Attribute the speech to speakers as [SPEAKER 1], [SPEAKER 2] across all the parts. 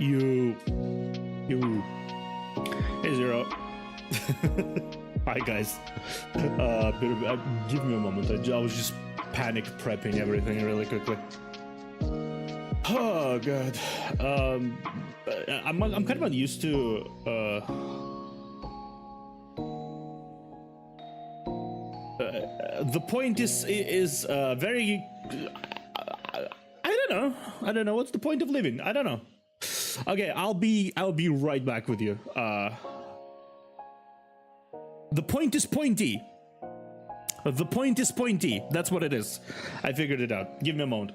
[SPEAKER 1] You. Hey, Zero. Hi, guys. Give me a moment. I was just panic prepping everything really quickly. Oh, God. I'm kind of unused to... the point is very... I don't know. What's the point of living? I don't know. Okay, I'll be right back with you. The point is pointy. The point is pointy. That's what it is. I figured it out. Give me a moment.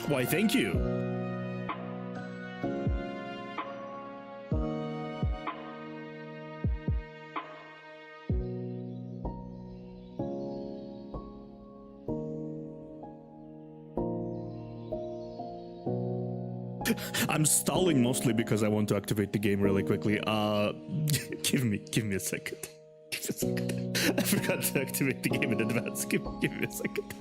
[SPEAKER 1] Why, thank you. I'm stalling mostly because I want to activate the game really quickly. Give me a second. Give me a second. I forgot to activate the game in advance. Give me a second.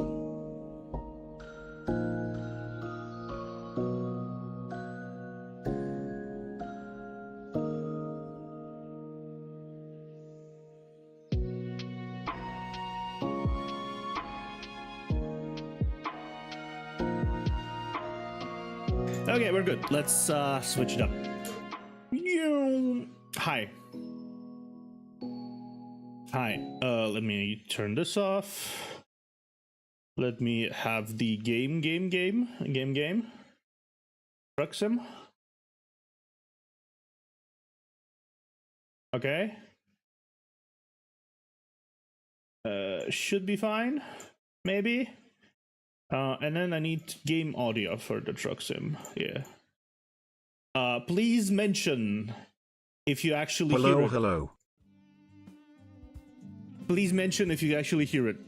[SPEAKER 1] Okay, we're good. Let's switch it up. Hi. Let me turn this off. Let me have the game. Truck sim. Okay. Should be fine. Maybe. And then I need game audio for the truck sim. Yeah. Please mention if you actually hear it.
[SPEAKER 2] Hello.
[SPEAKER 1] Please mention if you actually hear it.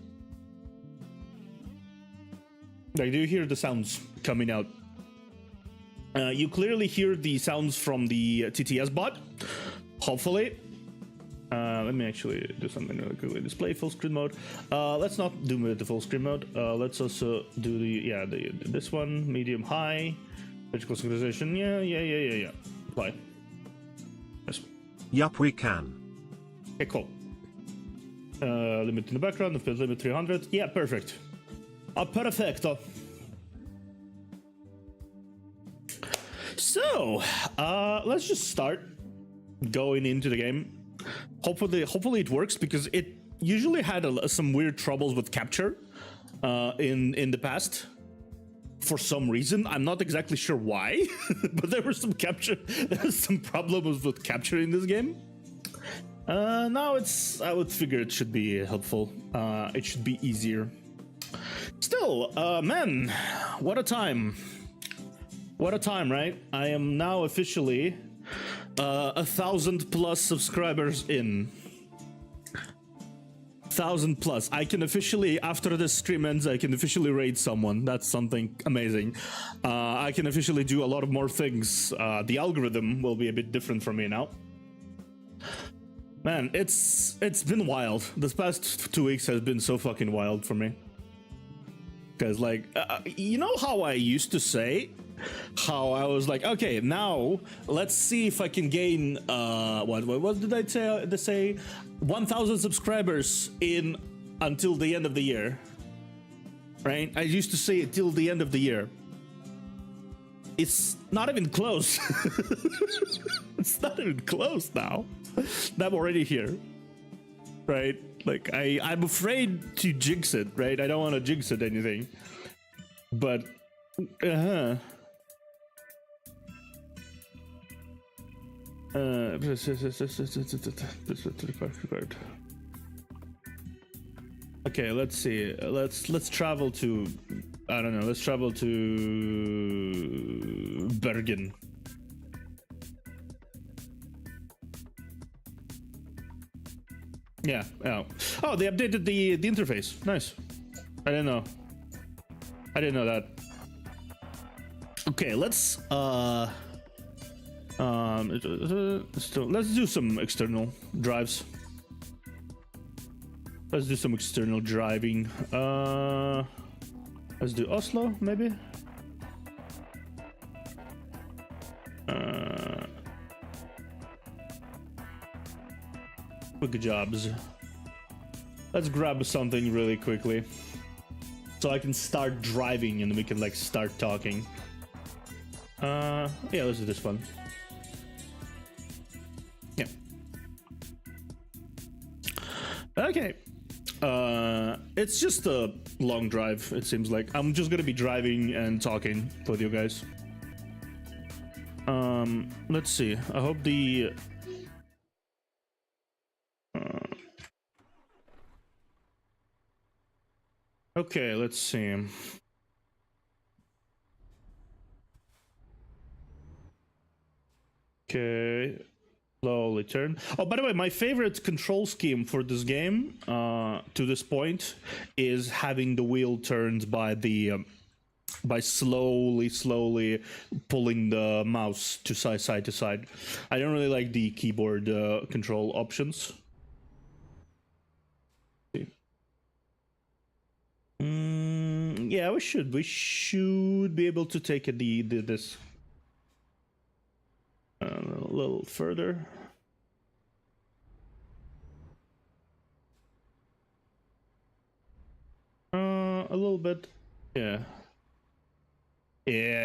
[SPEAKER 1] Like, do you hear the sounds coming out? You clearly hear the sounds from the TTS bot. Hopefully. Let me actually do something really quickly. Display full screen mode. Let's not do the full screen mode. Let's also do this one, medium high, vertical synchronization. Yeah. Apply. Yes.
[SPEAKER 2] Yup, we can.
[SPEAKER 1] Okay, cool. Limit in the background. The limit 300. Yeah, perfect. Perfecto. So, let's just start going into the game. Hopefully it works, because it usually had some weird troubles with capture in the past. For some reason, I'm not exactly sure why, but there was some problems with capturing this game. Now I would figure it should be helpful. It should be easier. Still, man, what a time. What a time, right? I am now officially 1,000+ subscribers in. 1,000+. I can officially, after this stream ends, I can officially raid someone. That's something amazing. I can officially do a lot of more things. The algorithm will be a bit different for me now. Man, it's been wild. This past 2 weeks has been so fucking wild for me. Because, like, you know how I used to say? How I was like, okay, now let's see if I can gain what did I say 1,000 subscribers in until the end of the year, right? I used to say it till the end of the year. It's not even close. It's not even close now. I'm already here, right? Like, I'm afraid to jinx it, right? I don't want to jinx it anything, but Okay, let's see. Let's travel to, I don't know. Let's travel to Bergen. Yeah. Oh, they updated the interface. Nice. I didn't know. I didn't know that. Okay, let's let's do some external drives. Let's do some external driving. Let's do Oslo, maybe. Quick jobs. Let's grab something really quickly, so I can start driving and we can like start talking. Yeah, let's do this one. Yeah. Okay. It's just a long drive, it seems like. I'm just gonna be driving and talking with you guys. Let's see. I hope the okay, let's see. Okay, slowly turn. Oh, by the way, my favorite control scheme for this game, to this point, is having the wheel turned by the by slowly pulling the mouse to side to side. I don't really like the keyboard control options. Yeah, we should be able to take this a little further. A little bit. Yeah,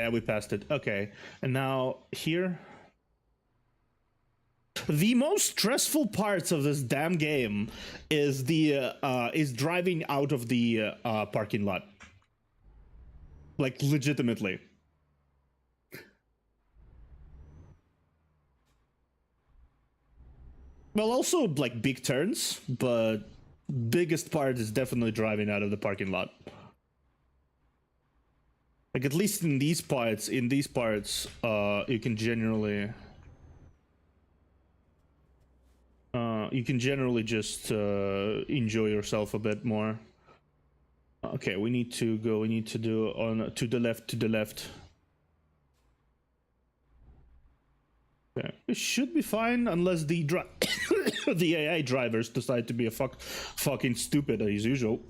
[SPEAKER 1] we passed it. Okay, and now here. The most stressful parts of this damn game is is driving out of the parking lot. Like, legitimately. Well, also like big turns, but biggest part is definitely driving out of the parking lot. Like, at least in these parts, you can generally just enjoy yourself a bit more. Okay, we need to do on to the left. Okay, it should be fine unless the the AI drivers decide to be a fucking stupid as usual.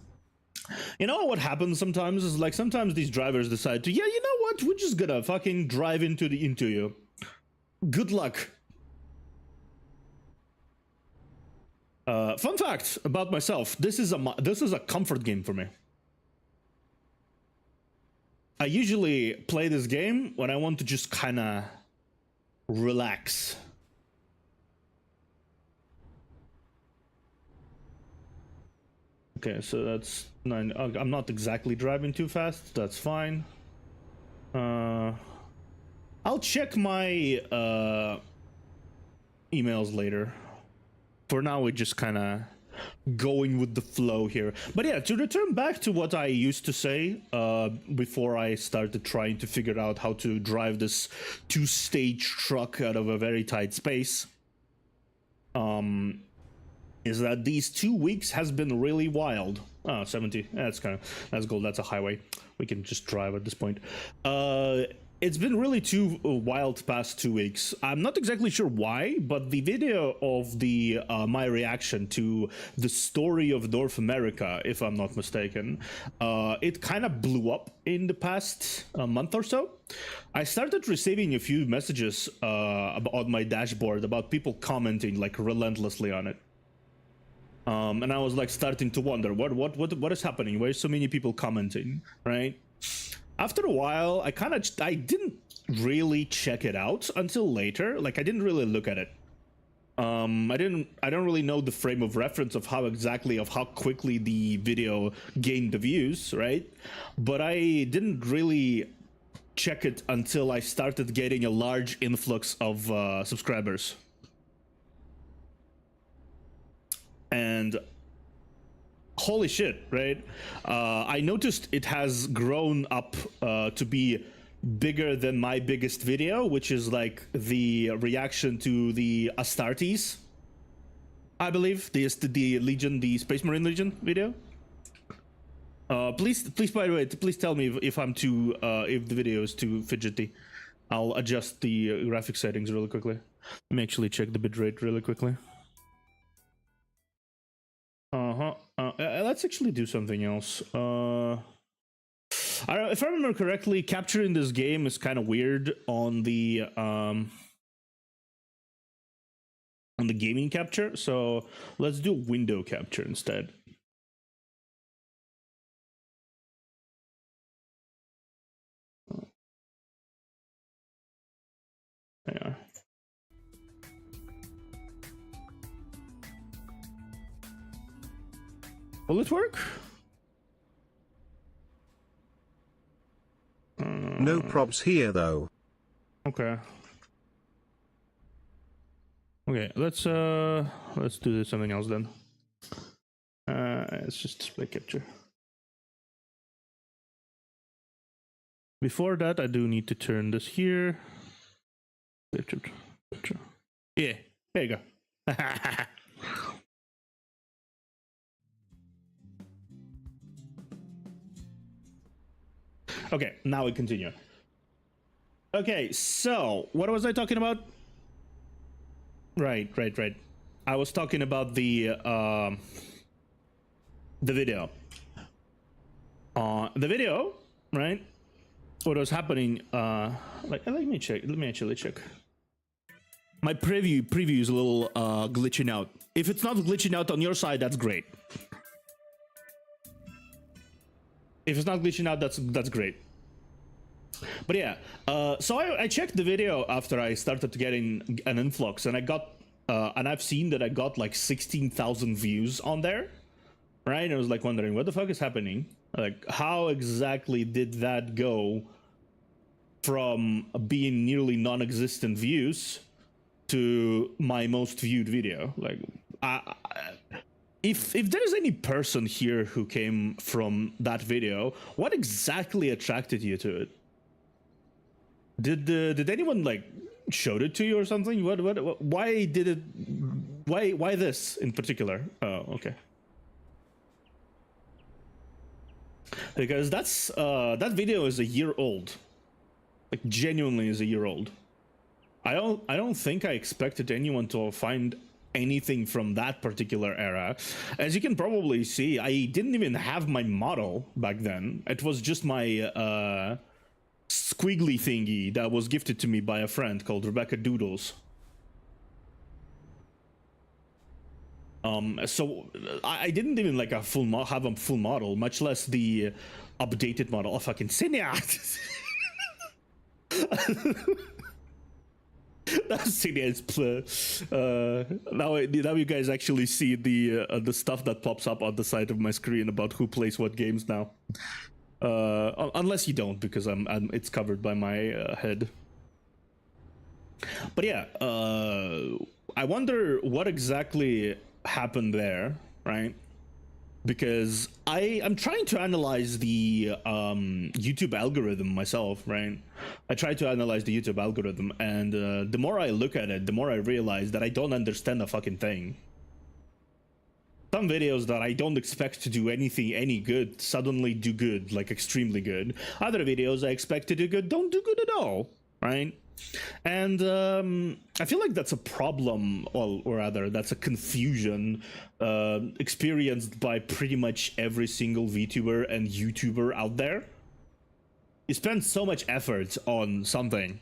[SPEAKER 1] You know what happens sometimes is like sometimes these drivers decide to, yeah, you know what, we're just gonna fucking drive into you. Good luck. Fun fact about myself: this is a comfort game for me. I usually play this game when I want to just kind of relax. Okay, so that's 9. I'm not exactly driving too fast. That's fine. I'll check my emails later. For now, we're just kind of going with the flow here. But yeah, to return back to what I used to say before I started trying to figure out how to drive this 2-stage truck out of a very tight space, is that these 2 weeks has been really wild. 70. That's cool. That's a highway. We can just drive at this point. It's been really too wild past 2 weeks. I'm not exactly sure why, but the video of the my reaction to the story of North America, if I'm not mistaken, it kind of blew up in the past month or so. I started receiving a few messages on my dashboard about people commenting like relentlessly on it. And I was like starting to wonder what is happening? Why are so many people commenting, right? After a while, I didn't really check it out until later. Like, I didn't really look at it. I don't really know the frame of reference of how quickly the video gained the views, right? But I didn't really check it until I started getting a large influx of subscribers and holy shit, right? I noticed it has grown up to be bigger than my biggest video, which is like the reaction to the Astartes, I believe, the Legion, the Space Marine Legion video. Please, by the way, please tell me if I'm too, if the video is too fidgety. I'll adjust the graphic settings really quickly. Let me actually check the bitrate really quickly. Let's actually do something else. If I remember correctly, capture in this game is kind of weird on the gaming capture. So let's do window capture instead. Yeah. Will it work?
[SPEAKER 2] No probs here though.
[SPEAKER 1] Okay. Okay, let's do something else then. Let's just display capture. Before that, I do need to turn this here. Capture. Yeah, there you go. Okay, now we continue. Okay, so what was I talking about? Right. I was talking about the video. The video, right? What was happening? Let me check. Let me actually check. My preview is a little glitching out. If it's not glitching out on your side, that's great. If it's not glitching out, that's great. But yeah, so I checked the video after I started getting an influx, and I got, and I've seen that I got like 16,000 views on there, right? And I was like wondering, what the fuck is happening? Like, how exactly did that go from being nearly non-existent views to my most viewed video? Like, if there is any person here who came from that video, what exactly attracted you to it? Did anyone like showed it to you or something? What why did it, why this in particular? Oh, okay. Because that's that video is a year old. Like, genuinely is a year old. I don't think I expected anyone to find anything from that particular era. As you can probably see, I didn't even have my model back then. It was just my squiggly thingy that was gifted to me by a friend called Rebecca Doodles. So I didn't even like have a full model, much less the updated model. Oh, fucking Cineat! That's Cineat's now you guys actually see the stuff that pops up on the side of my screen about who plays what games now. Unless you don't, because it's covered by my head. But yeah, I wonder what exactly happened there, right? Because I'm trying to analyze the YouTube algorithm myself, right? I try to analyze the YouTube algorithm, and the more I look at it, the more I realize that I don't understand a fucking thing. Some videos that I don't expect to do any good suddenly do good, like extremely good. Other videos I expect to do good don't do good at all, right? And I feel like that's a problem, or rather, that's a confusion experienced by pretty much every single VTuber and YouTuber out there. You spend so much effort on something.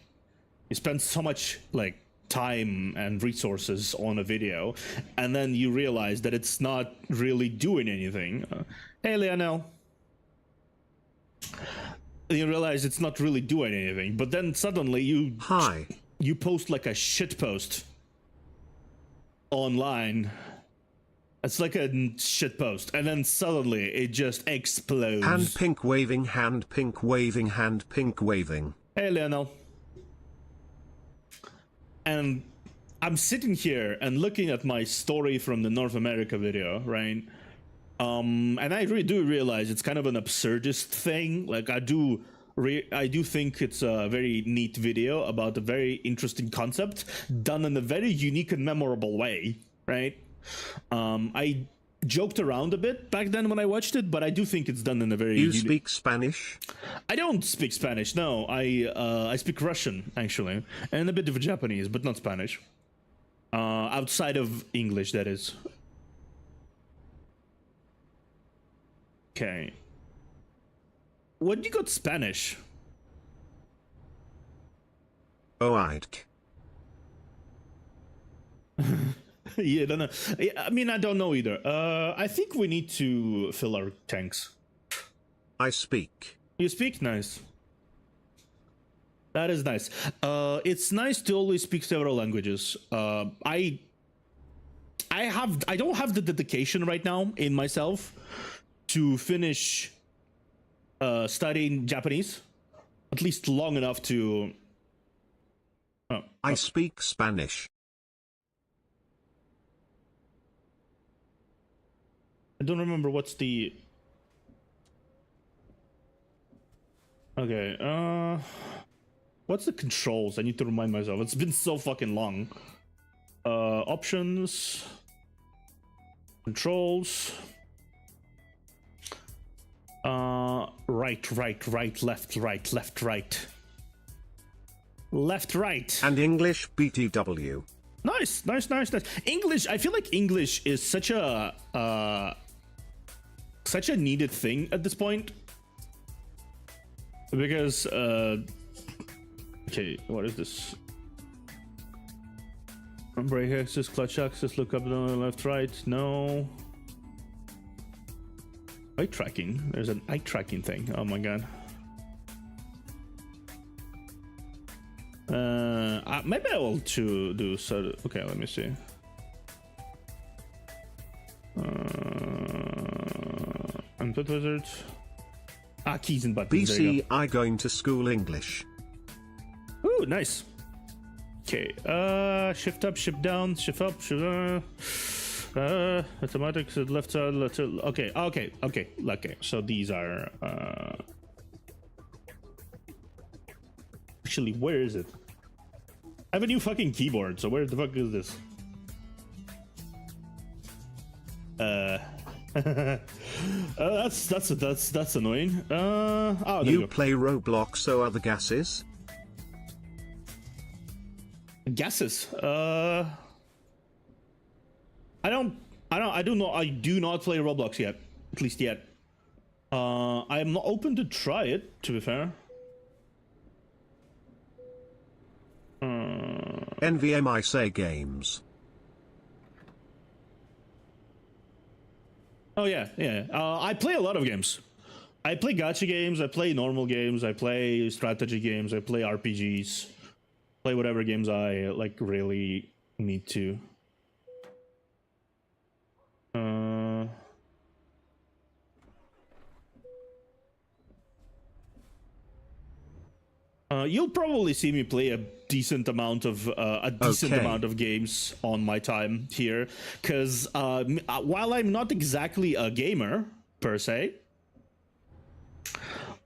[SPEAKER 1] You spend so much, like, time and resources on a video, and then you realize that it's not really doing anything. Hey, Lionel. You realize it's not really doing anything, but then suddenly you post like a shit post online. It's like a shit post, and then suddenly it just explodes.
[SPEAKER 2] Hand pink waving, hand pink waving, hand pink waving.
[SPEAKER 1] Hey, Lionel. And I'm sitting here and looking at my story from the North America video, right? And I really do realize it's kind of an absurdist thing. Like I do think it's a very neat video about a very interesting concept done in a very unique and memorable way, right? I joked around a bit back then when I watched it, but I do think it's done in a very
[SPEAKER 2] You speak Spanish?
[SPEAKER 1] I don't speak Spanish, no. I speak Russian, actually, and a bit of Japanese, but not Spanish. Outside of English, that is. Okay. When you got Spanish?
[SPEAKER 2] Oh, I'd.
[SPEAKER 1] Yeah, don't know. I mean, I don't know either. I think we need to fill our tanks.
[SPEAKER 2] I speak.
[SPEAKER 1] You speak? Nice. That is nice. It's nice to always speak several languages. I don't have the dedication right now in myself to finish studying Japanese, at least long enough to.
[SPEAKER 2] I speak Spanish.
[SPEAKER 1] I don't remember what's the. Okay. What's the controls? I need to remind myself. It's been so fucking long. Options. Controls. Right, left, right. Left, right.
[SPEAKER 2] And English BTW.
[SPEAKER 1] Nice. English, I feel like English is such a needed thing at this point. Because, okay, what is this? Brake axis, clutch axis, look up, down, left, right, no. Eye tracking, there's an eye tracking thing, oh my god. Maybe I will do so. Okay, let me see. Input wizard. Keys and buttons.
[SPEAKER 2] BC, I going to school English.
[SPEAKER 1] Ooh, nice. Okay, shift up, shift down, shift up, shift automatic, left side, left side. Okay. So these are actually, where is it? I have a new fucking keyboard, so where the fuck is this? That's annoying. Oh,
[SPEAKER 2] You play Roblox, so other gases?
[SPEAKER 1] Gases. I do not play Roblox yet. At least yet. I am not open to try it, to be fair.
[SPEAKER 2] NVMe say games.
[SPEAKER 1] Oh yeah. I play a lot of games. I play gacha games, I play normal games, I play strategy games, I play RPGs. Play whatever games I like really need to. You'll probably see me play a decent amount of games on my time here, because while I'm not exactly a gamer per se,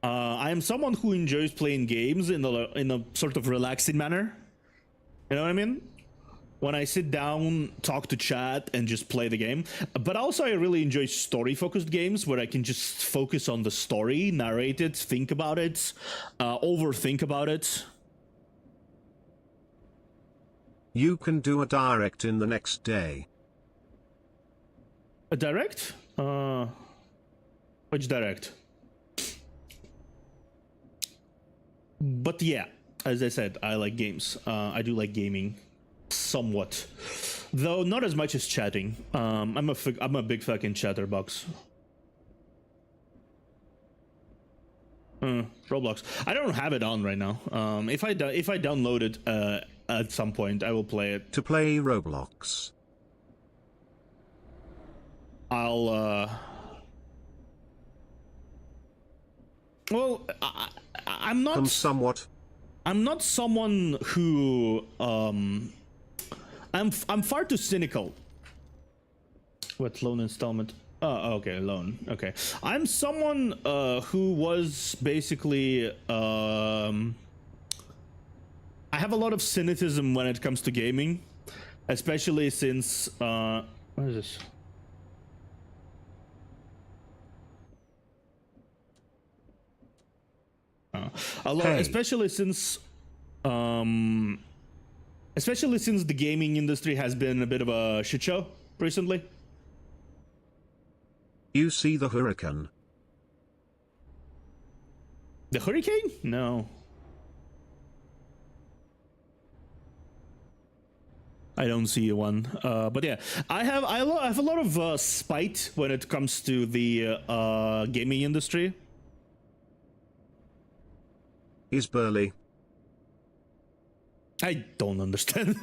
[SPEAKER 1] I am someone who enjoys playing games in a sort of relaxing manner. You know what I mean? When I sit down, talk to chat, and just play the game. But also I really enjoy story-focused games where I can just focus on the story, narrate it, think about it, overthink about it.
[SPEAKER 2] You can do a direct in the next day.
[SPEAKER 1] A direct? Which direct? But yeah, as I said, I like games. I do like gaming. Somewhat, though not as much as chatting. I'm a big fucking chatterbox. Roblox. I don't have it on right now. If I download it at some point, I will play it.
[SPEAKER 2] To play Roblox,
[SPEAKER 1] I'll well, I'm not
[SPEAKER 2] somewhat.
[SPEAKER 1] I'm not someone who I'm far too cynical. What loan installment? Oh, okay, loan. Okay, I'm someone who was basically I have a lot of cynicism when it comes to gaming, especially since what is this? A lot,
[SPEAKER 2] Hey.
[SPEAKER 1] especially since the gaming industry has been a bit of a shit show recently.
[SPEAKER 2] You see the hurricane?
[SPEAKER 1] The hurricane? No. I don't see one. But yeah, I have a lot of spite when it comes to the gaming industry.
[SPEAKER 2] Is Burley?
[SPEAKER 1] I don't understand.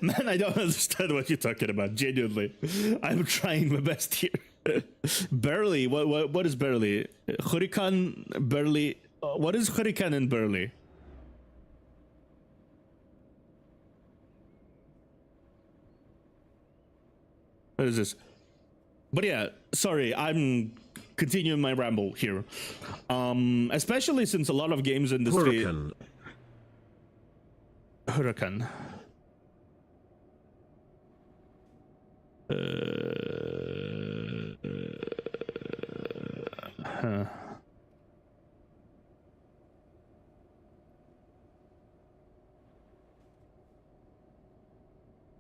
[SPEAKER 1] Man, I don't understand what you're talking about. Genuinely, I'm trying my best here. Barely. What is barely? Hurricane barely. What is hurricane in Burley? What is this? But yeah, sorry, I'm continuing my ramble here. Especially since a lot of games industry.
[SPEAKER 2] Hurricane.
[SPEAKER 1] Hurricane.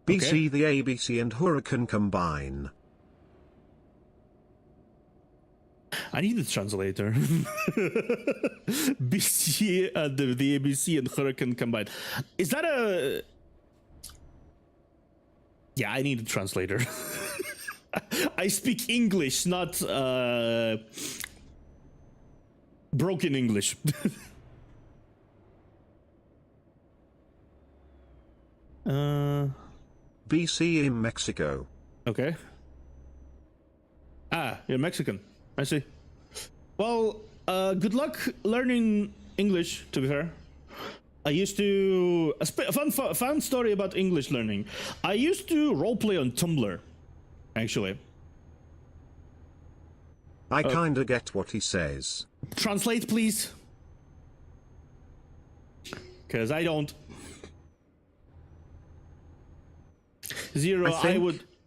[SPEAKER 2] BC the ABC and Hurricane combine.
[SPEAKER 1] I need a translator. BC and the ABC and Hurricane combined. Is that a... Yeah, I need a translator. I speak English, not broken English.
[SPEAKER 2] BC in Mexico.
[SPEAKER 1] Okay. Ah, you're Mexican. I see. Well, good luck learning English, to be fair. I used to... A fun story about English learning. I used to roleplay on Tumblr, actually.
[SPEAKER 2] I kinda get what he says.
[SPEAKER 1] Translate, please. Because I don't. Zero,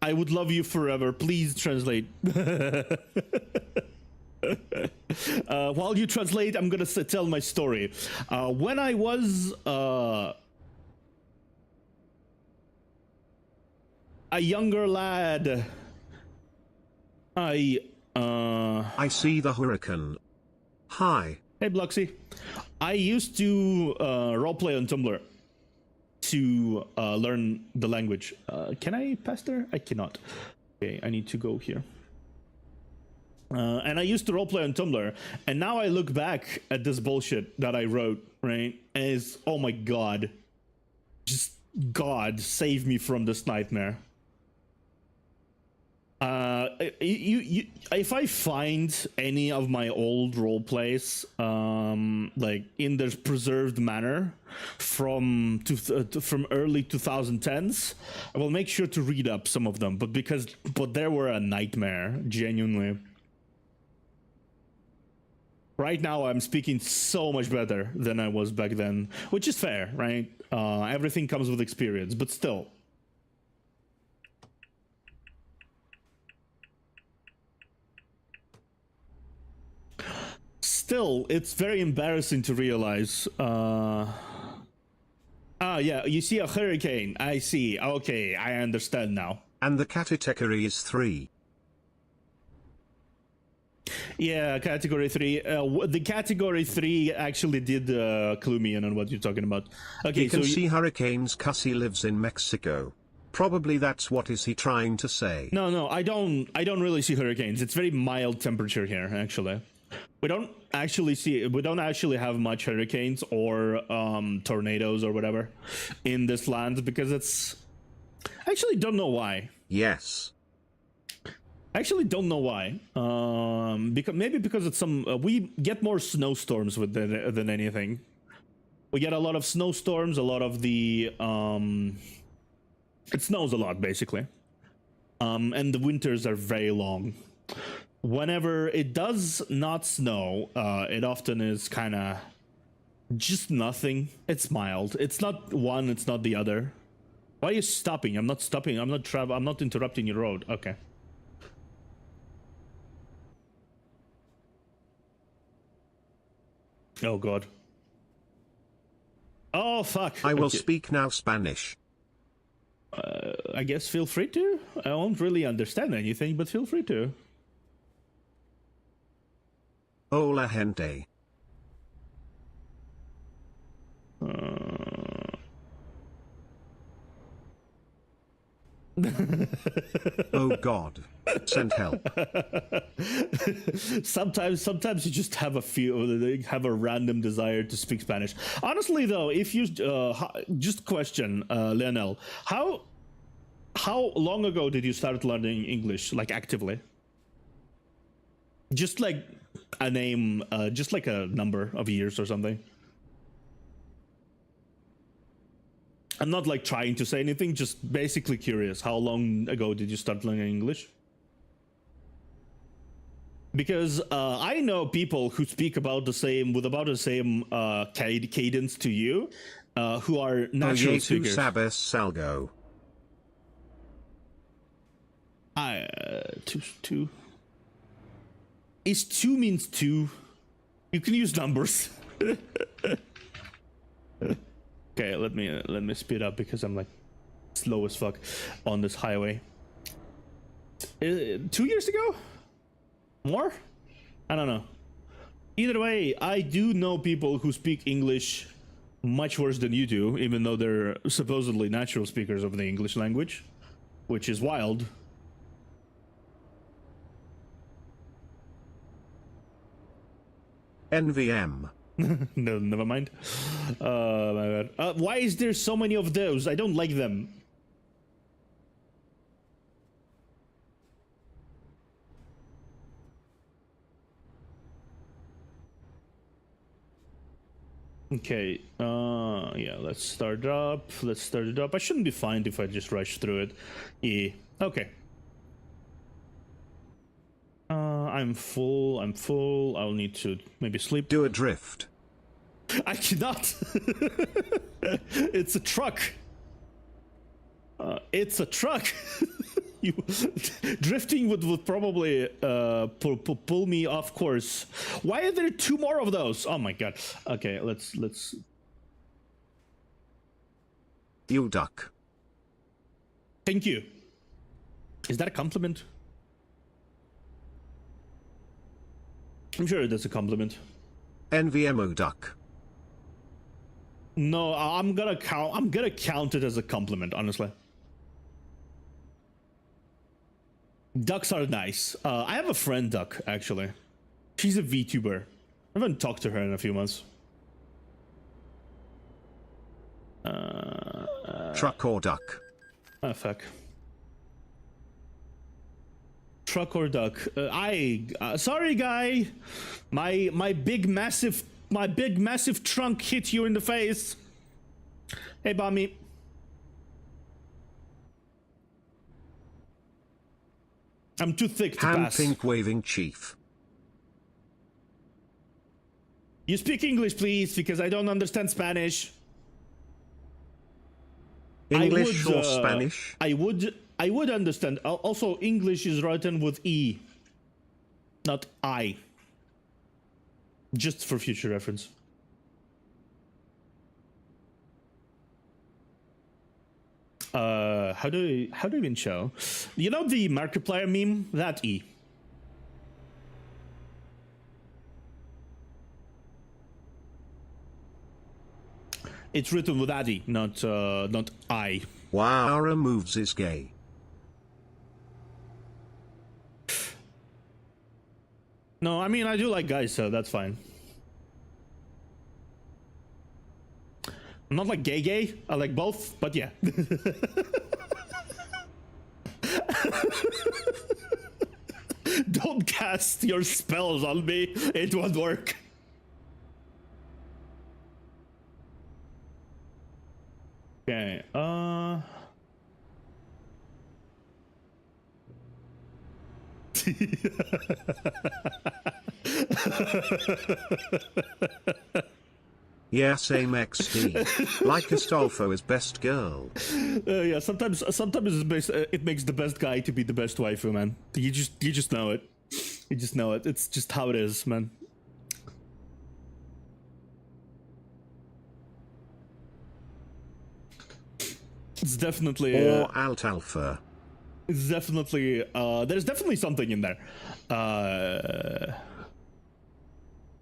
[SPEAKER 1] I would love you forever. Please translate. While you translate, I'm gonna tell my story. When I was a younger lad, I
[SPEAKER 2] see the hurricane. Hi.
[SPEAKER 1] Hey, Bloxy. I used to roleplay on Tumblr to learn the language. Can I pass there? I cannot. Okay, I need to go here. And I used to roleplay on Tumblr, and now I look back at this bullshit that I wrote, right? And it's, oh my god. Just, God, save me from this nightmare. If I find any of my old role plays, like in their preserved manner from early 2010s, I will make sure to read up some of them. But they were a nightmare, genuinely. Right now, I'm speaking so much better than I was back then, which is fair, right? Everything comes with experience, but still. Still, it's very embarrassing to realize. Yeah, you see a hurricane. I see. Okay, I understand now.
[SPEAKER 2] And the category is 3.
[SPEAKER 1] Yeah, category 3. The category 3 actually did clue me in on what you're talking about. Okay,
[SPEAKER 2] you can see hurricanes 'cause he lives in Mexico. Probably that's what is he trying to say.
[SPEAKER 1] No, I don't really see hurricanes. It's very mild temperature here, actually. We don't actually have much hurricanes or tornadoes or whatever in this land because it's... I actually don't know why.
[SPEAKER 2] Yes.
[SPEAKER 1] I actually don't know why. Because it's we get more snowstorms than anything. We get a lot of snowstorms, a lot of the It snows a lot, basically. And the winters are very long. Whenever it does not snow, it often is kind of just nothing. It's mild. It's not one, it's not the other. Why are you stopping? I'm not stopping. I'm not interrupting your road. Okay. Oh god. Oh fuck.
[SPEAKER 2] I will speak now Spanish.
[SPEAKER 1] I guess feel free to. I won't really understand anything, but feel free to.
[SPEAKER 2] Hola gente. Oh god. Send help.
[SPEAKER 1] Sometimes you just have a random desire to speak Spanish. Honestly, though, if you just question, Lionel, how long ago did you start learning English, like actively? Just like a name, just like a number of years or something. I'm not like trying to say anything, just basically curious. How long ago did you start learning English? Because I know people who speak about the same cadence to you, who are natural speakers.
[SPEAKER 2] Sabes salgo.
[SPEAKER 1] Two. Is two means two? You can use numbers. Okay, let me speed up because I'm like slow as fuck on this highway. 2 years ago? More? I don't know. Either way, I do know people who speak English much worse than you do, even though they're supposedly natural speakers of the English language, which is wild.
[SPEAKER 2] NVM.
[SPEAKER 1] No, never mind. My bad. Why is there so many of those? I don't like them. Okay, yeah, let's start it up. I shouldn't be fined if I just rush through it. Yeah, okay. I'm full. I'll need to maybe sleep.
[SPEAKER 2] Do a drift.
[SPEAKER 1] I cannot. It's a truck. It's a truck. You drifting would probably pull me off course. Why are there 2 more of those? Oh my god. Okay, let's.
[SPEAKER 2] You duck.
[SPEAKER 1] Thank you. Is that a compliment? I'm sure that's a compliment.
[SPEAKER 2] NVMO duck.
[SPEAKER 1] No, I'm gonna count it as a compliment, honestly. Ducks are nice. I have a friend duck, actually. She's a VTuber. I haven't talked to her in a few months.
[SPEAKER 2] Truck or duck.
[SPEAKER 1] Oh fuck. Truck or duck? Sorry, guy. My big massive trunk hit you in the face. Hey, Bami. I'm too thick to
[SPEAKER 2] Hand
[SPEAKER 1] pass.
[SPEAKER 2] pink waving chief.
[SPEAKER 1] You speak English, please, because I don't understand Spanish.
[SPEAKER 2] English or Spanish?
[SPEAKER 1] I would understand. Also, English is written with E, not I. Just for future reference. How do you even show? You know the Markiplier meme? That E. It's written with Addy, not I.
[SPEAKER 2] Wow, Ara moves is gay.
[SPEAKER 1] No, I mean I do like guys, so that's fine. I'm not like gay. I like both, but yeah. Don't cast your spells on me. It won't work. Okay.
[SPEAKER 2] Yeah, same XD. Like Astolfo is best girl.
[SPEAKER 1] Yeah, sometimes it makes the best guy to be the best waifu, man. You just know it. You just know it. It's just how it is, man. It's definitely
[SPEAKER 2] Or alt alpha.
[SPEAKER 1] it's definitely there's definitely something in there.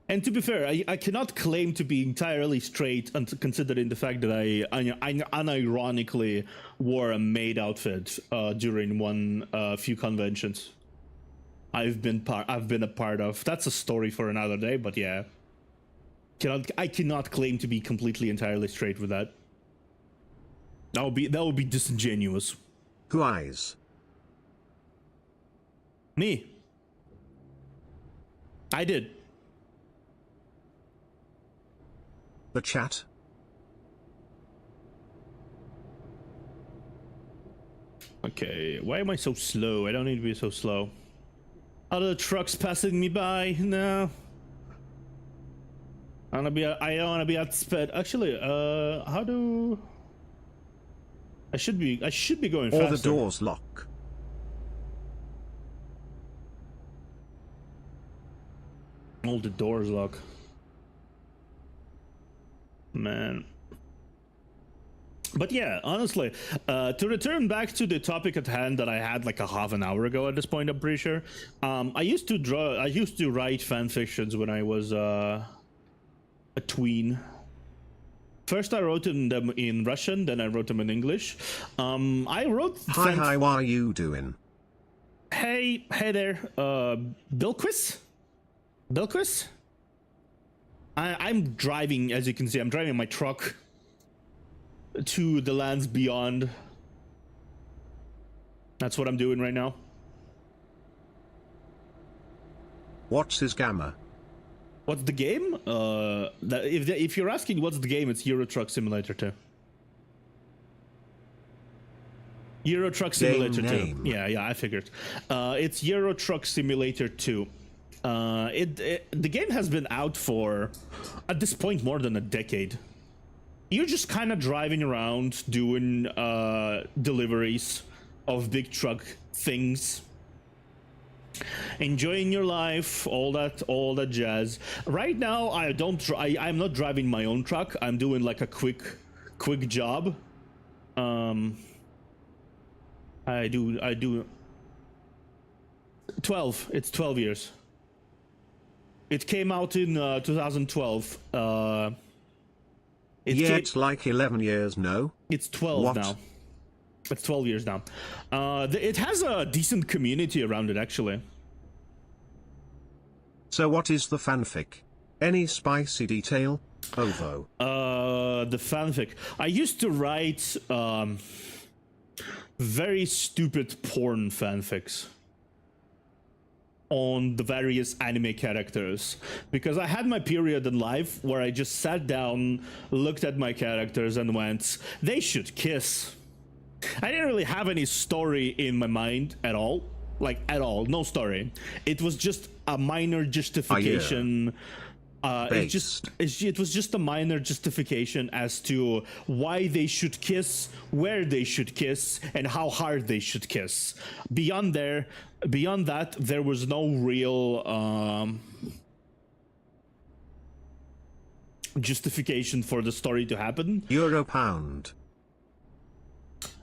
[SPEAKER 1] And to be fair, I cannot claim to be entirely straight, considering the fact that I unironically wore a maid outfit during one few conventions I've been a part of. That's a story for another day, but yeah, I cannot claim to be completely entirely straight with that. That would be disingenuous.
[SPEAKER 2] Who eyes?
[SPEAKER 1] Me. I did.
[SPEAKER 2] The chat?
[SPEAKER 1] Okay, why am I so slow? I don't need to be so slow. Other trucks passing me by. No. I don't wanna be outsped. Actually, how do I should be going faster.
[SPEAKER 2] Or the doors lock.
[SPEAKER 1] All the doors lock. Man. But yeah, honestly, to return back to the topic at hand that I had like a half an hour ago at this point, I'm pretty sure. I used to write fan fictions when I was a tween. First I wrote them in Russian, then I wrote them in English. I wrote
[SPEAKER 2] Hi, what are you doing?
[SPEAKER 1] Hey there, Bilquis? I'm driving, as you can see, I'm driving my truck to the lands beyond. That's what I'm doing right now.
[SPEAKER 2] What's his gamma?
[SPEAKER 1] What's the game? If you're asking what's the game, it's Euro Truck Simulator 2. Euro Truck Simulator 2. Yeah, I figured. It's Euro Truck Simulator 2. The game has been out for, at this point, more than a decade. You're just kind of driving around doing deliveries of big truck things, enjoying your life, all that jazz. Right now, I'm not driving my own truck. I'm doing like a quick job. I do 12. It's 12 years. It came out in 2012.
[SPEAKER 2] It's like 11 years, no?
[SPEAKER 1] It's 12 now. It's 12 years now. It has a decent community around it, actually.
[SPEAKER 2] So what is the fanfic? Any spicy detail? Ovo.
[SPEAKER 1] The fanfic. I used to write very stupid porn fanfics on the various anime characters, because I had my period in life where I just sat down, looked at my characters and went, they should kiss. I didn't really have any story in my mind at all, no story. It was just a minor justification. It was just a minor justification as to why they should kiss, where they should kiss, and how hard they should kiss. Beyond that, there was no real justification for the story to happen.
[SPEAKER 2] Euro pound.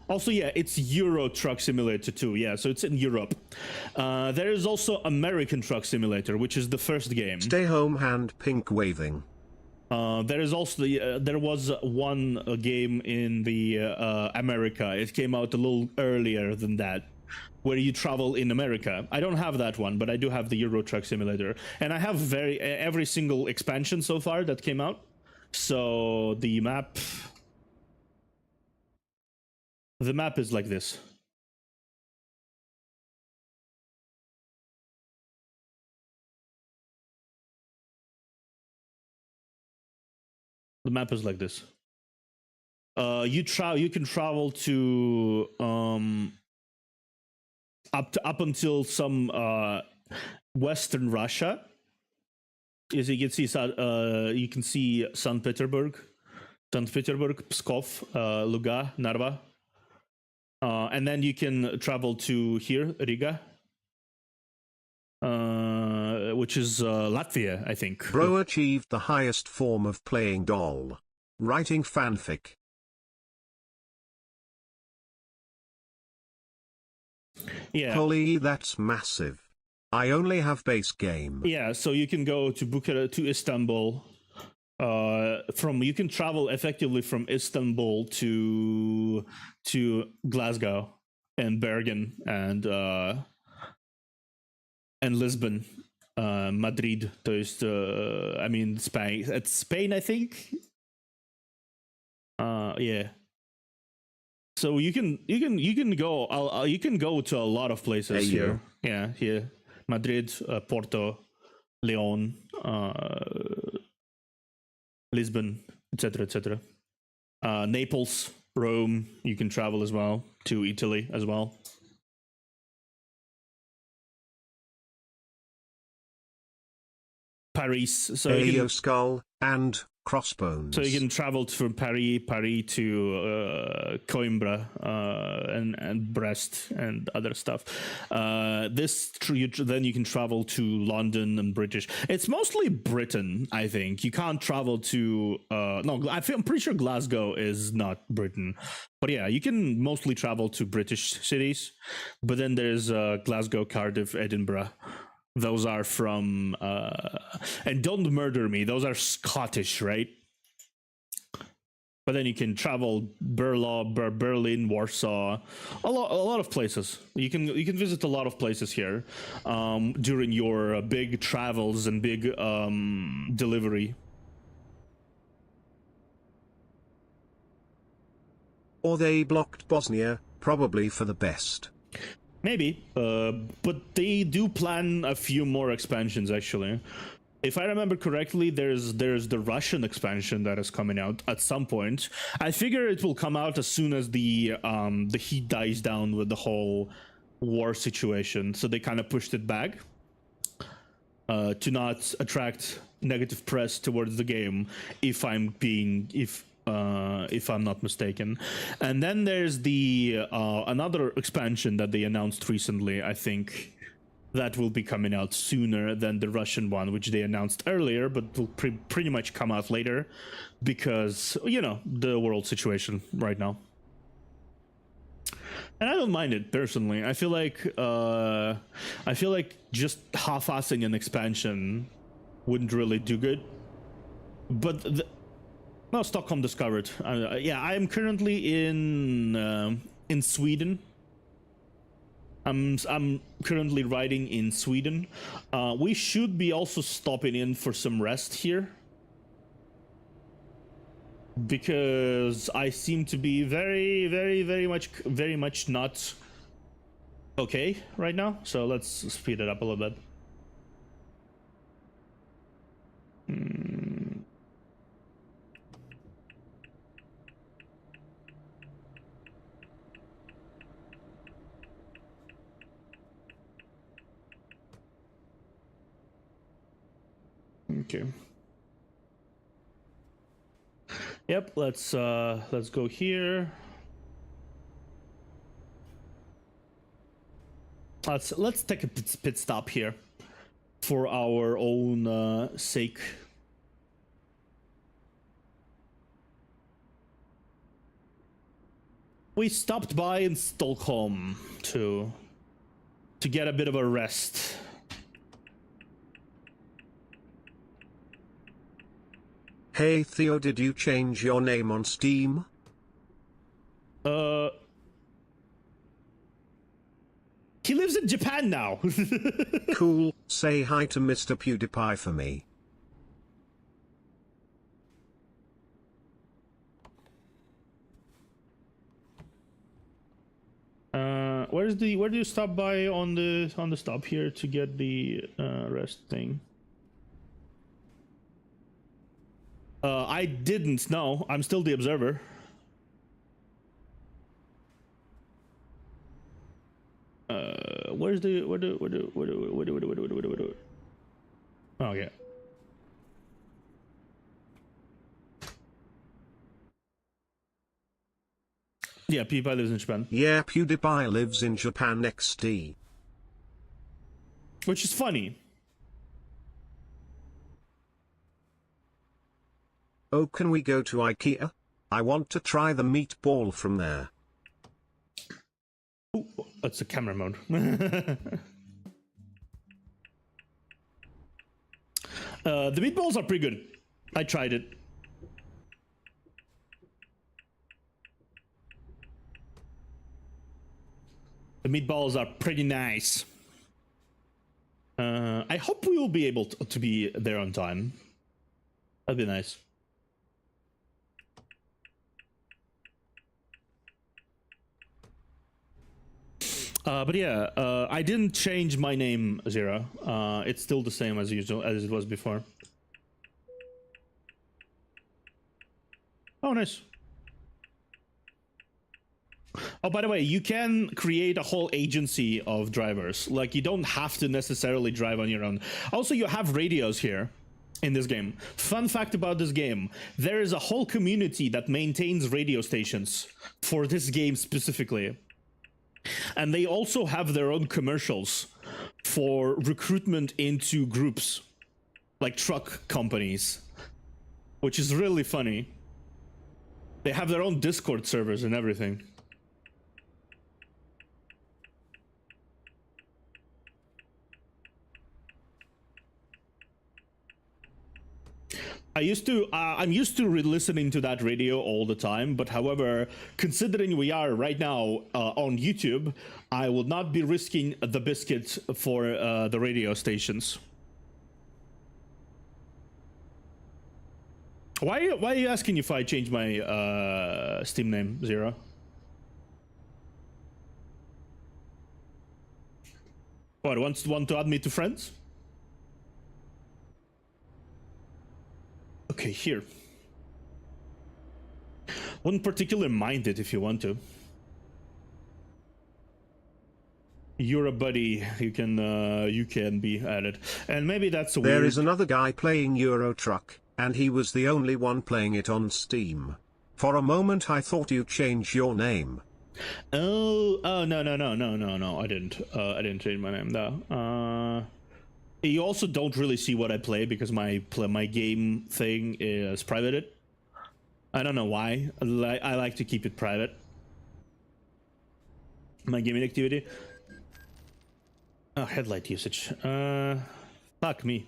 [SPEAKER 1] Also, yeah, it's Euro Truck Simulator 2, yeah, so it's in Europe. There is also American Truck Simulator, which is the first game.
[SPEAKER 2] Stay home hand pink waving.
[SPEAKER 1] There is also there was one game in the America. It came out a little earlier than that, where you travel in America. I don't have that one, but I do have the Euro Truck Simulator, and I have every single expansion so far that came out. So the map is like this. The map is like this. You can travel to up until some Western Russia. As you can see St. Petersburg, Pskov, Luga, Narva, and then you can travel to here, Riga, which is Latvia, I think.
[SPEAKER 2] Bro achieved the highest form of playing doll. Writing fanfic.
[SPEAKER 1] Yeah.
[SPEAKER 2] Holy, that's massive. I only have base game.
[SPEAKER 1] Yeah, so you can go to Bucharest, to Istanbul. You can travel effectively from Istanbul to Glasgow and Bergen and Lisbon, Madrid. I mean Spain. It's Spain, I think. Yeah. So you can go to a lot of places here. Yeah, here, Madrid, Porto, Leon, Lisbon, etc., etc. Naples, Rome. You can travel as well to Italy as well. Paris. So
[SPEAKER 2] Skull and Crossbones.
[SPEAKER 1] So you can travel from Paris to Coimbra and Brest and other stuff. Then you can travel to London and British. It's mostly Britain, I think. You can't travel to no. I'm pretty sure Glasgow is not Britain, but yeah, you can mostly travel to British cities. But then there's Glasgow, Cardiff, Edinburgh. Those are from, and don't murder me, those are Scottish, right? But then you can travel Berlin, Warsaw, a lot of places. You can visit a lot of places here during your big travels and big delivery.
[SPEAKER 2] Or they blocked Bosnia, probably for the best.
[SPEAKER 1] Maybe, but they do plan a few more expansions, actually. If I remember correctly, there's the Russian expansion that is coming out at some point. I figure it will come out as soon as the heat dies down with the whole war situation. So they kind of pushed it back to not attract negative press towards the game. If I'm not mistaken. And then there's the another expansion that they announced recently, I think, that will be coming out sooner than the Russian one, which they announced earlier, but will pretty much come out later because, you know, the world situation right now. And I don't mind it personally. I feel like just half-assing an expansion wouldn't really do good. But no, Stockholm discovered. Yeah, I am currently in Sweden. I'm currently riding in Sweden. We should be also stopping in for some rest here, because I seem to be very much not okay right now. So let's speed it up a little bit. Okay. Yep, let's go here. Let's take a pit stop here for our own sake. We stopped by in Stockholm to get a bit of a rest.
[SPEAKER 2] Hey Theo, did you change your name on Steam?
[SPEAKER 1] He lives in Japan now.
[SPEAKER 2] Cool, say hi to Mr. PewDiePie for me.
[SPEAKER 1] Where do you stop by on the stop here to get the rest thing? I didn't know. I'm still the observer. Where's the oh yeah. Yeah, PewDiePie lives in Japan.
[SPEAKER 2] Yeah, PewDiePie lives in Japan XD.
[SPEAKER 1] Which is funny.
[SPEAKER 2] Oh, can we go to IKEA? I want to try the meatball from there.
[SPEAKER 1] Ooh, that's a camera mode. The meatballs are pretty good. I tried it. The meatballs are pretty nice. I hope we will be able to be there on time. That'd be nice. But yeah, I didn't change my name, Zero. It's still the same as usual as it was before. Oh, nice. Oh, by the way, you can create a whole agency of drivers. Like, you don't have to necessarily drive on your own. Also, you have radios here in this game. Fun fact about this game, there is a whole community that maintains radio stations for this game specifically. And they also have their own commercials for recruitment into groups, like truck companies, which is really funny. They have their own Discord servers and everything. I'm used to re-listening to that radio all the time, but however, considering we are right now on YouTube, I will not be risking the biscuit for the radio stations. Why are you asking if I change my Steam name, Zero? What, want to add me to friends? Okay, here. Wouldn't particularly mind it if you want to. You're a buddy. You can be added, and maybe that's a weird.
[SPEAKER 2] There is another guy playing Euro Truck, and he was the only one playing it on Steam. For a moment, I thought you changed your name.
[SPEAKER 1] Oh no! I didn't change my name though. You also don't really see what I play because my game thing is privated. I don't know why. I like to keep it private. My gaming activity. Oh, headlight usage. Fuck me.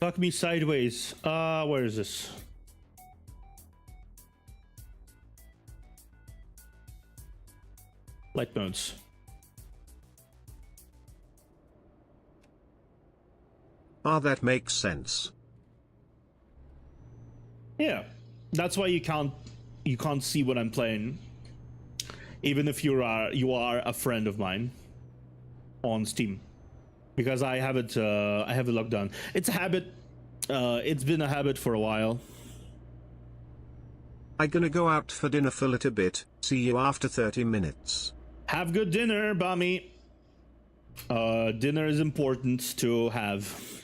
[SPEAKER 1] Fuck me sideways. Where is this? Light modes.
[SPEAKER 2] Ah, that makes sense.
[SPEAKER 1] Yeah, that's why you can't see what I'm playing, even if you are a friend of mine on Steam, because I have it locked down. It's a habit. It's been a habit for a while.
[SPEAKER 2] I'm gonna go out for dinner for a little bit. See you after 30 minutes.
[SPEAKER 1] Have good dinner, Bami. Dinner is important to have.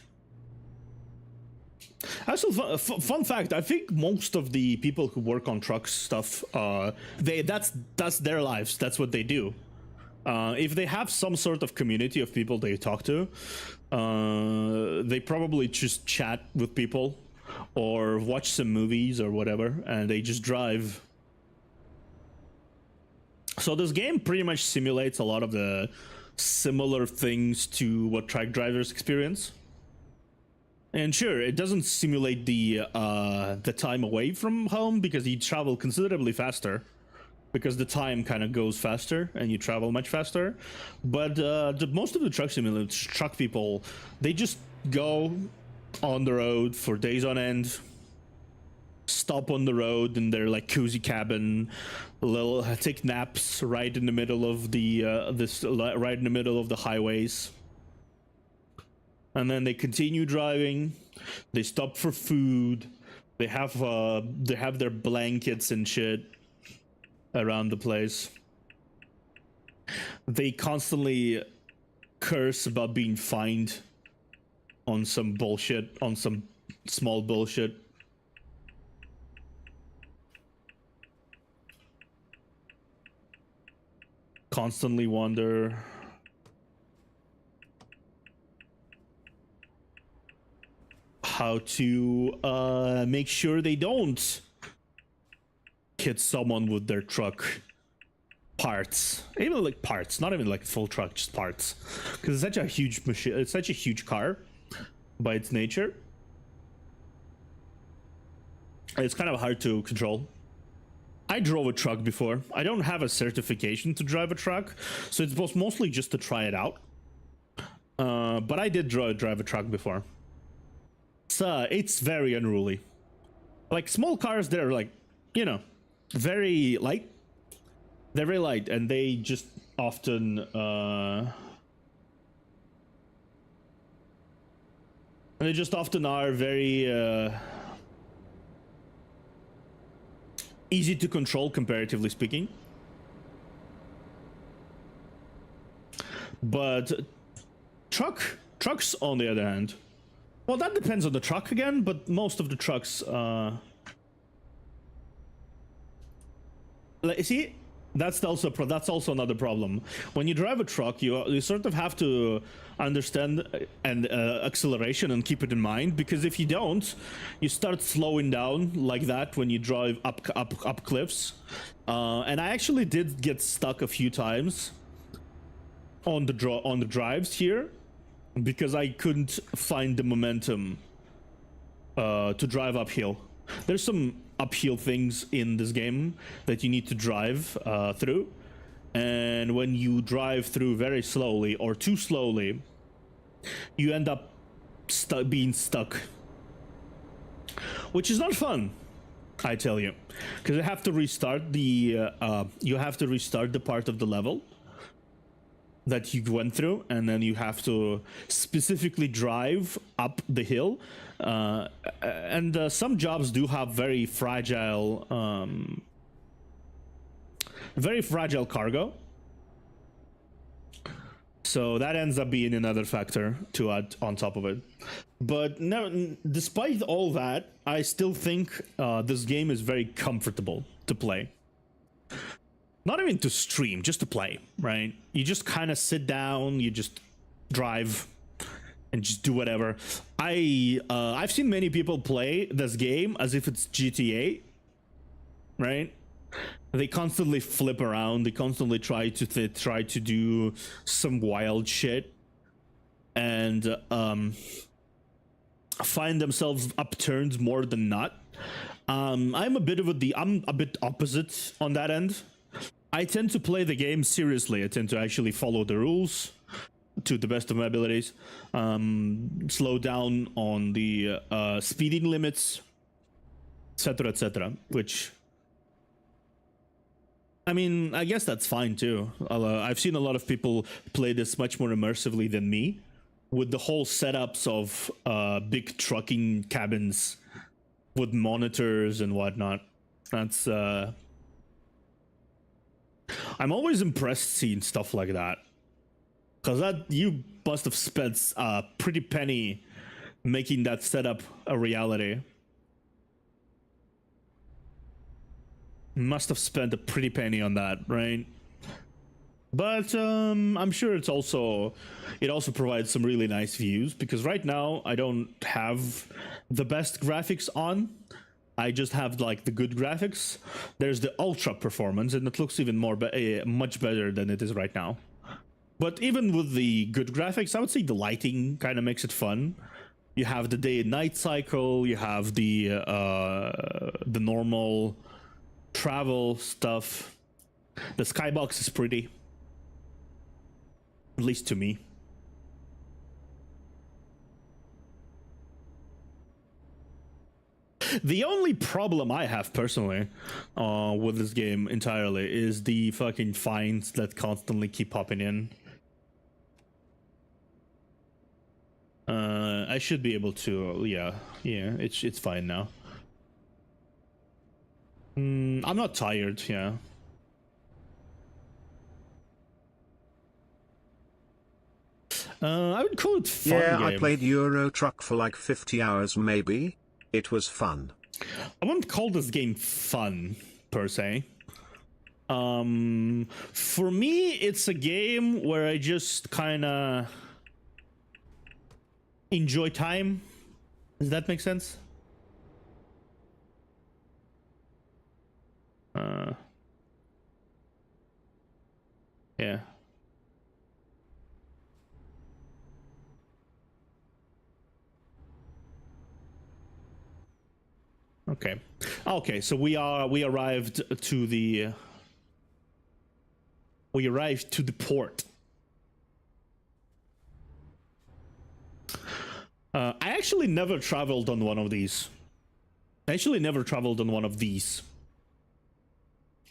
[SPEAKER 1] Also, fun fact, I think most of the people who work on trucks stuff, that's their lives. That's what they do. If they have some sort of community of people they talk to, they probably just chat with people or watch some movies or whatever, and they just drive. So this game pretty much simulates a lot of the similar things to what truck drivers experience. And sure, it doesn't simulate the time away from home because you travel considerably faster, because the time kind of goes faster and you travel much faster. But most of the truck people, they just go on the road for days on end, stop on the road in their like cozy cabin, take naps right in the middle of the right in the middle of the highways. And then they continue driving, they stop for food, They have their blankets and shit around the place. They constantly curse about being fined on some bullshit, on some small bullshit. Constantly wonder how to make sure they don't hit someone with their truck parts, even like parts, not even like full truck, just parts, because it's such a huge machine, it's such a huge car by its nature. It's kind of hard to control. I drove a truck before. I don't have a certification to drive a truck, so it's mostly just to try it out. But I did drive a truck before. It's very unruly. Like small cars, they're like, you know, very light. They're very light, and they just often are very easy to control, comparatively speaking. But trucks, on the other hand, well, that depends on the truck again, but most of the trucks, see, that's also another problem. When you drive a truck, you sort of have to understand acceleration and keep it in mind, because if you don't, you start slowing down like that when you drive up cliffs. And I actually did get stuck a few times on the drives here, because I couldn't find the momentum to drive uphill. There's some uphill things in this game that you need to drive through, and when you drive through very slowly or too slowly, you end up being stuck, which is not fun, I tell you, because you have to restart the part of the level that you went through, and then you have to specifically drive up the hill. And some jobs do have very fragile cargo, so that ends up being another factor to add on top of it. But no, despite all that, I still think this game is very comfortable to play. Not even to stream, just to play, right? You just kind of sit down, you just drive and just do whatever. I've seen many people play this game as if it's GTA, right? They constantly flip around, they constantly try to do some wild shit, and find themselves upturned more than not. I'm a bit opposite on that end. I tend to play the game seriously. I tend to actually follow the rules to the best of my abilities, slow down on the speeding limits, etc., which, I mean, I guess that's fine too. I've seen a lot of people play this much more immersively than me, with the whole setups of big trucking cabins with monitors and whatnot. That's I'm always impressed seeing stuff like that, because that you must have spent a pretty penny making that setup a reality. Must have spent a pretty penny on that, right? But I'm sure it also provides some really nice views, because right now I don't have the best graphics on. I just have like the good graphics. There's the ultra performance, and it looks even much better than it is right now. But even with the good graphics, I would say the lighting kind of makes it fun. You have the day and night cycle. You have the normal travel stuff. The skybox is pretty, at least to me. The only problem I have personally with this game entirely is the fucking fines that constantly keep popping in. I should be able to, yeah, it's fine now. I'm not tired, yeah. I would call it fun
[SPEAKER 2] Yeah,
[SPEAKER 1] game.
[SPEAKER 2] I played Euro Truck for like 50 hours maybe. It was fun.
[SPEAKER 1] I wouldn't call this game fun, per se. For me, it's a game where I just kind of enjoy time. Does that make sense? Yeah. Okay. Okay, so we arrived to the port. I actually never traveled on one of these.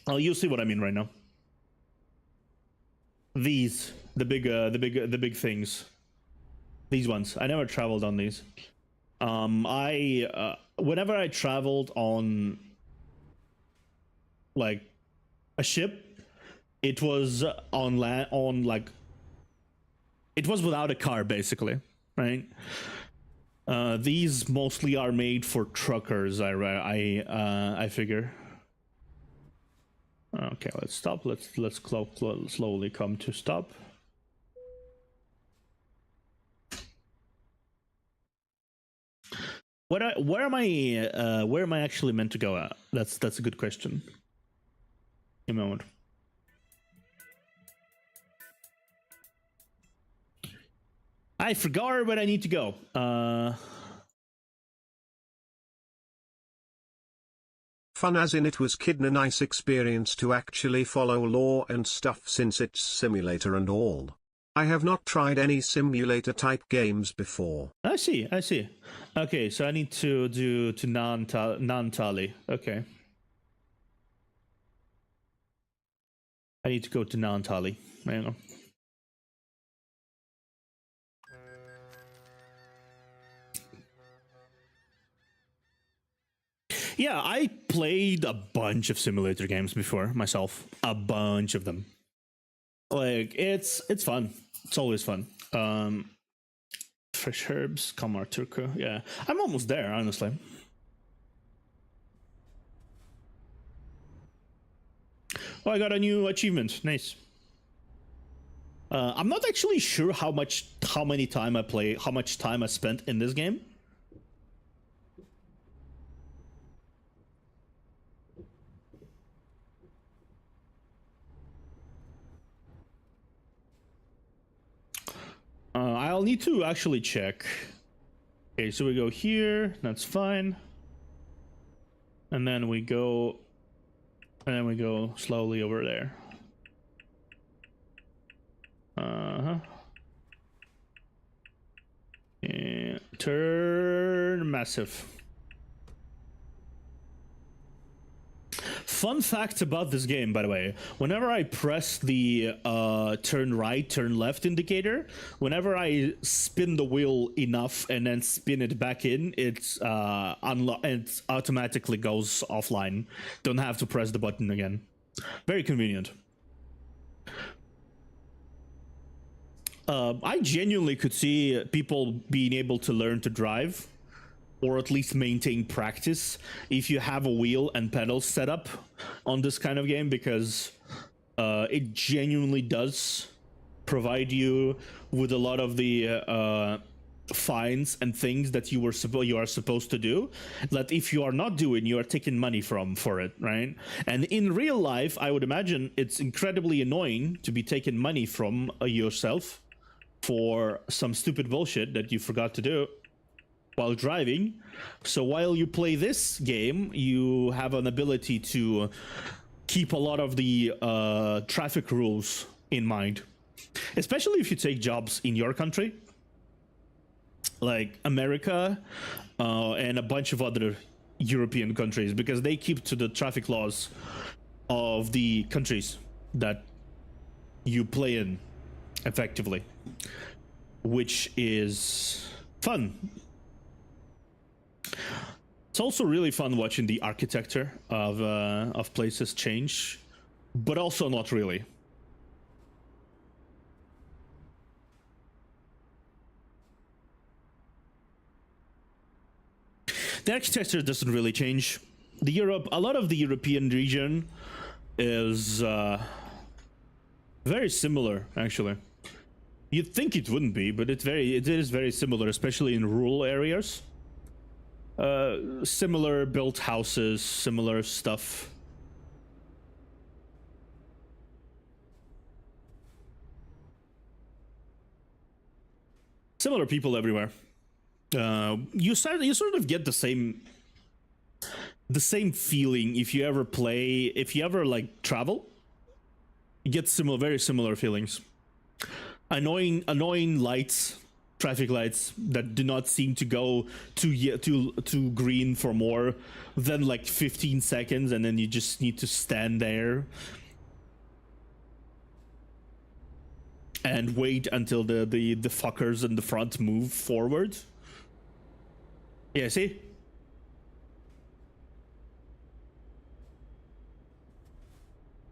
[SPEAKER 1] Oh, you'll see what I mean right now. These, the big things. These ones. I never traveled on these. Whenever I traveled on like a ship, it was on land, on like it was without a car, basically, right? These mostly are made for truckers. I figure. Okay, let's stop. Let's slowly come to stop. Where am I actually meant to go at? That's a good question. Give me a moment. I forgot where I need to go.
[SPEAKER 2] Fun as in it was kidna nice experience to actually follow law and stuff since it's simulator and all. I have not tried any simulator type games before.
[SPEAKER 1] I see. Okay, so I need to do to non-tally. Okay. I need to go to non-tally. Hang on. Yeah, I played a bunch of simulator games before myself. A bunch of them. Like it's fun. It's always fun. Fresh herbs, Kamar Turku. Yeah, I'm almost there, honestly. Oh, I got a new achievement. Nice. I'm not actually sure how much time I spent in this game. I'll need to actually check. Okay, so we go here. That's fine. And then we go slowly over there. And turn massive. Fun fact about this game, by the way, whenever I press the turn right, turn left indicator, whenever I spin the wheel enough and then spin it back in, it automatically goes offline. Don't have to press the button again. Very convenient. I genuinely could see people being able to learn to drive, or at least maintain practice, if you have a wheel and pedals set up on this kind of game, because it genuinely does provide you with a lot of the fines and things that you are supposed to do, that if you are not doing, you are taking money for it, right? And in real life, I would imagine it's incredibly annoying to be taking money from yourself for some stupid bullshit that you forgot to do while driving. So while you play this game, you have an ability to keep a lot of the traffic rules in mind, especially if you take jobs in your country, like America and a bunch of other European countries, because they keep to the traffic laws of the countries that you play in effectively, which is fun. It's also really fun watching the architecture of places change, but also not really. The architecture doesn't really change. A lot of the European region is very similar, actually. You'd think it wouldn't be, but it is very similar, especially in rural areas. Similar built houses, similar stuff. Similar people everywhere. You sort of get the same feeling if you ever like travel. You get very similar feelings. Annoying lights, traffic lights that do not seem to go to green for more than like 15 seconds, and then you just need to stand there and wait until the fuckers in the front move forward. Yeah, see?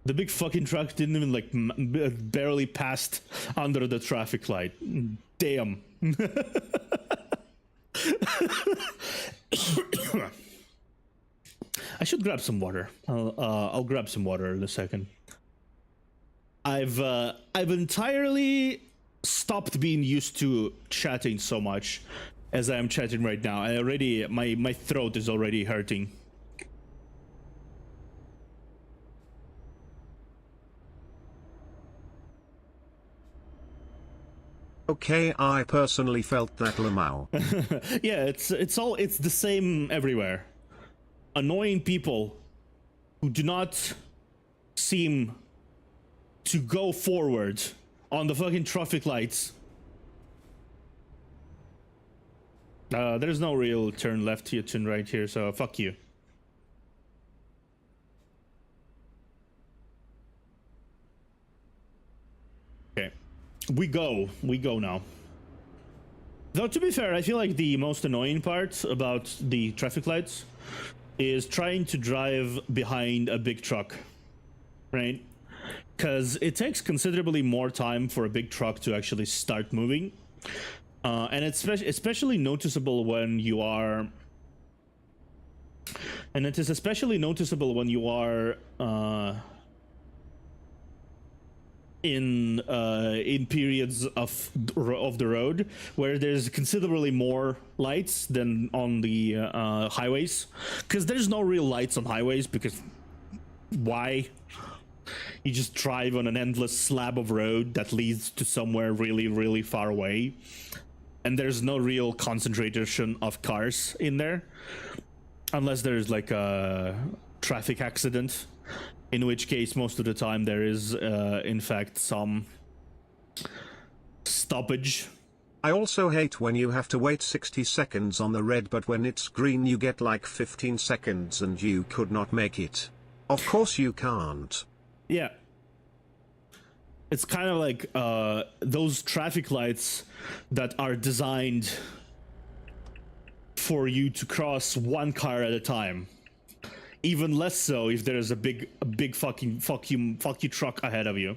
[SPEAKER 1] The big fucking truck didn't even like barely passed under the traffic light. Damn. I should grab some water. I'll grab some water in a second. I've entirely stopped being used to chatting so much as I am chatting right now. My throat is already hurting.
[SPEAKER 2] Okay, I personally felt that Lamau.
[SPEAKER 1] Yeah, it's the same everywhere. Annoying people who do not seem to go forward on the fucking traffic lights. There's no real turn left here, turn right here, so fuck you. Okay. We go now. Though, to be fair, I feel like the most annoying part about the traffic lights is trying to drive behind a big truck, right? Because it takes considerably more time for a big truck to actually start moving. And it's especially noticeable when you are... And it is especially noticeable when you are... in periods of the road where there's considerably more lights than on the highways, because there's no real lights on highways, because why? You just drive on an endless slab of road that leads to somewhere really far away, and there's no real concentration of cars in there unless there's like a traffic accident, in which case most of the time there is in fact some stoppage.
[SPEAKER 2] I also hate when you have to wait 60 seconds on the red, but when it's green you get like 15 seconds and you could not make it. Of course you can't.
[SPEAKER 1] Yeah. It's kind of like those traffic lights that are designed for you to cross one car at a time. Even less so if there is a big fucking fuck you truck ahead of you.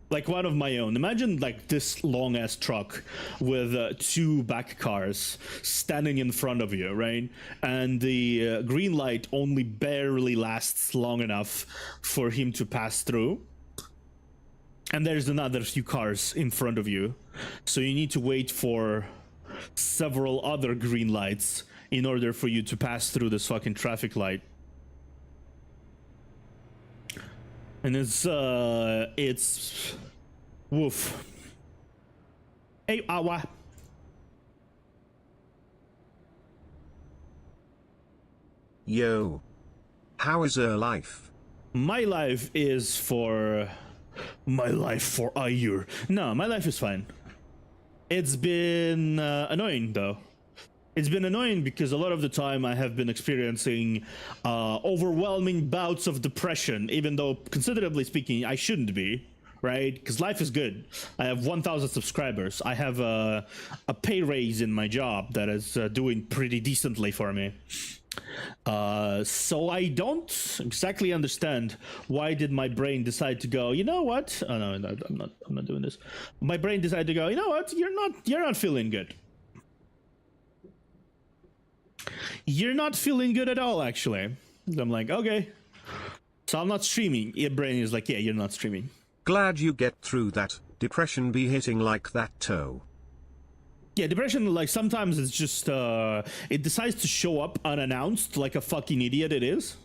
[SPEAKER 1] Like one of my own. Imagine like this long ass truck with two back cars standing in front of you, right? And the green light only barely lasts long enough for him to pass through. And there's another few cars in front of you. So you need to wait for several other green lights in order for you to pass through this fucking traffic light. And it's woof. Hey, awa.
[SPEAKER 2] Yo. How is her life?
[SPEAKER 1] My life is for... My life for Ayur. No, my life is fine. It's been annoying, though. It's been annoying because a lot of the time I have been experiencing overwhelming bouts of depression, even though, considerably speaking, I shouldn't be, right? Because life is good. I have 1,000 subscribers. I have a pay raise in my job that is doing pretty decently for me. So I don't exactly understand why did my brain decide to go, you know what? Oh no, I'm not doing this. My brain decided to go, you know what? You're not feeling good. You're not feeling good at all, actually. I'm like, okay. So I'm not streaming. Your brain is like, yeah, you're not streaming.
[SPEAKER 2] Glad you get through that. Depression be hitting like that toe.
[SPEAKER 1] Yeah, depression, like, sometimes it's just, it decides to show up unannounced like a fucking idiot it is.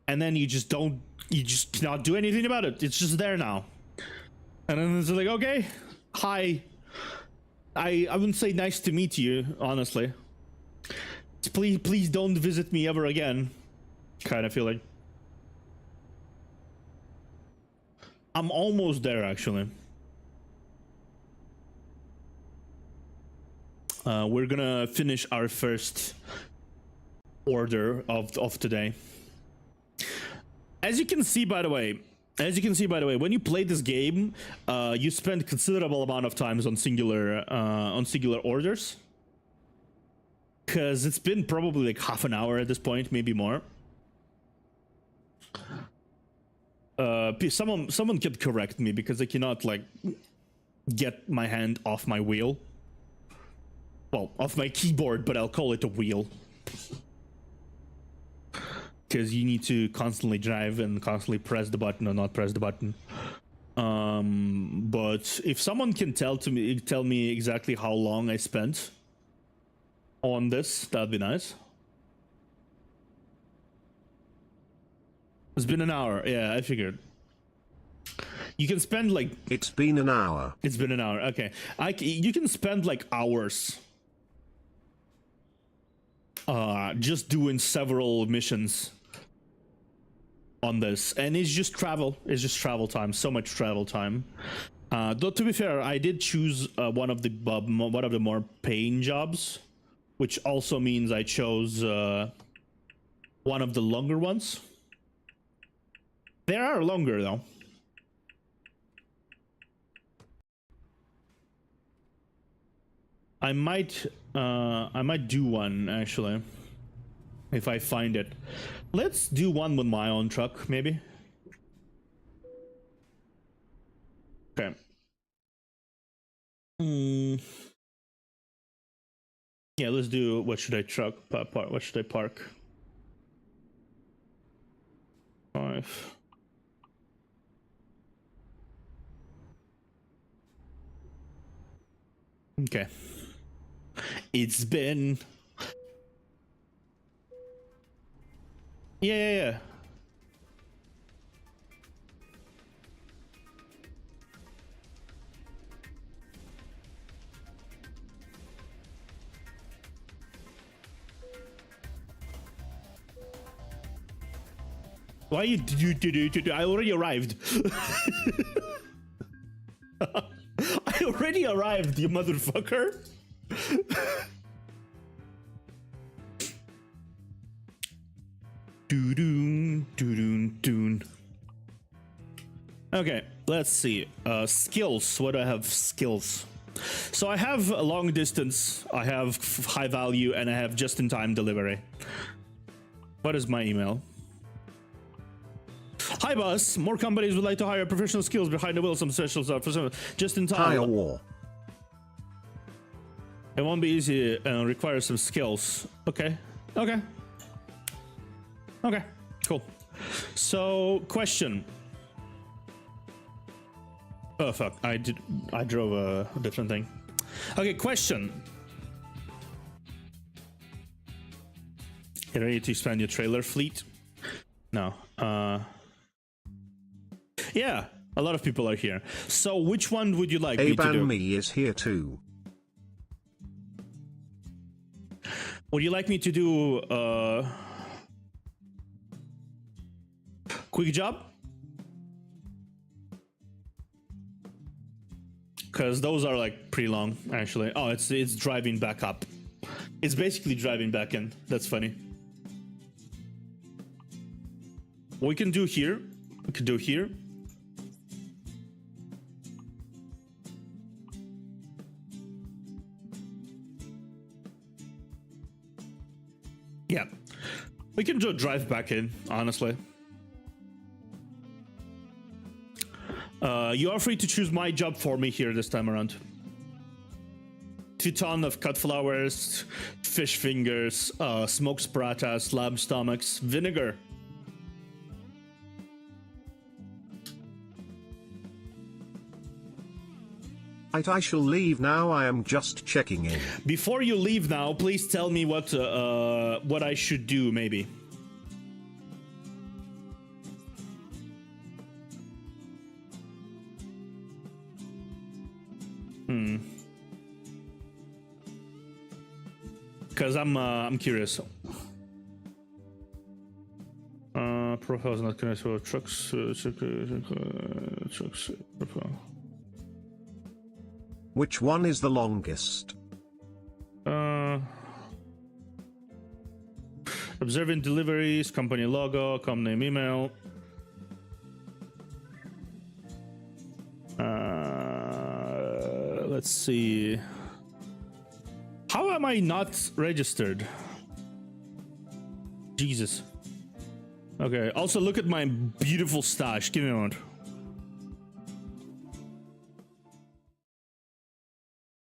[SPEAKER 1] And then you just cannot do anything about it. It's just there now. And then it's like, okay, hi. I wouldn't say nice to meet you, honestly. Please don't visit me ever again. Kind of feeling. I'm almost there, actually. We're gonna finish our first order of today. As you can see, by the way, when you play this game, you spend considerable amount of times on singular orders. Because it's been probably like half an hour at this point, maybe more. Someone could correct me because I cannot like get my hand off my wheel. Well, off my keyboard, but I'll call it a wheel. Because you need to constantly drive and constantly press the button or not press the button. But if someone can tell me exactly how long I spent on this, that'd be nice. It's been an hour. Yeah, I figured. You can spend like...
[SPEAKER 2] It's been an hour.
[SPEAKER 1] It's been an hour. Okay. You can spend like hours just doing several missions on this. And it's just travel. It's just travel time. So much travel time. Though, to be fair, I did choose one of the more paying jobs, which also means I chose one of the longer ones. They are longer though. I might do one actually if I find it. Let's do one with my own truck, maybe. Okay. Yeah, let's do. What should I what should I park? 5. Okay. It's been... Yeah. Why you I already arrived. I already arrived, you motherfucker. Okay, let's see. Skills. What do I have? Skills. So I have a long distance, I have high value, and I have just-in-time delivery. What is my email? Hi, boss. More companies would like to hire professional skills behind the wheel. Some special stuff for some just-in-time.
[SPEAKER 2] Hire war.
[SPEAKER 1] It won't be easy and require some skills. Okay. Cool. So, question. Oh fuck! I drove a different thing. Okay, question. You ready to expand your trailer fleet? No. Yeah, a lot of people are here. So, which one would you like me to do?
[SPEAKER 2] Me is here too.
[SPEAKER 1] Would you like me to do quick job? Because those are like pretty long, actually. Oh, it's driving back up. It's basically driving back in. That's funny. What we can do here, Yeah. We can just drive back in, honestly. You are free to choose my job for me here this time around. 2 ton of cut flowers, fish fingers, smoked spratas, lamb stomachs, vinegar.
[SPEAKER 2] Right, I shall leave now. I am just checking in.
[SPEAKER 1] Before you leave now, please tell me what I should do, maybe. Because I'm curious. Profile is not connected to trucks. Trucks profile.
[SPEAKER 2] Which one is the longest?
[SPEAKER 1] Observing deliveries, company logo, company name, email. Let's see. How am I not registered? Jesus. Okay, also look at my beautiful stash. Give me a moment.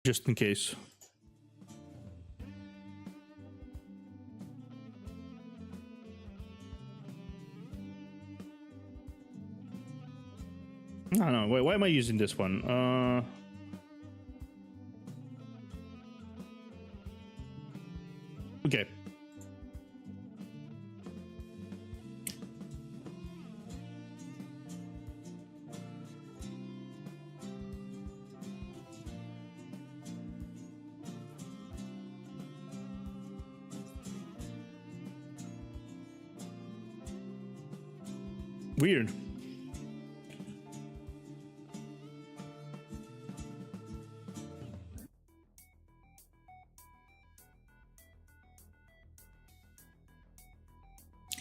[SPEAKER 1] Just in case. No, wait, why am I using this one? Okay. Weird.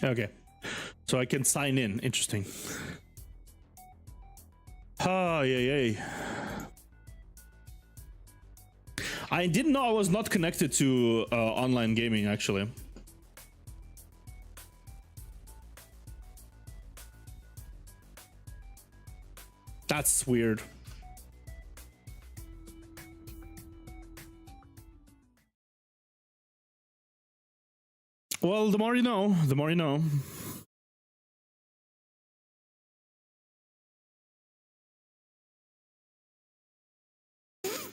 [SPEAKER 1] Okay, so I can sign in. Interesting. Ah, yay. I didn't know I was not connected to online gaming, actually. That's weird. Well, the more you know, the more you know.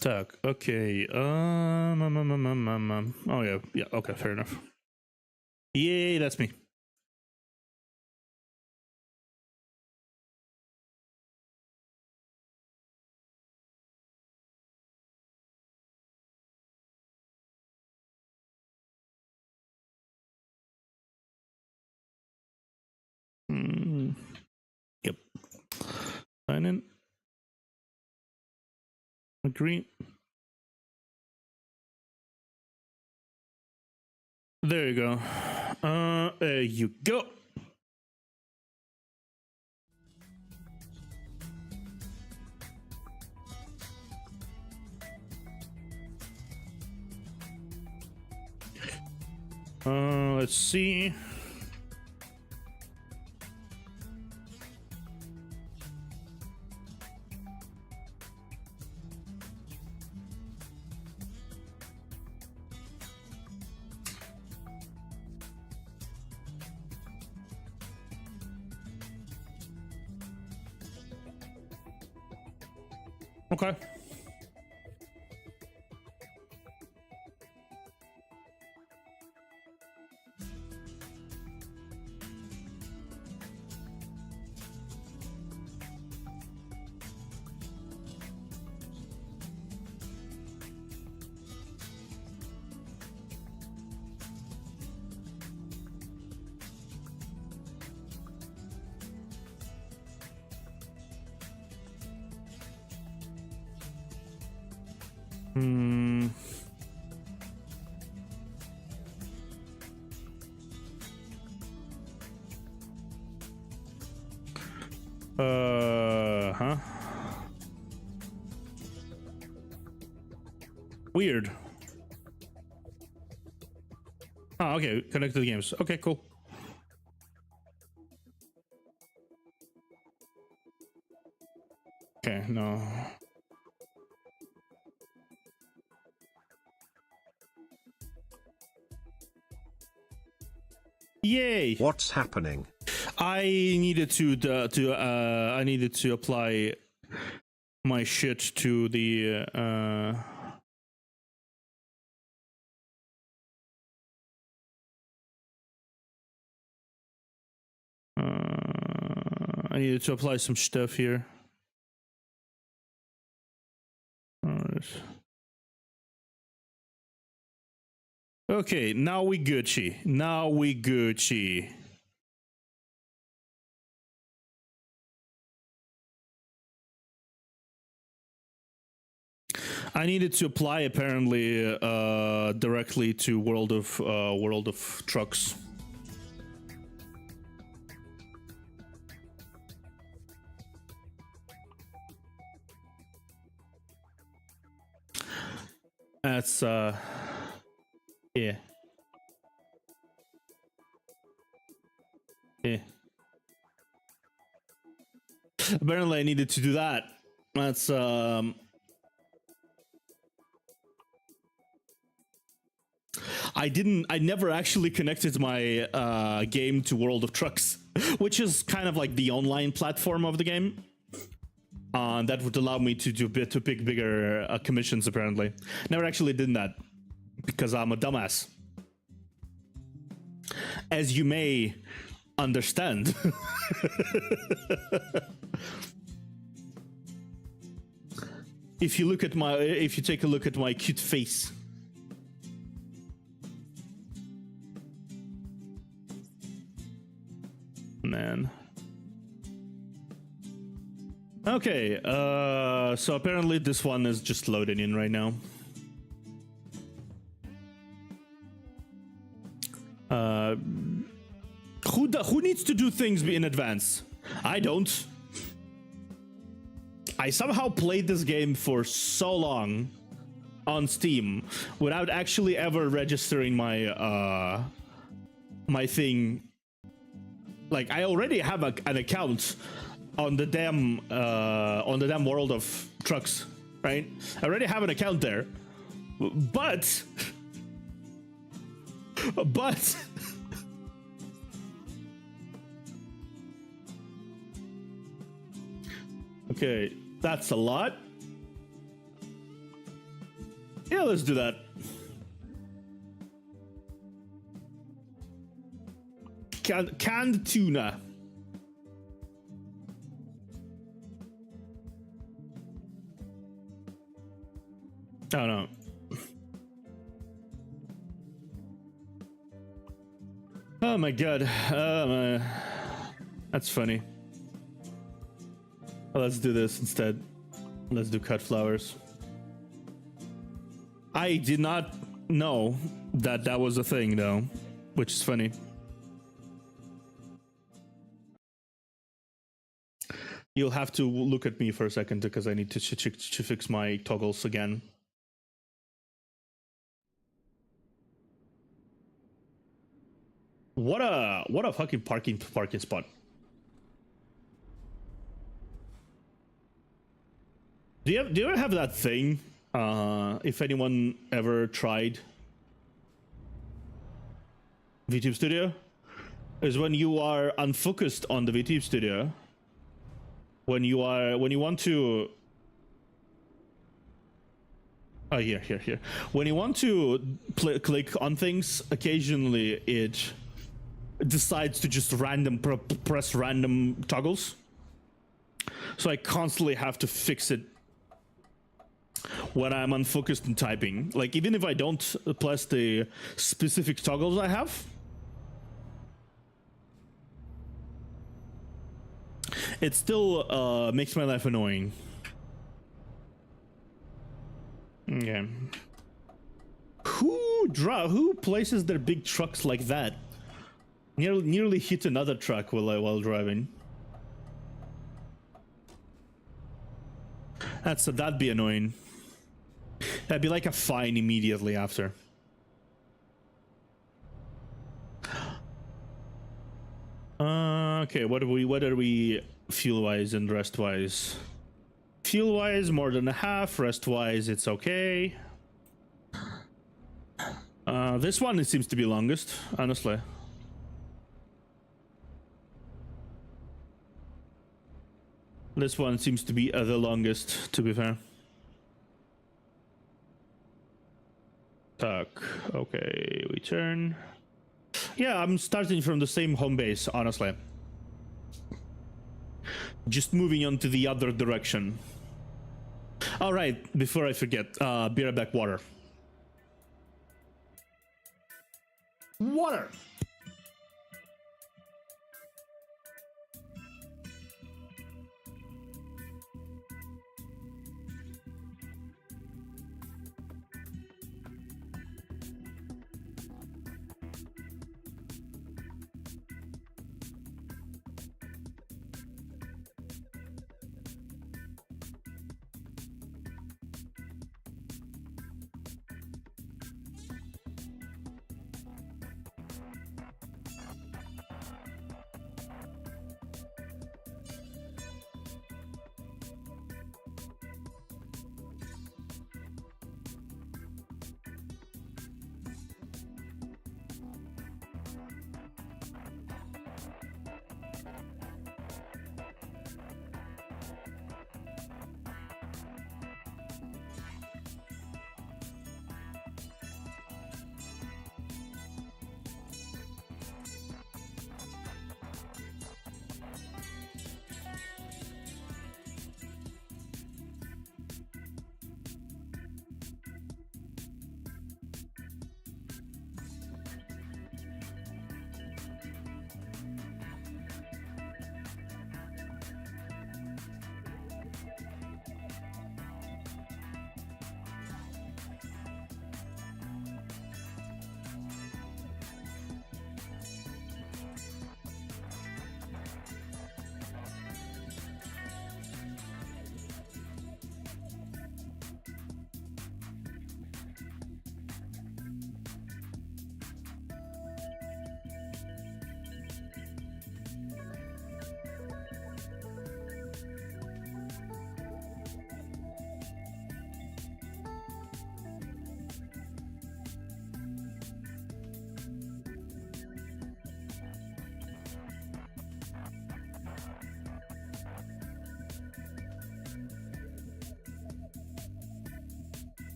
[SPEAKER 1] Так, okay. Oh yeah, okay, fair enough. Yay, that's me. Yep. Sign in. Agree. There you go. There you go. Let's see. Okay. Huh? Weird. Oh, okay, connect to the games. Okay, cool. Okay, no. Yay!
[SPEAKER 2] What's happening?
[SPEAKER 1] I needed to apply my shit to the I needed to apply some stuff here. Alright. Okay, now we Gucci. Now we Gucci. I needed to apply apparently directly to World of Trucks. That's yeah. Yeah. Apparently I needed to do that. That's I never actually connected my game to World of Trucks, which is kind of like the online platform of the game. That would allow me to pick bigger commissions. Apparently, never actually did that because I'm a dumbass, as you may understand. If you take a look at my cute face. Man. Okay, so apparently this one is just loading in right now. Who needs to do things in advance? I don't. I somehow played this game for so long on Steam without actually ever registering my my thing. Like, I already have an account on the damn World of Trucks, right? I already have an account there, but okay, that's a lot. Yeah, let's do that. Canned tuna. Oh no. Oh my god. That's funny. Well, let's do this instead. Let's do cut flowers. I did not know that that was a thing though, which is funny. You'll have to look at me for a second because I need to fix my toggles again. What a fucking parking spot. Do you ever have that thing? If anyone ever tried VTube Studio, is when you are unfocused on the VTube Studio. When you want to here. When you want to click on things, occasionally it decides to just press random toggles. So I constantly have to fix it when I'm unfocused in typing. Like, even if I don't press the specific toggles I have, it still makes my life annoying. Okay. Who places their big trucks like that? Nearly hit another truck while driving. That'd be annoying. That'd be like a fine immediately after. Okay, what are we fuel wise and rest wise? Fuel wise, more than a half. Rest wise, it's okay. This one, it seems to be longest, honestly. This one seems to be the longest, to be fair. Tuck. Okay, we turn. Yeah, I'm starting from the same home base, honestly. Just moving on to the other direction. All right, before I forget, be right back, water. Water!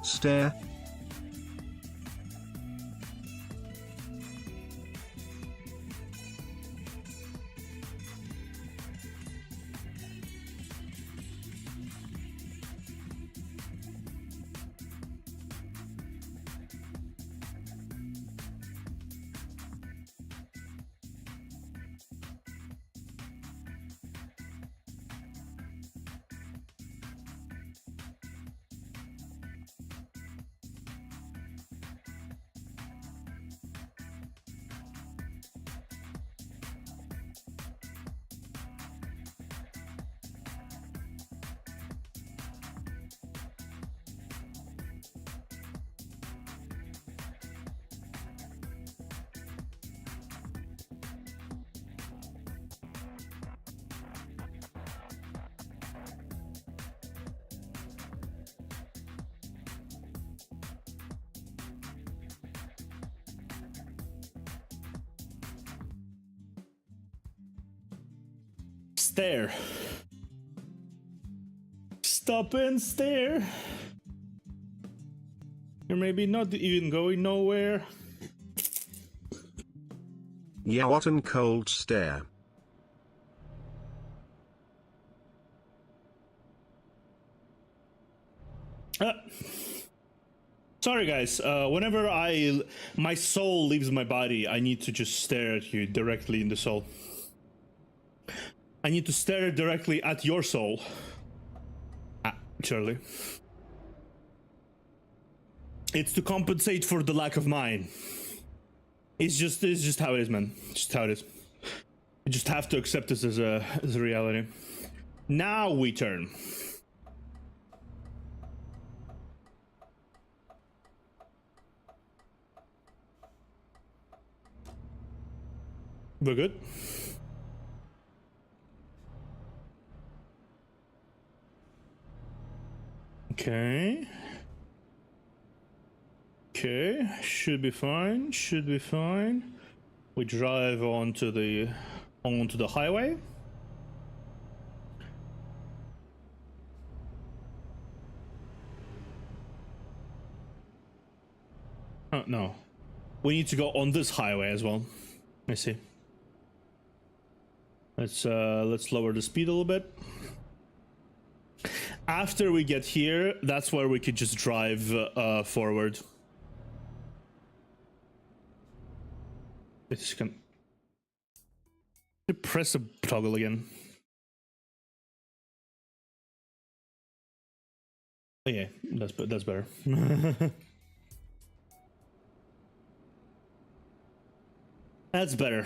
[SPEAKER 2] Stare.
[SPEAKER 1] Stare. Stop and stare. You're maybe not even going nowhere.
[SPEAKER 2] Yeah, what an cold stare.
[SPEAKER 1] Sorry guys, whenever my soul leaves my body, I need to just stare at you directly in the soul. I need to stare directly at your soul. Actually. It's to compensate for the lack of mine. It's just how it is, man. Just how it is. We just have to accept this as a reality. Now we turn. We're good. Okay. Okay, should be fine. Should be fine. We drive onto the highway. Oh no, we need to go on this highway as well. I see. Let's lower the speed a little bit. After we get here, that's where we could just drive forward. It's gonna press the toggle again. Okay, that's better. That's better.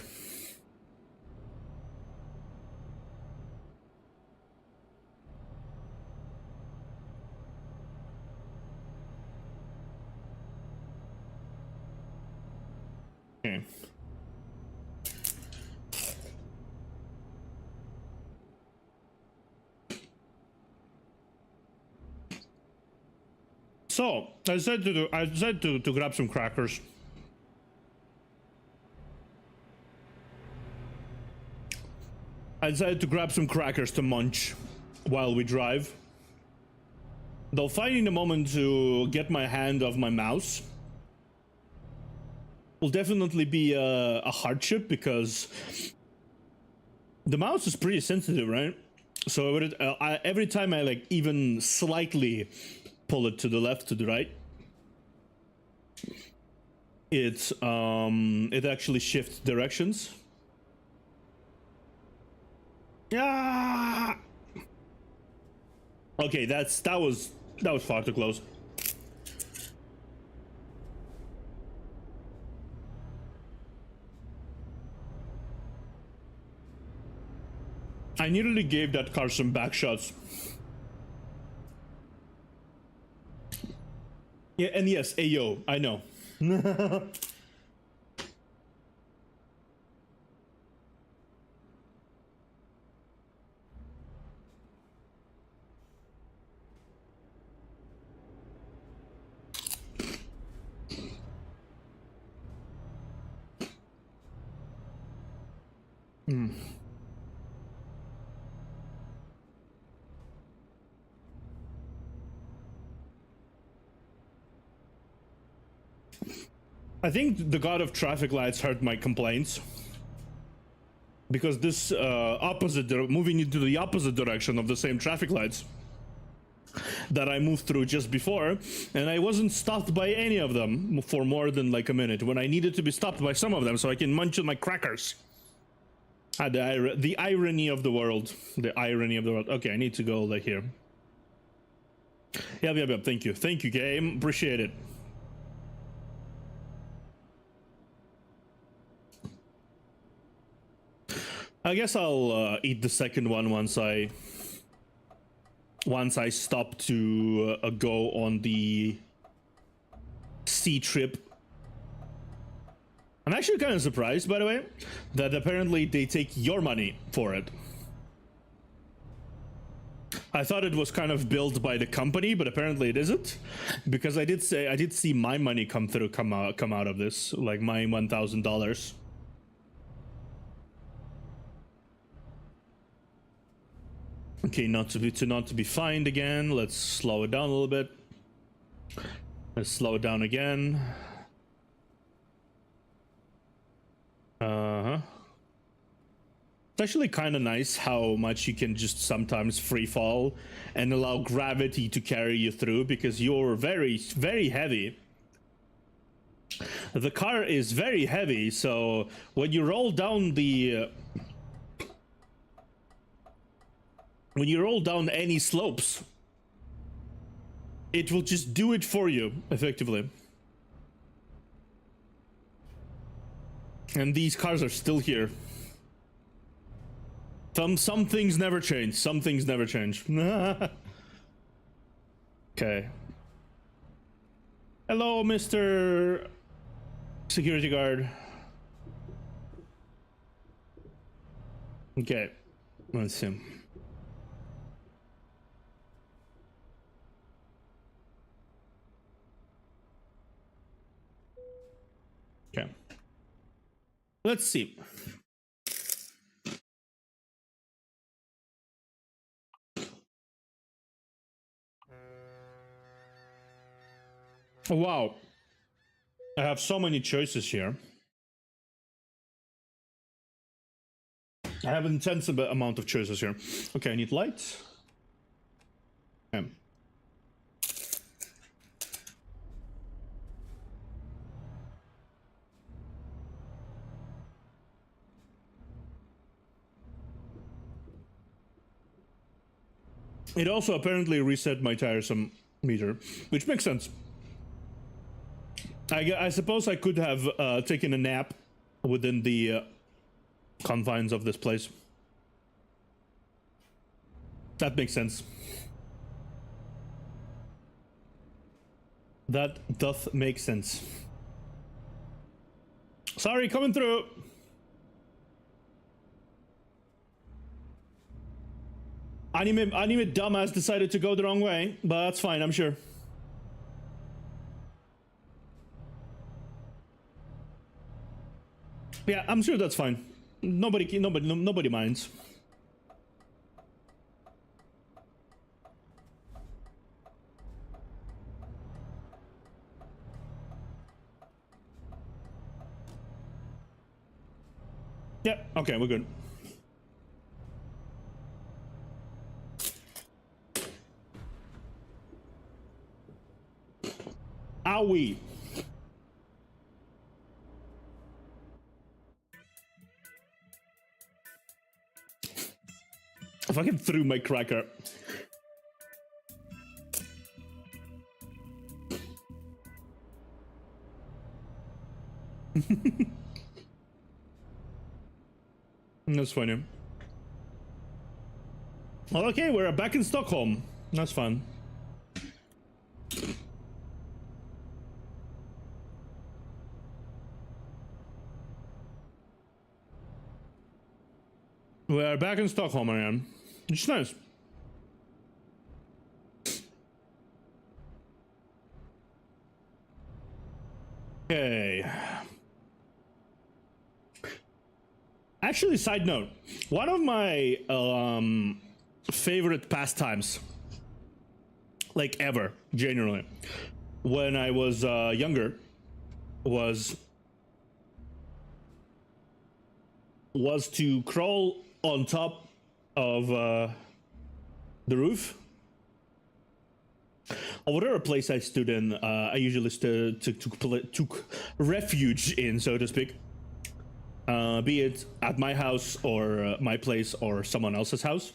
[SPEAKER 1] Okay. So I decided to grab some crackers. I decided to grab some crackers to munch while we drive. Though finding the moment to get my hand off my mouse will definitely be a hardship, because the mouse is pretty sensitive, right? So every time I like even slightly pull it to the left, to the right, it actually shifts directions. Yeah. Okay, that was far too close. I nearly gave that car some back shots. Yeah, and yes, ayo, I know. I think the god of traffic lights heard my complaints, because this moving into the opposite direction of the same traffic lights that I moved through just before, and I wasn't stopped by any of them for more than like a minute, when I needed to be stopped by some of them so I can munch on my crackers. The irony of the world. The irony of the world. Okay, I need to go like here. Yep. Thank you, game. Appreciate it. I guess I'll eat the second one once I stop to go on the sea trip. I'm actually kind of surprised, by the way, that apparently they take your money for it. I thought it was kind of built by the company, but apparently it isn't, because I did see my money come out of this, like my $1,000. Okay, not to be fined again. Let's slow it down a little bit. Let's slow it down again. It's actually kind of nice how much you can just sometimes free fall and allow gravity to carry you through, because you're very, very heavy. The car is very heavy, so when you roll down any slopes, it will just do it for you, effectively. And these cars are still here. Some things never change. Some things never change. Okay. Hello, Mr. Security Guard. Okay. Let's see. Okay. Let's see. Wow. I have so many choices here. I have an intense amount of choices here. Okay, I need light. Okay. It also apparently reset my tiresome meter, which makes sense. I suppose I could have taken a nap within the confines of this place. That makes sense. That doth make sense. Sorry, coming through. Anime dumbass decided to go the wrong way, but that's fine, I'm sure. Yeah, I'm sure that's fine. Nobody minds. Yeah, okay, we're good. Owie. I fucking threw my cracker. That's funny. Well, okay, we're back in Stockholm. That's fun. We're back in Stockholm again. It's nice. Okay. Actually, side note, one of my favorite pastimes, like ever, genuinely, when I was younger, was to crawl on top of the roof or whatever place I stood in. I usually took refuge in, so to speak. Be it at my house or my place or someone else's house.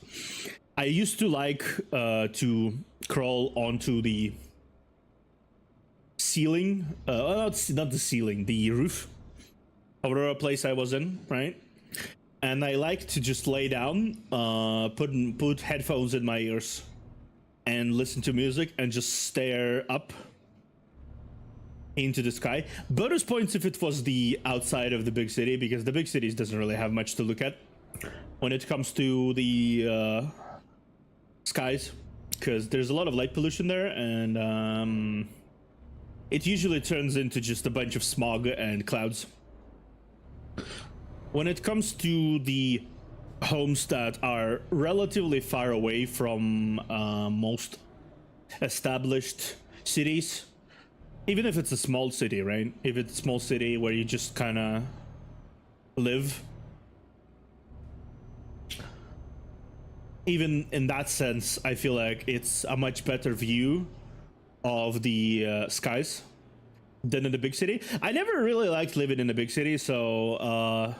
[SPEAKER 1] I used to like to crawl onto the ceiling, not the ceiling, the roof of whatever place I was in, right? And I like to just lay down, put headphones in my ears and listen to music and just stare up into the sky. Bonus points if it was the outside of the big city, because the big cities doesn't really have much to look at when it comes to the skies, because there's a lot of light pollution there, and it usually turns into just a bunch of smog and clouds. When it comes to the homes that are relatively far away from most established cities, even if it's a small city, right? If it's a small city where you just kind of live, even in that sense, I feel like it's a much better view of the skies than in the big city. I never really liked living in the big city, so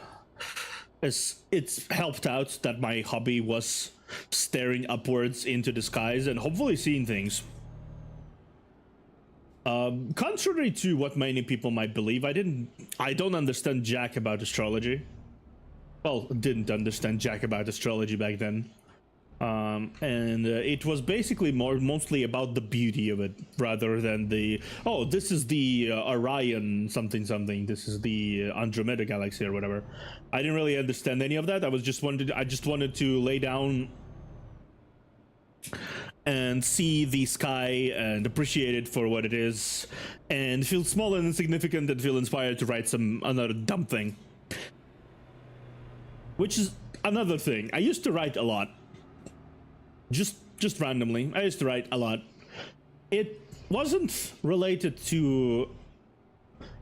[SPEAKER 1] it's helped out that my hobby was staring upwards into the skies and hopefully seeing things. Contrary to what many people might believe, I don't understand jack about astrology. well, didn't understand jack about astrology back then. And it was basically mostly about the beauty of it rather than the, oh, this is the Orion something, this is the Andromeda galaxy or whatever. I didn't really understand any of that. I just wanted to lay down and see the sky and appreciate it for what it is and feel small and insignificant and feel inspired to write another dumb thing. Which is another thing. I used to write a lot. Just randomly. I used to write a lot. It wasn't related to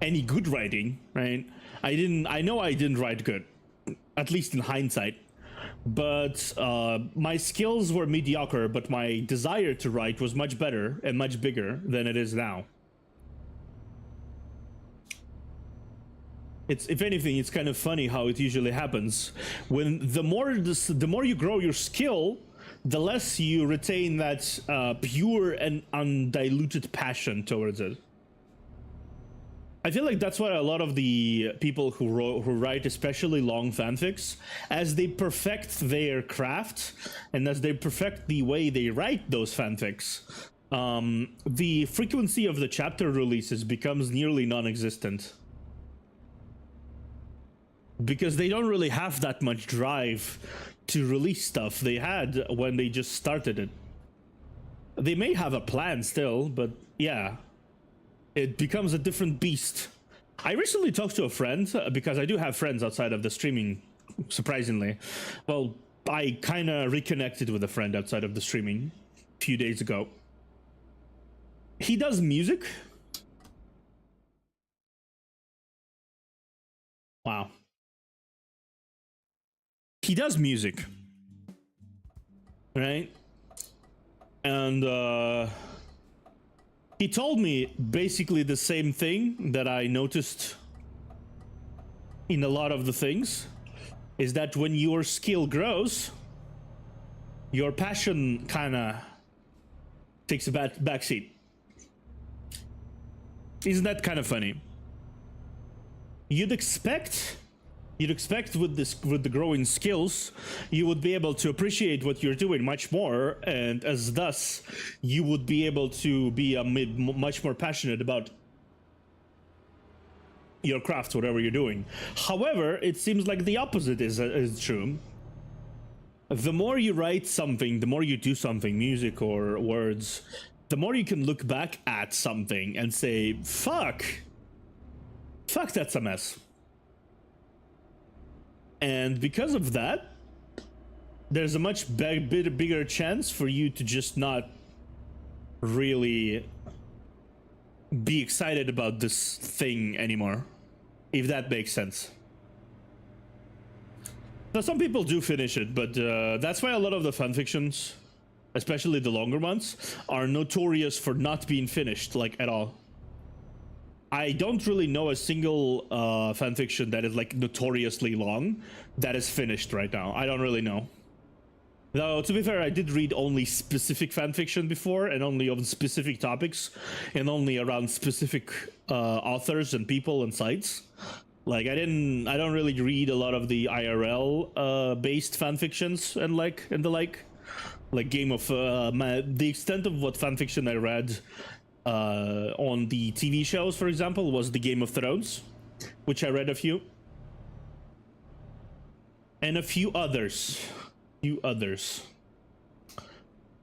[SPEAKER 1] any good writing, right? I know I didn't write good, at least in hindsight. But my skills were mediocre, but my desire to write was much better and much bigger than it is now. It's, if anything, it's kind of funny how it usually happens. When the more you grow your skill, the less you retain that pure and undiluted passion towards it. I feel like that's what a lot of the people who write especially long fanfics, as they perfect their craft and as they perfect the way they write those fanfics, the frequency of the chapter releases becomes nearly non-existent. Because they don't really have that much drive to release stuff they had when they just started it. They may have a plan still, but yeah, it becomes a different beast. I recently talked to a friend, because I do have friends outside of the streaming, surprisingly. Well, I kind of reconnected with a friend outside of the streaming a few days ago. He does music. Wow. He does music, right? And he told me basically the same thing that I noticed in a lot of the things, is that when your skill grows, your passion kind of takes a backseat. Isn't that kind of funny? You'd expect with the growing skills, you would be able to appreciate what you're doing much more, and as thus, you would be able to be much more passionate about your craft, whatever you're doing. However, it seems like the opposite is true. The more you write something, the more you do something, music or words, the more you can look back at something and say, fuck, that's a mess. And because of that, there's a much bigger chance for you to just not really be excited about this thing anymore, if that makes sense. Now, some people do finish it, but that's why a lot of the fanfictions, especially the longer ones, are notorious for not being finished, like, at all. I don't really know a single fanfiction that is like notoriously long that is finished right now. I don't really know. Though, to be fair, I did read only specific fanfiction before, and only on specific topics, and only around specific authors and people and sites. Like, I don't really read a lot of the IRL based fanfictions and the like Game of the extent of what fanfiction I read on the TV shows, for example, was the Game of Thrones, which I read a few, and a few others,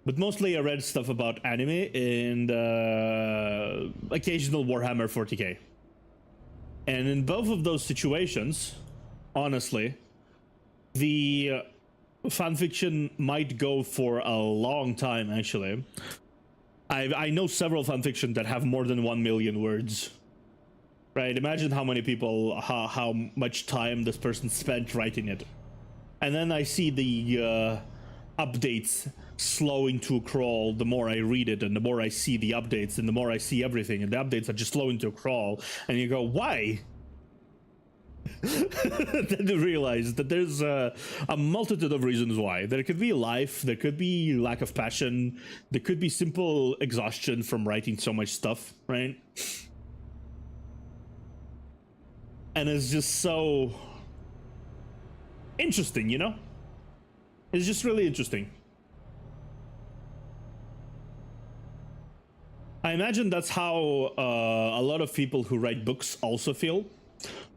[SPEAKER 1] but mostly I read stuff about anime and occasional Warhammer 40k. And in both of those situations, honestly, the fanfiction might go for a long time, actually. I know several fanfiction that have more than 1 million words. Right? Imagine how many people, how much time this person spent writing it. And then I see the updates slowing to a crawl the more I read it, and the more I see the updates, and the more I see everything, and the updates are just slowing to a crawl, and you go, why? Then you realize that there's a multitude of reasons why. There could be life, there could be lack of passion, there could be simple exhaustion from writing so much stuff, right? And it's just so interesting, you know? It's just really interesting. I imagine that's how a lot of people who write books also feel,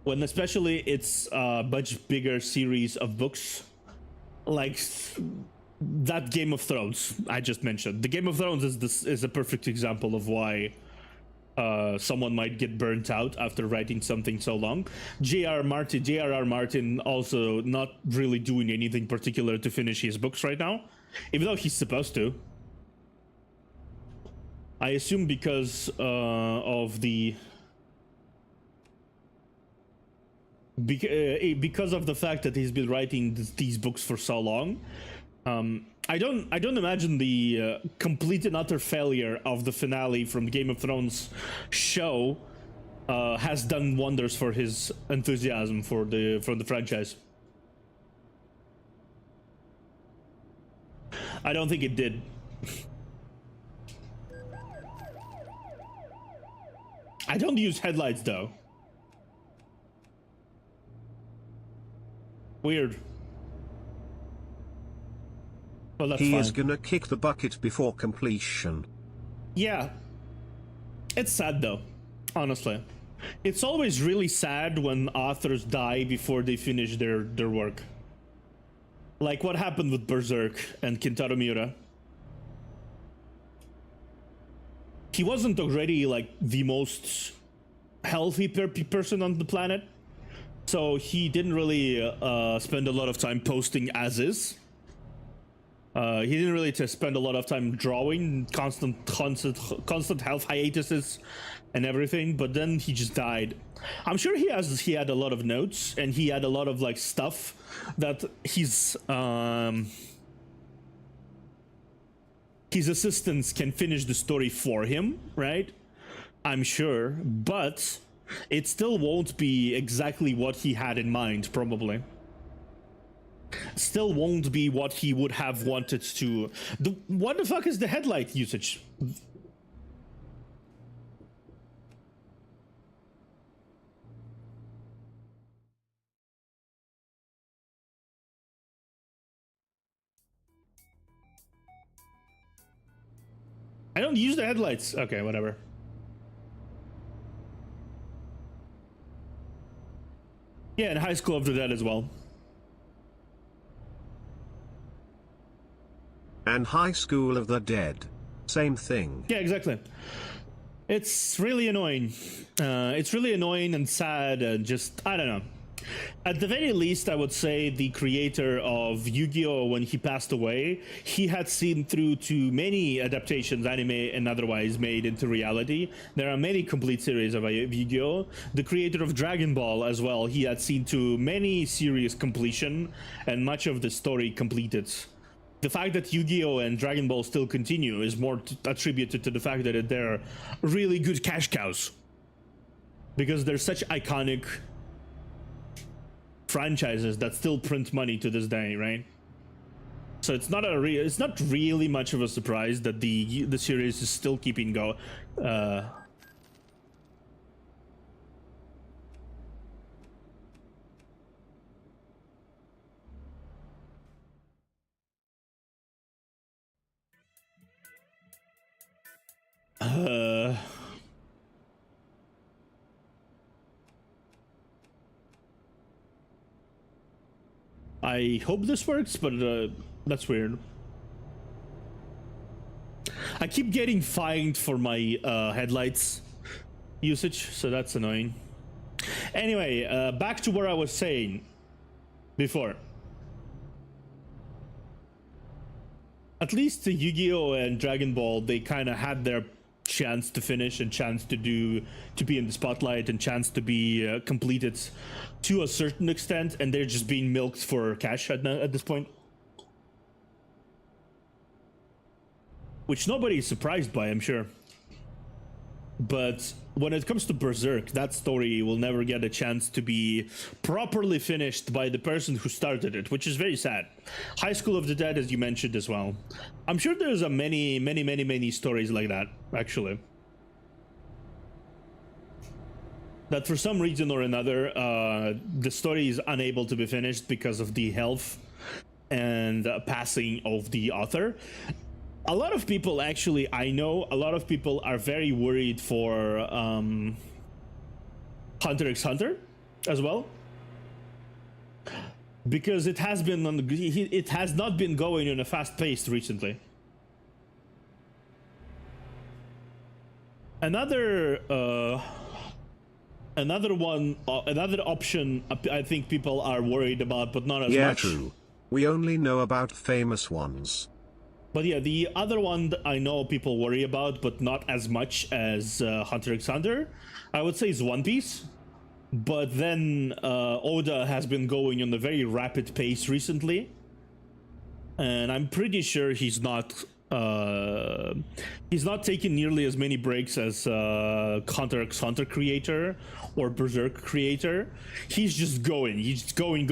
[SPEAKER 1] when especially it's a much bigger series of books, like that Game of Thrones I just mentioned. The Game of Thrones is a perfect example of why someone might get burnt out after writing something so long. J.R.R. Martin also not really doing anything particular to finish his books right now, even though he's supposed to. I assume because of the because of the fact that he's been writing these books for so long. I don't imagine the complete and utter failure of the finale from Game of Thrones show has done wonders for his enthusiasm for the franchise. I don't think it did. I don't use headlights though. Weird. Well, that's
[SPEAKER 2] he
[SPEAKER 1] fine.
[SPEAKER 2] is gonna kick the bucket before completion.
[SPEAKER 1] Yeah. It's sad though, honestly. It's always really sad when authors die before they finish their work. Like what happened with Berserk and Kentaro Miura. He wasn't already like the most healthy person on the planet, so he didn't really spend a lot of time posting as is. He didn't really spend a lot of time drawing, constant health hiatuses and everything, but then he just died. I'm sure he had a lot of notes, and he had a lot of like stuff that his assistants can finish the story for him, right? I'm sure, but it still won't be exactly what he had in mind, probably. Still won't be what he would have wanted to. What the fuck is the headlight usage? I don't use the headlights. Okay, whatever. Yeah, and High School of the Dead as well.
[SPEAKER 2] And High School of the Dead. Same thing.
[SPEAKER 1] Yeah, exactly. It's really annoying. It's really annoying and sad and just, I don't know. At the very least, I would say the creator of Yu-Gi-Oh! When he passed away, he had seen through to many adaptations, anime and otherwise, made into reality. There are many complete series of Yu-Gi-Oh! The creator of Dragon Ball as well, he had seen to many series completion and much of the story completed. The fact that Yu-Gi-Oh! And Dragon Ball still continue is more attributed to the fact that they're really good cash cows. Because they're such iconic franchises that still print money to this day, right? So it's not really much of a surprise that the series is still keeping going. I hope this works, but that's weird. I keep getting fined for my headlights usage, so that's annoying. Anyway, back to where I was saying before. At least Yu-Gi-Oh! And Dragon Ball, they kind of had their chance to finish and chance to be in the spotlight and chance to be completed to a certain extent, and they're just being milked for cash at this point, which nobody is surprised by, I'm sure. But when it comes to Berserk, that story will never get a chance to be properly finished by the person who started it, which is very sad. High School of the Dead, as you mentioned as well. I'm sure there's a many stories like that, actually. that for some reason or another, the story is unable to be finished because of the health and passing of the author. A lot of people, actually, I know a lot of people are very worried for Hunter x Hunter as well, because it has been it has not been going in a fast pace recently. Another another option I think people are worried about, but not as much.
[SPEAKER 2] Yeah, true. We only know about famous ones.
[SPEAKER 1] But yeah, the other one that I know people worry about, but not as much as Hunter x Hunter, I would say is One Piece. But then Oda has been going on a very rapid pace recently, and I'm pretty sure he's not taking nearly as many breaks as Hunter x Hunter creator or Berserk creator. He's just going. He's just going.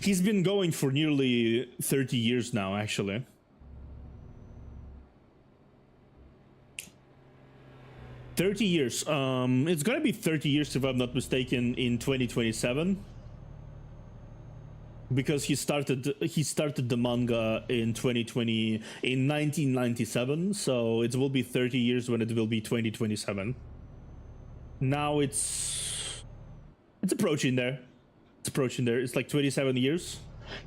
[SPEAKER 1] He's been going for nearly 30 years now, actually. Years. It's gonna be 30 years if I'm not mistaken in 2027, because he started the manga in 1997, so it will be 30 years when it will be 2027. Now it's approaching there. It's like 27 years,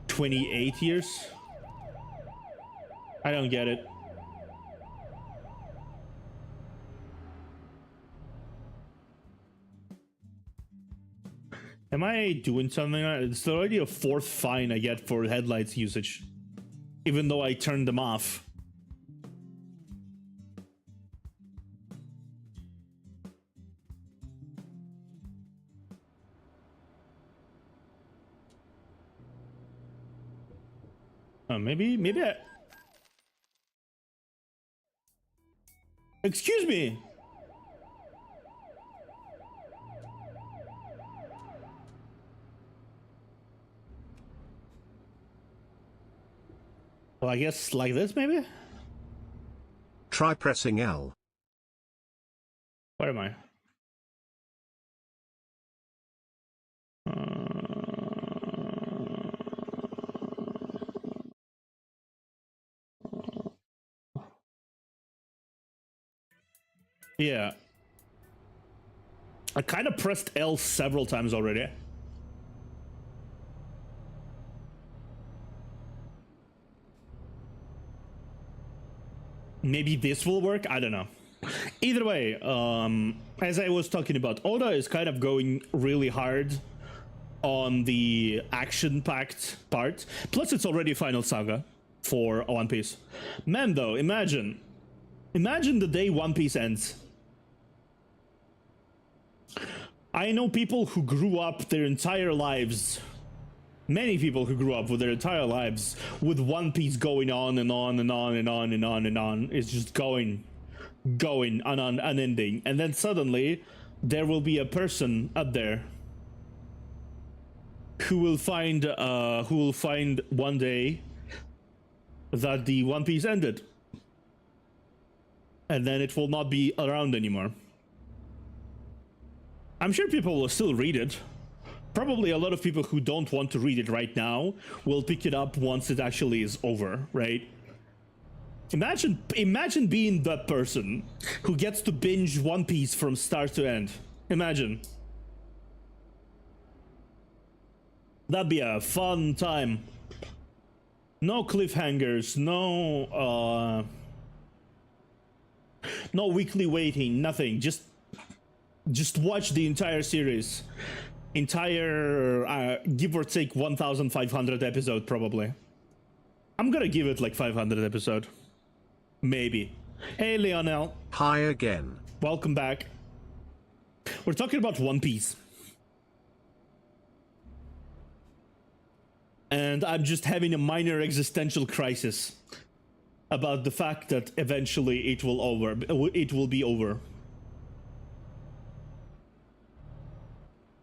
[SPEAKER 1] 28 years. I don't get it. Am I doing something? It's already a 4th fine I get for headlights usage, even though I turned them off. Maybe I... Excuse me! Well, I guess like this, maybe?
[SPEAKER 2] Try pressing L.
[SPEAKER 1] Where am I? Yeah. I kind of pressed L several times already. Maybe this will work? I don't know. Either way, as I was talking about, Oda is kind of going really hard on the action-packed part. Plus, it's already Final Saga for One Piece. Man, though, imagine the day One Piece ends. I know people who grew up their entire lives, many people who grew up with their entire lives with One Piece going on and on and on and on and on and on. It's just going unending. And then suddenly there will be a person up there who will find one day that the One Piece ended, and then it will not be around anymore. I'm sure people will still read it. Probably a lot of people who don't want to read it right now will pick it up once it actually is over, right? Imagine being that person who gets to binge One Piece from start to end. Imagine. That'd be a fun time. No cliffhangers, no weekly waiting, nothing. Just watch the entire series. Entire, give or take 1,500 episode, probably. I'm gonna give it like 500 episode. Maybe. Hey, Leonel.
[SPEAKER 2] Hi again.
[SPEAKER 1] Welcome back. We're talking about One Piece. And I'm just having a minor existential crisis about the fact that eventually it will be over.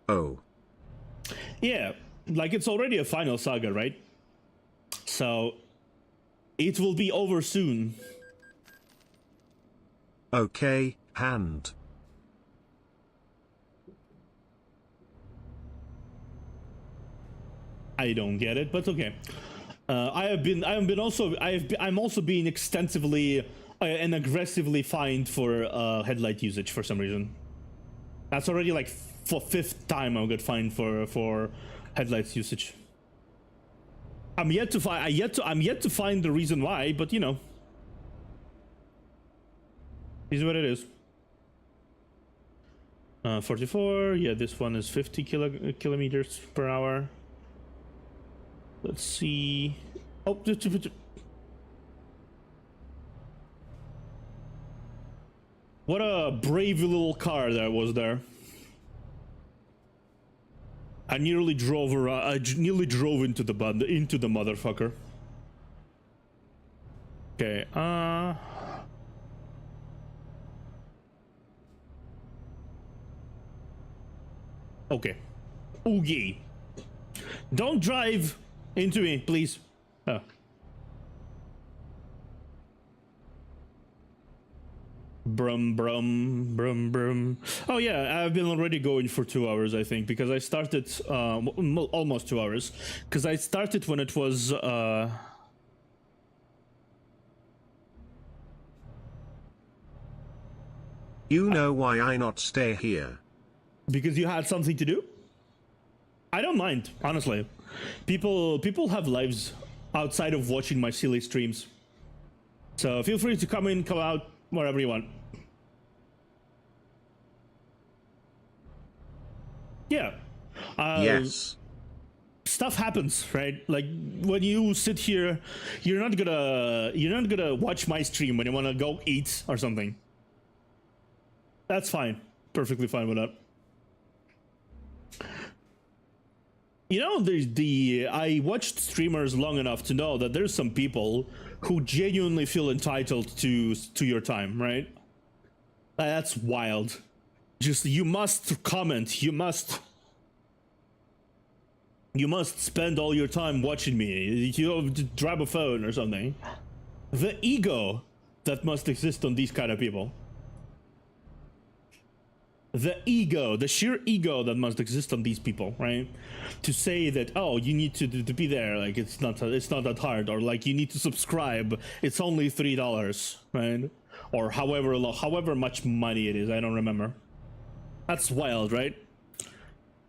[SPEAKER 2] Oh.
[SPEAKER 1] Yeah, like it's already a final saga, right? So it will be over soon.
[SPEAKER 2] Okay, hand.
[SPEAKER 1] I don't get it, but okay. I'm also being extensively and aggressively fined for headlight usage for some reason. That's already like for 5th time I'll get fined for headlights usage. I'm yet to find the reason why, but you know, is what it is. 44. Yeah, this one is 50 kilometers per hour. Let's see. Oh, what a brave little car that was there. I nearly drove around. I nearly drove into the motherfucker. Okay. Okay. Oogie. Don't drive into me, please. Oh. Brum brum brum brum. Oh yeah, I've been already going for 2 hours, I think, because I started almost 2 hours, because I started when it was
[SPEAKER 2] You know why I not stay here?
[SPEAKER 1] because you had something to do. I don't mind, honestly. People have lives outside of watching my silly streams, so feel free to come in, come out, whatever you want. Yeah.
[SPEAKER 2] Yes.
[SPEAKER 1] Stuff happens, right? Like when you sit here, you're not gonna watch my stream when you want to go eat or something. That's fine. Perfectly fine with that. You know, I watched streamers long enough to know that there's some people who genuinely feel entitled to your time, right? That's wild. Just, you must comment, you must spend all your time watching me. You know, grab a phone or something. The ego that must exist on these kind of people. The ego, the sheer ego that must exist on these people, right? To say that, oh, you need to be there, like it's not that hard, or like you need to subscribe, it's only $3, right? Or however much money it is, I don't remember. That's wild, right?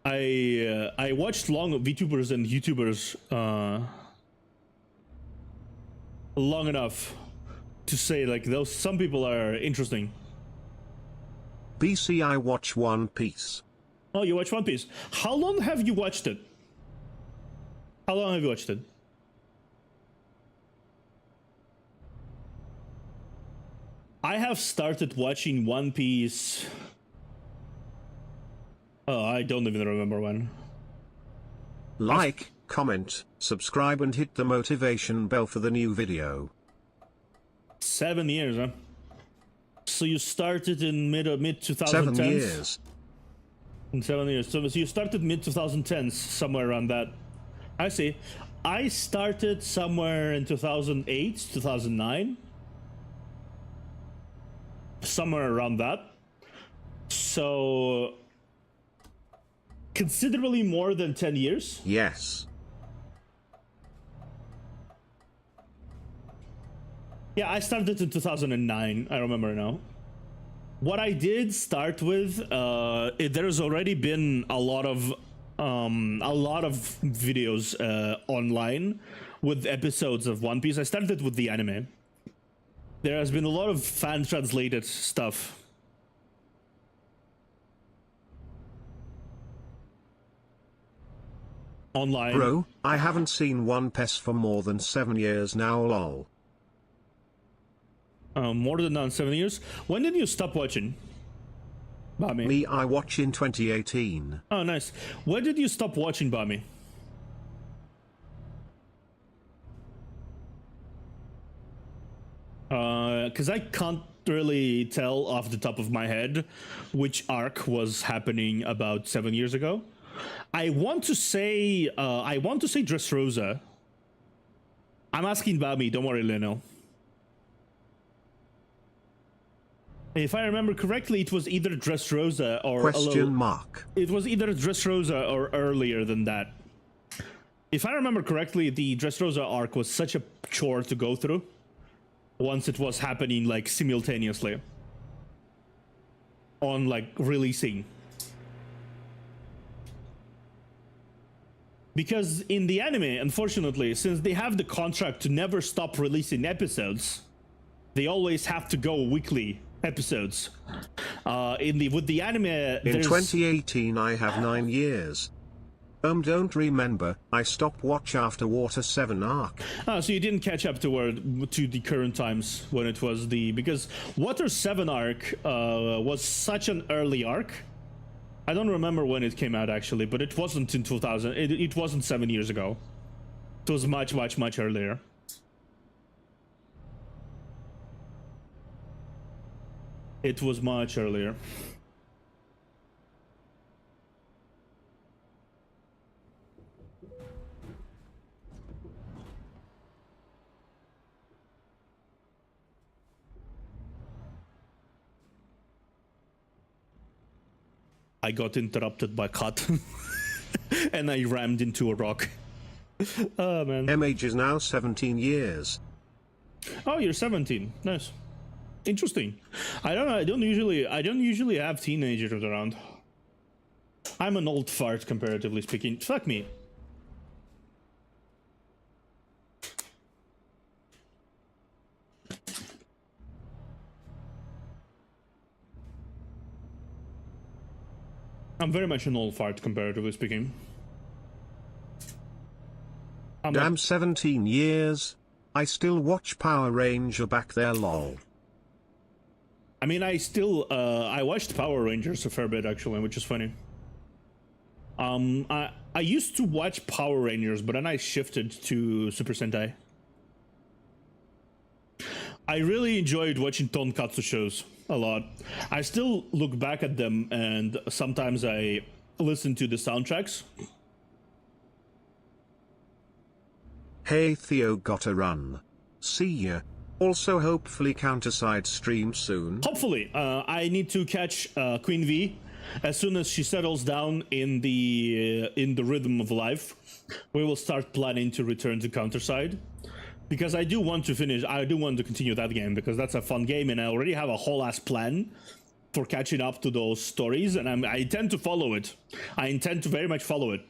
[SPEAKER 1] I watched long VTubers and YouTubers long enough to say like some people are interesting.
[SPEAKER 2] BC, I watch One Piece.
[SPEAKER 1] Oh, you watch One Piece. How long have you watched it? How long have you watched it? I have started watching One Piece. Oh, I don't even remember when.
[SPEAKER 2] Like, comment, subscribe and hit the motivation bell for the new video.
[SPEAKER 1] 7 years, huh? So you started in mid 2010s?
[SPEAKER 2] 7 years.
[SPEAKER 1] In 7 years. So you started mid 2010s, somewhere around that. I see. I started somewhere in 2008, 2009. Somewhere around that. So considerably more than 10 years.
[SPEAKER 2] Yes.
[SPEAKER 1] Yeah, I started in 2009. I remember now. What I did start with, there's already been a lot of videos online with episodes of One Piece. I started with the anime. There has been a lot of fan translated stuff. Online.
[SPEAKER 2] Bro, I haven't seen One Piece for more than 7 years now, lol.
[SPEAKER 1] More than 7 years. When did you stop watching? Bami?
[SPEAKER 2] Me, I watch in 2018.
[SPEAKER 1] Oh, nice. When did you stop watching Bami? Because I can't really tell off the top of my head which arc was happening about 7 years ago. I want to say Dressrosa. I'm asking Bami, don't worry, Lionel. If I remember correctly, it was either Dressrosa or
[SPEAKER 2] Question mark.
[SPEAKER 1] It was either Dressrosa or earlier than that. If I remember correctly, the Dressrosa arc was such a chore to go through once it was happening like simultaneously on like releasing. Because in the anime, unfortunately, since they have the contract to never stop releasing episodes, they always have to go weekly episodes. With the anime,
[SPEAKER 2] in 2018 I have 9 years. Don't remember, I stopped watch after Water 7 arc.
[SPEAKER 1] So you didn't catch up to the current times when it was because Water 7 arc was such an early arc. I don't remember when it came out actually, but it wasn't in 2000. It wasn't 7 years ago. It was much earlier. It was much earlier. I got interrupted by cut and I rammed into a rock. Oh man.
[SPEAKER 2] M age is now 17 years.
[SPEAKER 1] Oh, you're 17. Nice. Interesting. I don't know. I don't usually have teenagers around. I'm an old fart comparatively speaking. Fuck me. I'm very much an old fart comparatively speaking.
[SPEAKER 2] Damn, 17 years. I still watch Power Ranger back there, lol.
[SPEAKER 1] I mean, I watched Power Rangers a fair bit actually, which is funny. I used to watch Power Rangers, but then I shifted to Super Sentai. I really enjoyed watching tonkatsu shows a lot. I still look back at them and sometimes I listen to the soundtracks.
[SPEAKER 2] Hey Theo, gotta run. See ya. Also hopefully Counterside stream soon.
[SPEAKER 1] Hopefully. I need to catch Queen V as soon as she settles down in the rhythm of life. We will start planning to return to Counterside. Because I do want to continue that game because that's a fun game and I already have a whole ass plan for catching up to those stories and I intend to follow it. I intend to very much follow it.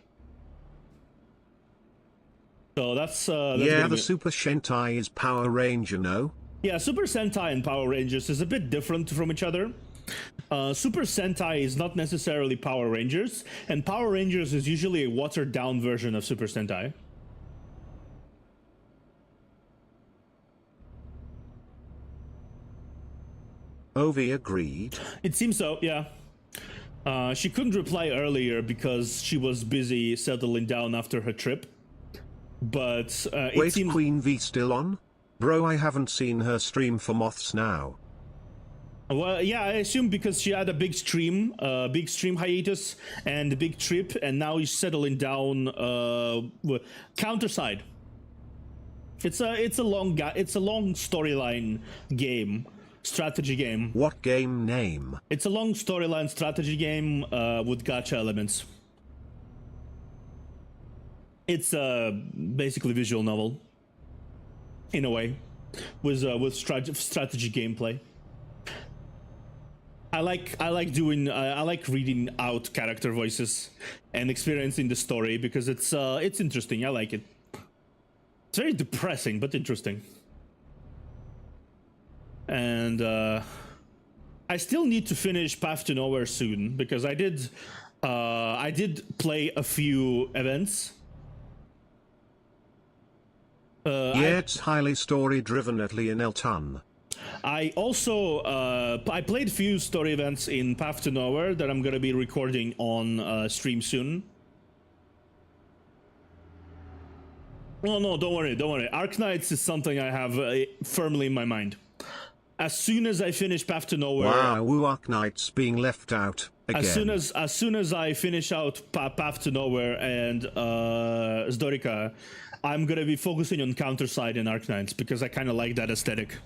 [SPEAKER 1] So that's
[SPEAKER 2] yeah, the Super Sentai is Power Ranger, no?
[SPEAKER 1] Yeah, Super Sentai and Power Rangers is a bit different from each other. Super Sentai is not necessarily Power Rangers, and Power Rangers is usually a watered down version of Super Sentai.
[SPEAKER 2] Ovi agreed.
[SPEAKER 1] It seems so, yeah. She couldn't reply earlier because she was busy settling down after her trip. But
[SPEAKER 2] wait,
[SPEAKER 1] it seems...
[SPEAKER 2] Queen V still on? Bro, I haven't seen her stream for months now.
[SPEAKER 1] Well, yeah, I assume because she had a big stream hiatus and a big trip, and now he's settling down. Counterside. It's a long storyline game, strategy game.
[SPEAKER 2] What game name?
[SPEAKER 1] It's a long storyline strategy game with gacha elements. It's basically visual novel, in a way, with strategy gameplay. I like reading out character voices and experiencing the story because it's interesting. I like it. It's very depressing but interesting. And I still need to finish Path to Nowhere soon because I did play a few events.
[SPEAKER 2] It's highly story-driven at Leonelton.
[SPEAKER 1] I also I played a few story events in Path to Nowhere that I'm gonna be recording on stream soon. No, don't worry. Arknights is something I have firmly in my mind. As soon as I finish Path to Nowhere...
[SPEAKER 2] Wow, Arknights being left out again.
[SPEAKER 1] As soon as I finish out Path to Nowhere and Zdorika, I'm gonna be focusing on Counterside and Arknights because I kind of like that aesthetic.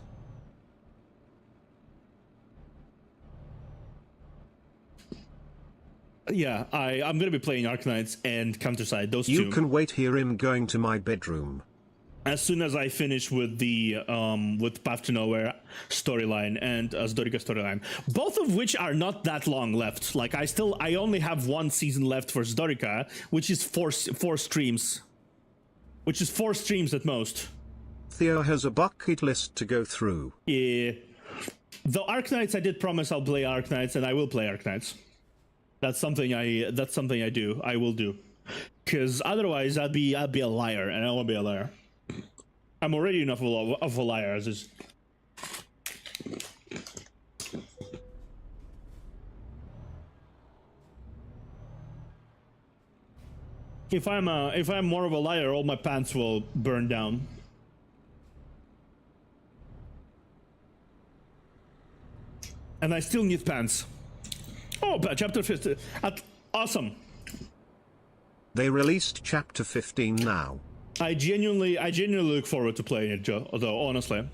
[SPEAKER 1] Yeah, I'm gonna be playing Arknights and Counterside, those
[SPEAKER 2] You
[SPEAKER 1] two.
[SPEAKER 2] can wait, hear him going to my bedroom.
[SPEAKER 1] As soon as I finish with the with Path to Nowhere storyline and Zdorika storyline, both of which are not that long left. Like I only have one season left for Zdorika, which is four streams, which is 4 streams at most.
[SPEAKER 2] Theo has a bucket list to go through.
[SPEAKER 1] Yeah, though Arknights, I did promise I'll play Arknights, and I will play Arknights. That's something I do. I will do, because otherwise I'd be a liar, and I don't want to be a liar. I'm already enough of a liar as is. If I'm more of a liar, all my pants will burn down. And I still need pants. Oh, chapter 15. Awesome.
[SPEAKER 2] They released chapter 15 now.
[SPEAKER 1] I genuinely look forward to playing it, Joe, though, honestly.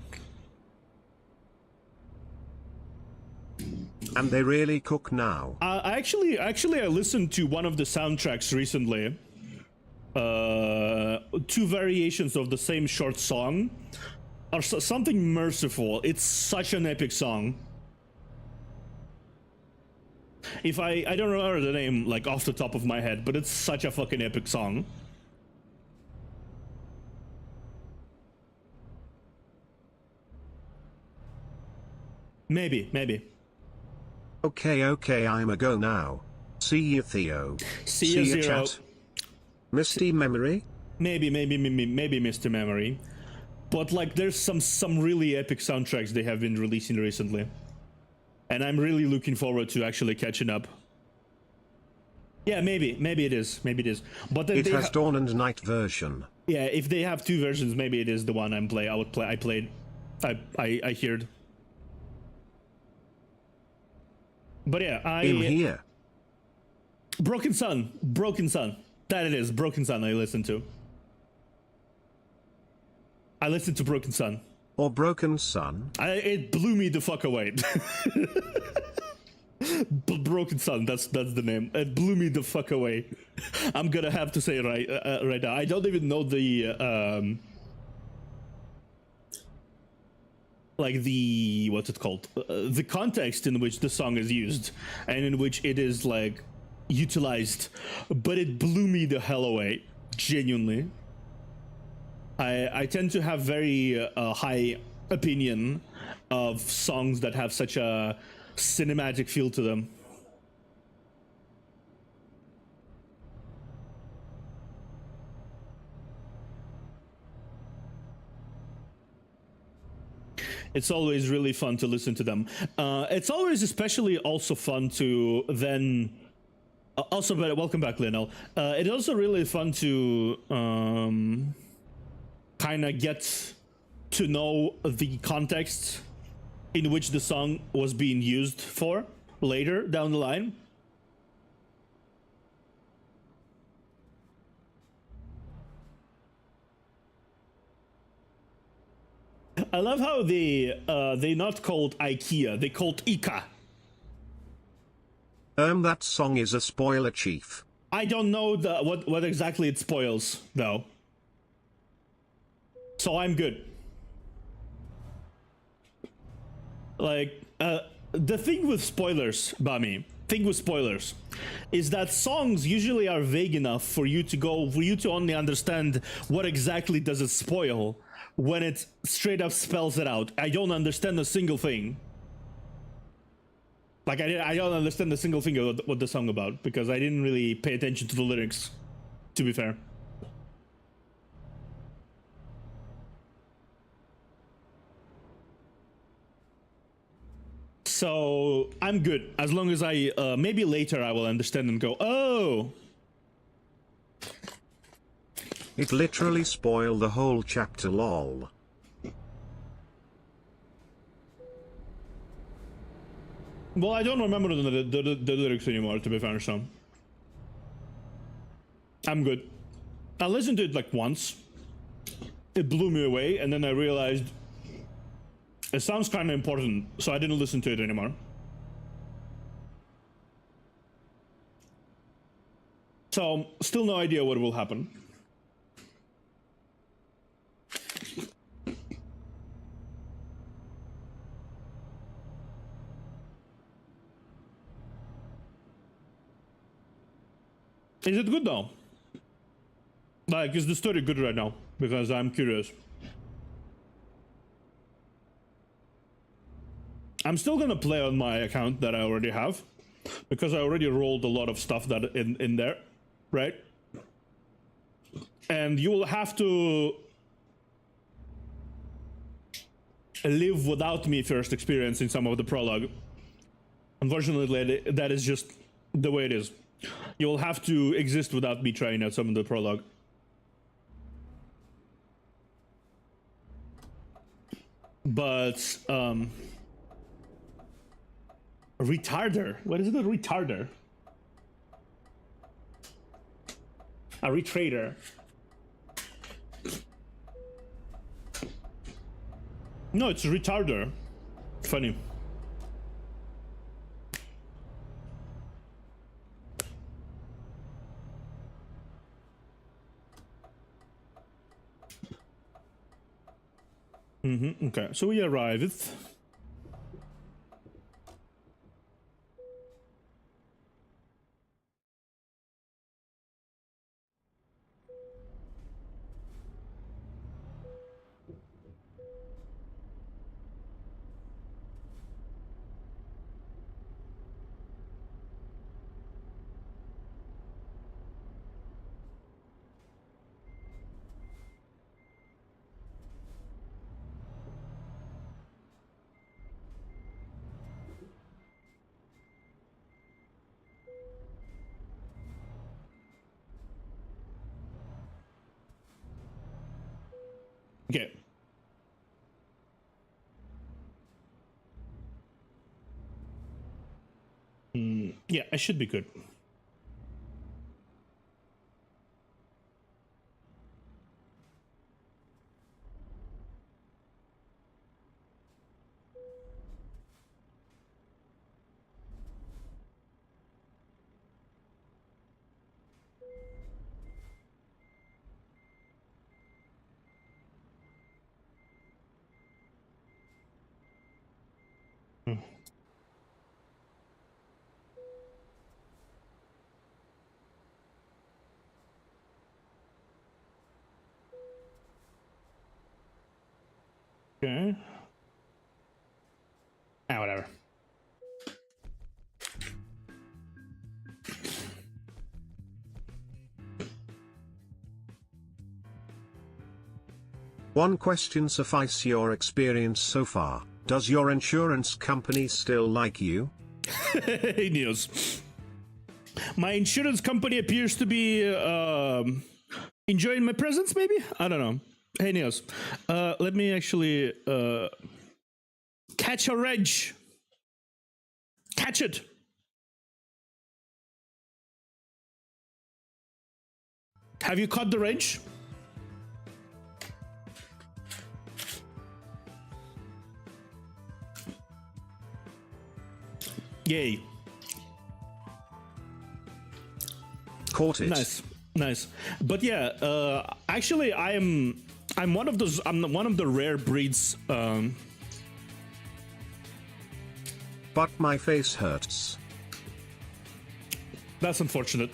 [SPEAKER 2] And they really cook now.
[SPEAKER 1] Actually, I listened to one of the soundtracks recently. 2 variations of the same short song. Or something merciful. It's such an epic song. If I don't remember the name, like, off the top of my head, but it's such a fucking epic song. Maybe.
[SPEAKER 2] Okay, I'm a go now. See you, Theo.
[SPEAKER 1] See you, Zero.
[SPEAKER 2] Chat. Misty Memory?
[SPEAKER 1] Maybe Mr. Memory. But, like, there's some really epic soundtracks they have been releasing recently. And I'm really looking forward to actually catching up. Yeah, maybe it is. But then
[SPEAKER 2] it has Dawn and Night version.
[SPEAKER 1] Yeah, if they have 2 versions, maybe it is the one I played. I heard. But yeah,
[SPEAKER 2] In here.
[SPEAKER 1] Broken Sun. That it is, Broken Sun I listened to. I listened to Broken Sun.
[SPEAKER 2] Or Broken Sun?
[SPEAKER 1] It blew me the fuck away. Broken Sun, that's the name. It blew me the fuck away. I'm gonna have to say right now. I don't even know the like the what's it called? The context in which the song is used and in which it is like utilized, but it blew me the hell away. Genuinely. I tend to have very high opinion of songs that have such a cinematic feel to them. It's always really fun to listen to them. It's always especially also fun to then... also, but welcome back, Lionel. It's also really fun to kind of get to know the context in which the song was being used for later down the line. I love how they not called IKEA, they called Ika.
[SPEAKER 2] That song is a spoiler, Chief.
[SPEAKER 1] I don't know what exactly it spoils, though. So I'm good. Like, the thing with spoilers, Bami, is that songs usually are vague enough for you to only understand what exactly does it spoil when it straight up spells it out. I don't understand a single thing. Like, I don't understand a single thing of what the song about, because I didn't really pay attention to the lyrics, to be fair. So I'm good, as long as I maybe later I will understand and go, oh.
[SPEAKER 2] It literally spoiled the whole chapter, lol.
[SPEAKER 1] Well, I don't remember the lyrics anymore, to be fair, so I'm good. I listened to it like once. It blew me away, and then I realized it sounds kind of important, so I didn't listen to it anymore. So, still no idea what will happen. Is it good though? Like, is the story good right now? Because I'm curious. I'm still gonna play on my account that I already have, because I already rolled a lot of stuff that in there, right? And you will have to live without me first experiencing some of the prologue. Unfortunately, that is just the way it is. You will have to exist without me trying out some of the prologue. But a retarder? What is it? A retarder? A retrader? No, it's a retarder. Funny. Okay, so we arrived. Okay. Yeah, I should be good. Okay. Ah, whatever.
[SPEAKER 2] One question suffice your experience so far. Does your insurance company still like you?
[SPEAKER 1] Hey, Niels. My insurance company appears to be enjoying my presence, maybe? I don't know. Hey, Niels. Let me actually catch a reg. Catch it. Have you caught the reg? Yay.
[SPEAKER 2] Caught it.
[SPEAKER 1] Nice. But yeah, actually I'm one of the rare breeds.
[SPEAKER 2] But my face hurts.
[SPEAKER 1] That's unfortunate.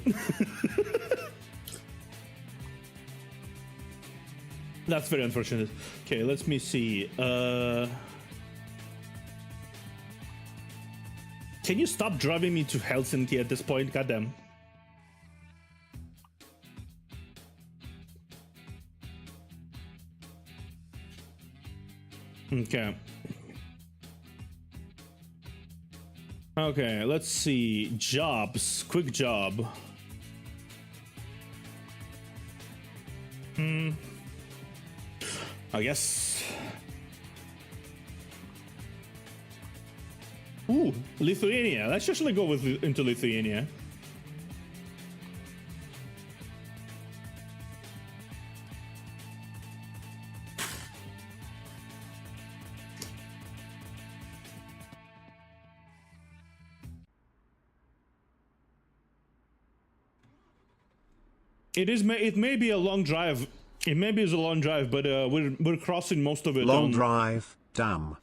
[SPEAKER 1] That's very unfortunate. Okay, let me see. Can you stop driving me to Helsinki at this point? Goddamn. Okay. Okay, let's see. Jobs. Quick job. I guess. Ooh, Lithuania. Let's just go into Lithuania. It may be a long drive. It maybe is a long drive, but we're crossing most of it.
[SPEAKER 2] Long drive, damn.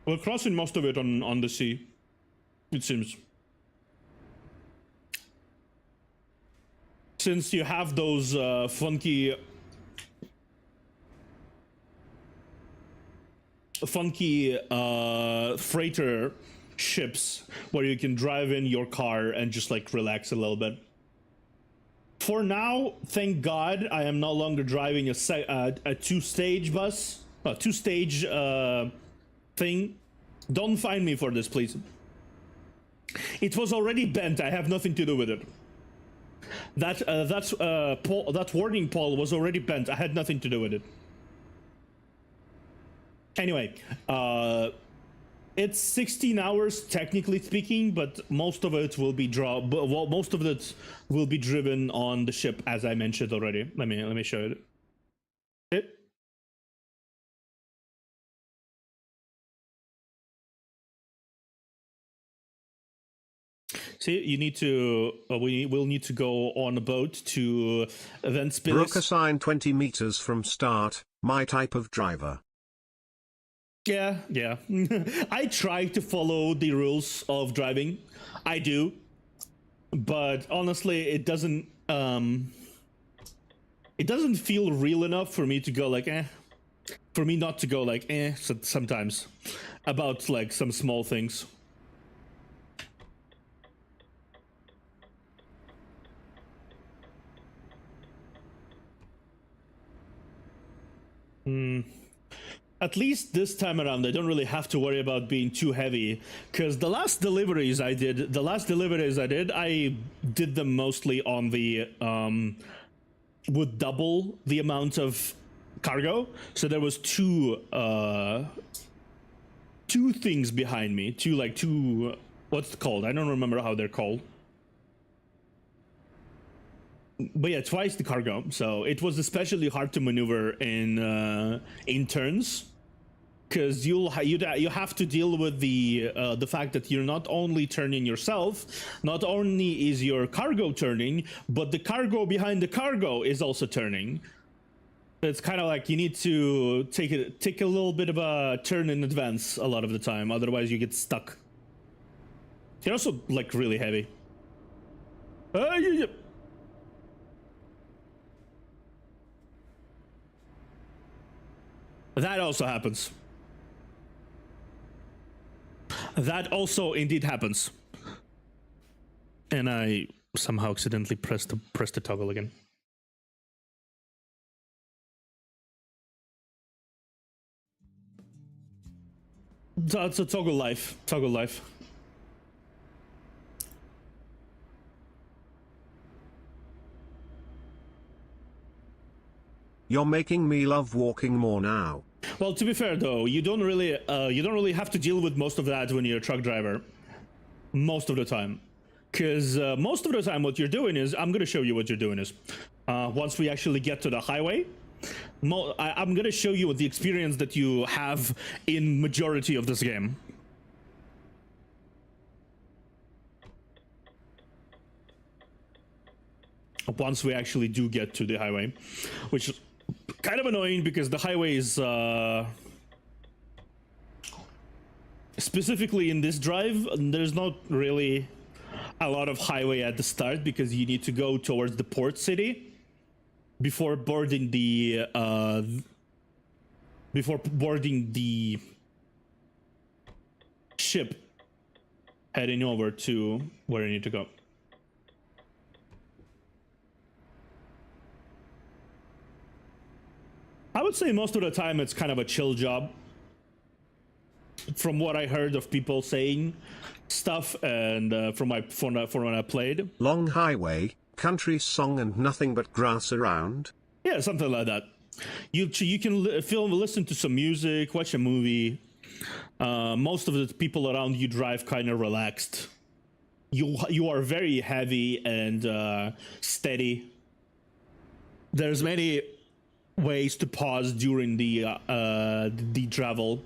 [SPEAKER 1] We're crossing most of it on the sea. It seems. Since you have those funky freighter ships where you can drive in your car and just like relax a little bit. For now, thank God, I am no longer driving a two-stage bus, a two-stage thing. Don't find me for this, please. It was already bent. I have nothing to do with it. That warning pole was already bent. I had nothing to do with it. Anyway, it's 16 hours technically speaking, but most of it will be driven on the ship, as I mentioned already. Let me show you it. See, you need to. We will need to go on a boat to Ventspils.
[SPEAKER 2] Brook assign 20 meters from start. My type of driver.
[SPEAKER 1] Yeah. I try to follow the rules of driving. I do, but honestly, it doesn't. It doesn't feel real enough for me to go like, eh. For me not to go like, eh. Sometimes, about like some small things. At least this time around, I don't really have to worry about being too heavy, because the last deliveries I did, I did them mostly on the, with double the amount of cargo. So there was two things behind me, what's it called? I don't remember how they're called. But yeah, twice the cargo. So it was especially hard to maneuver in turns, because you have to deal with the fact that you're not only turning yourself, not only is your cargo turning, but the cargo behind the cargo is also turning. It's kind of like you need to take a little bit of a turn in advance a lot of the time, otherwise you get stuck. You're also like really heavy. That also happens. That also indeed happens. And I somehow accidentally pressed the toggle again. It's a toggle life. Toggle life.
[SPEAKER 2] You're making me love walking more now.
[SPEAKER 1] Well, to be fair though, you don't really have to deal with most of that when you're a truck driver. Most of the time. Because most of the time what you're doing is, I'm going to show you what you're doing is, once we actually get to the highway, I'm going to show you the experience that you have in majority of this game. Once we actually do get to the highway, which is kind of annoying because the highway is specifically in this drive, there's not really a lot of highway at the start, because you need to go towards the port city before boarding the ship heading over to where you need to go. I would say most of the time it's kind of a chill job, from what I heard of people saying stuff, and from when I played.
[SPEAKER 2] Long highway, country song and nothing but grass around.
[SPEAKER 1] Yeah, something like that. You can listen to some music, watch a movie. Most of the people around you drive kind of relaxed. You are very heavy and steady. There's many ways to pause during the travel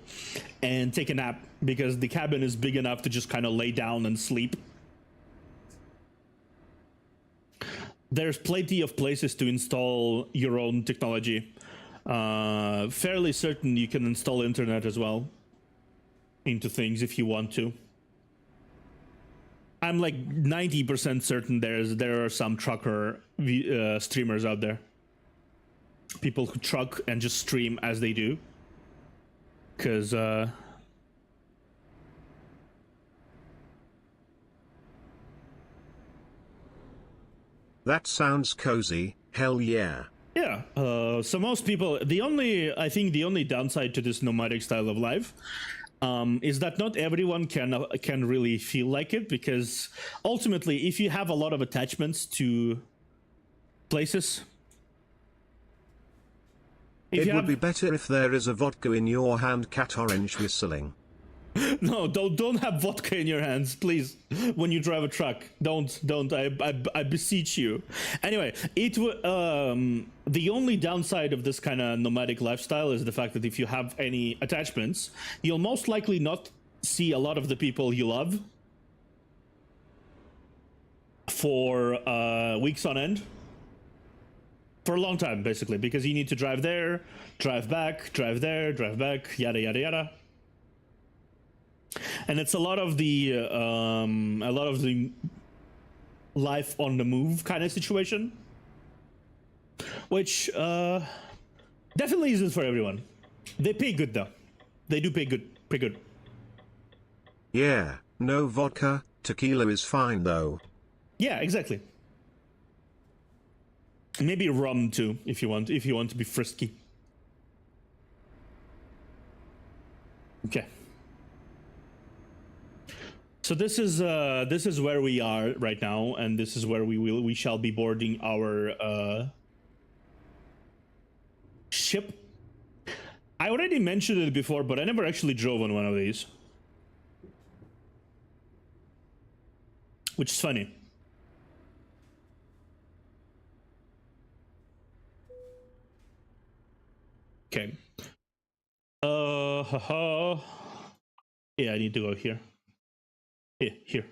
[SPEAKER 1] and take a nap, because the cabin is big enough to just kind of lay down and sleep. there's plenty of places to install your own technology. Fairly certain you can install internet as well into things if you want to. I'm like 90% certain there are some trucker streamers out there. People who truck and just stream as they do. Because
[SPEAKER 2] that sounds cozy, hell yeah.
[SPEAKER 1] Yeah, so most people, I think the only downside to this nomadic style of life is that not everyone can really feel like it, because ultimately, if you have a lot of attachments to places,
[SPEAKER 2] it would be better if there is a vodka in your hand, cat orange whistling.
[SPEAKER 1] No, don't have vodka in your hands, please. When you drive a truck, don't. I beseech you. Anyway, the only downside of this kind of nomadic lifestyle is the fact that if you have any attachments, you'll most likely not see a lot of the people you love for weeks on end. For a long time, basically, because you need to drive there, drive back, drive there, drive back, yada yada yada. And it's a lot of the life on the move kind of situation, which definitely isn't for everyone. They pay good though. They do pay good, pretty good.
[SPEAKER 2] Yeah, no vodka, tequila is fine though.
[SPEAKER 1] Yeah, exactly. Maybe rum too, if you want to be frisky. Okay. So this is where we are right now, and this is where we shall be boarding our ship. I already mentioned it before, but I never actually drove on one of these, which is funny. Okay. Yeah, I need to go here. Here.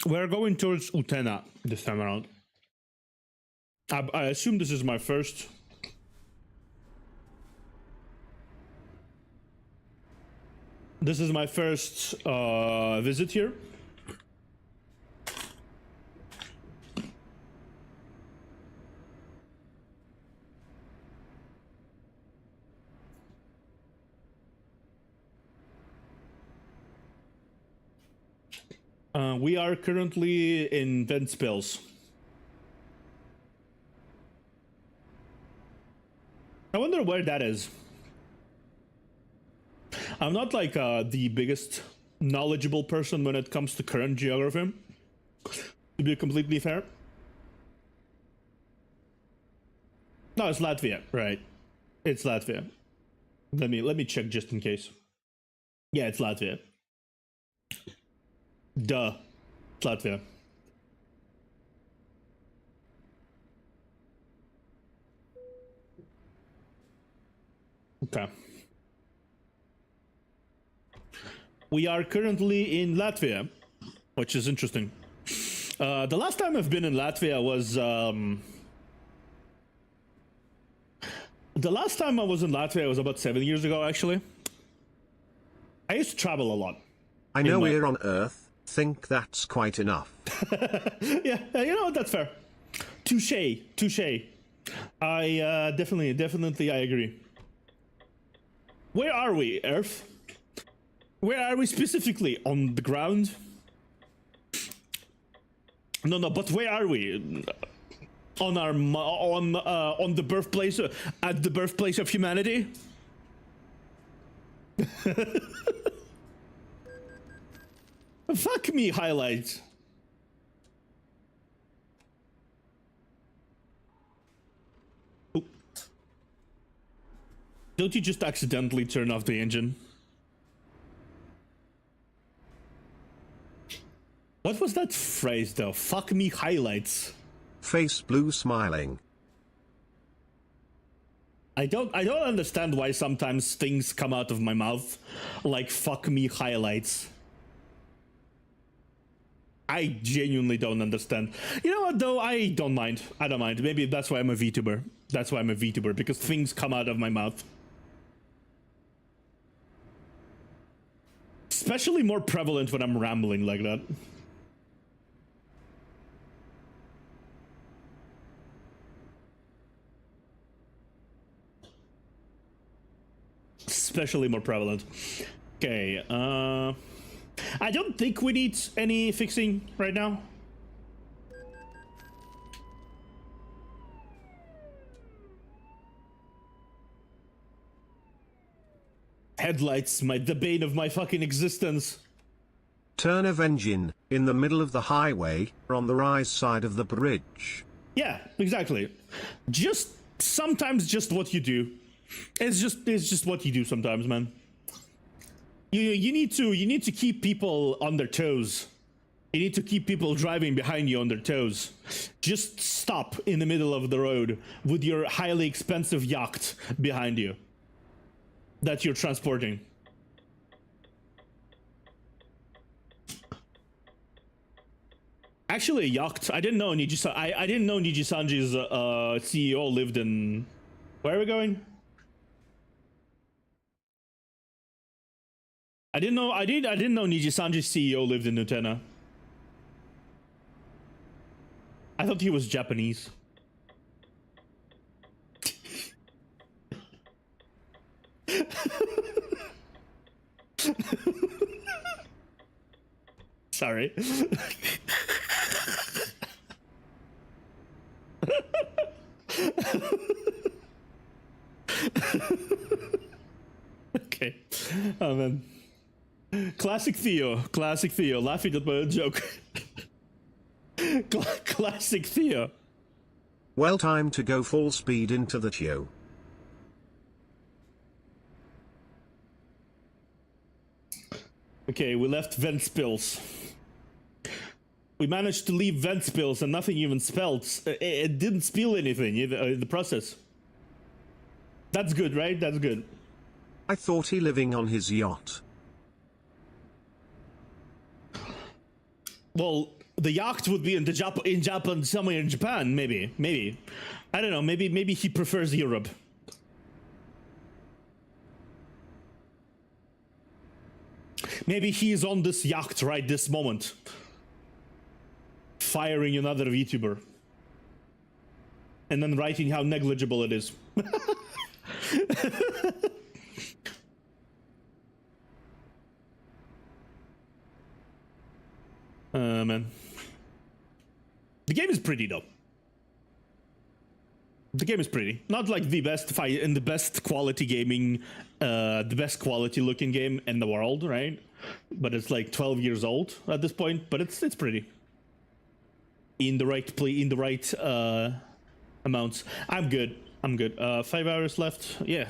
[SPEAKER 1] We're going towards Utena this time around. I assume this is my first. This is my first visit here. We are currently in Ventspils. I wonder where that is. I'm not like the biggest knowledgeable person when it comes to current geography, to be completely fair. No, it's Latvia, right? It's Latvia. Let me check just in case. Yeah, it's Latvia. Duh. It's Latvia. Okay. We are currently in Latvia, which is interesting. The last time I've been in Latvia was the last time I was in Latvia was about 7 years ago, actually. I used to travel a lot.
[SPEAKER 2] I know we're on Earth. Think that's quite enough.
[SPEAKER 1] Yeah, you know what? That's fair. Touche. I definitely I agree. Where are we, Earth? Where are we specifically? On the ground? No, but where are we? On our on the birthplace at the birthplace of humanity? Fuck me, highlights. Oop. Don't you just accidentally turn off the engine? What was that phrase though? Fuck me highlights.
[SPEAKER 2] Face blue smiling.
[SPEAKER 1] I don't understand why sometimes things come out of my mouth like fuck me highlights. I genuinely don't understand. You know what though? I don't mind. I don't mind. Maybe that's why I'm a VTuber. That's why I'm a VTuber, because things come out of my mouth. Especially more prevalent when I'm rambling like that. Especially more prevalent. Okay, I don't think we need any fixing right now. Headlights, the bane of my fucking existence.
[SPEAKER 2] Turn of engine, in the middle of the highway, or on the rise side of the bridge.
[SPEAKER 1] Yeah, exactly. Just sometimes just what you do. It's just what you do sometimes, man. You need to keep people on their toes. You need to keep people driving behind you on their toes. Just stop in the middle of the road with your highly expensive yacht behind you that you're transporting. Actually, a yacht. I didn't know I didn't know Nijisanji's CEO lived in. Where are we going? I didn't know Nijisanji's CEO lived in Utena. I thought he was Japanese. Sorry. Okay. Oh man. Classic Theo, laughing at my own joke. Classic Theo.
[SPEAKER 2] Well, time to go full speed into the Tio.
[SPEAKER 1] Okay, we left Ventspils. We managed to leave Ventspils and nothing even spelled. It didn't spill anything in the process. That's good, right? That's good.
[SPEAKER 2] I thought he living on his yacht.
[SPEAKER 1] Well, the yacht would be in Japan, somewhere in Japan, maybe. I don't know, maybe he prefers Europe. Maybe he's on this yacht right this moment, firing another VTuber, and then writing how negligible it is. Man. The game is pretty though. The game is pretty. Not like the best fight and the best quality gaming, the best quality looking game in the world, right? But it's like 12 years old at this point, but it's pretty. In the right amounts. I'm good. 5 hours left. Yeah.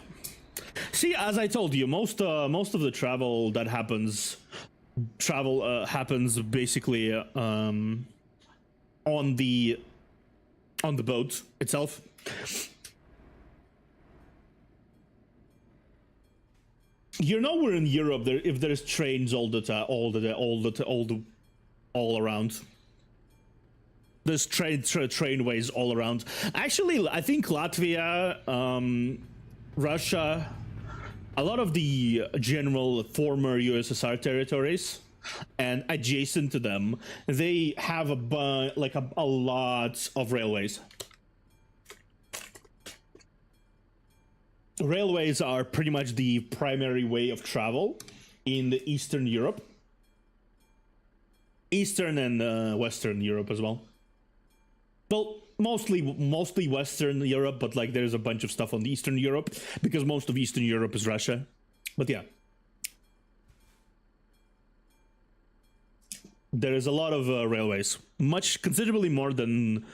[SPEAKER 1] See, as I told you, most of the travel that happens basically on the boat itself. You know, we're in Europe. If there's trains all around. There's trainways all around. Actually, I think Latvia, Russia, a lot of the general former USSR territories and adjacent to them, they have a lot of railways. Railways are pretty much the primary way of travel in the Eastern Europe. Eastern and Western Europe as well. Well, mostly Western Europe, but like there's a bunch of stuff on the Eastern Europe because most of Eastern Europe is Russia. But yeah, there is a lot of railways, considerably more than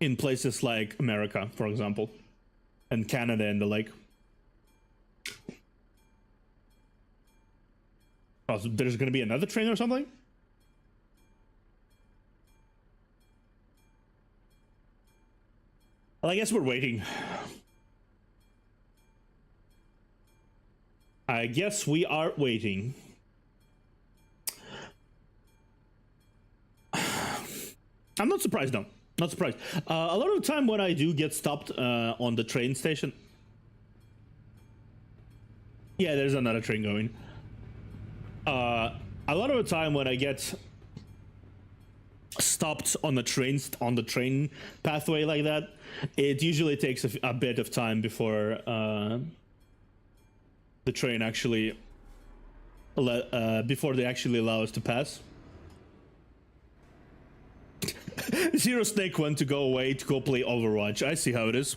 [SPEAKER 1] in places like America, for example, and Canada and the like. Oh, so there's gonna be another train or something? Well, I guess we're waiting. I guess we are waiting. I'm not surprised, no. Not surprised. A lot of the time when I do get stopped on the train station... Yeah, there's another train going. A lot of the time when I get stopped on the train pathway like that, it usually takes a bit of time before the train actually before they actually allow us to pass. Zero Snake went to go away to go play Overwatch. I see how it is.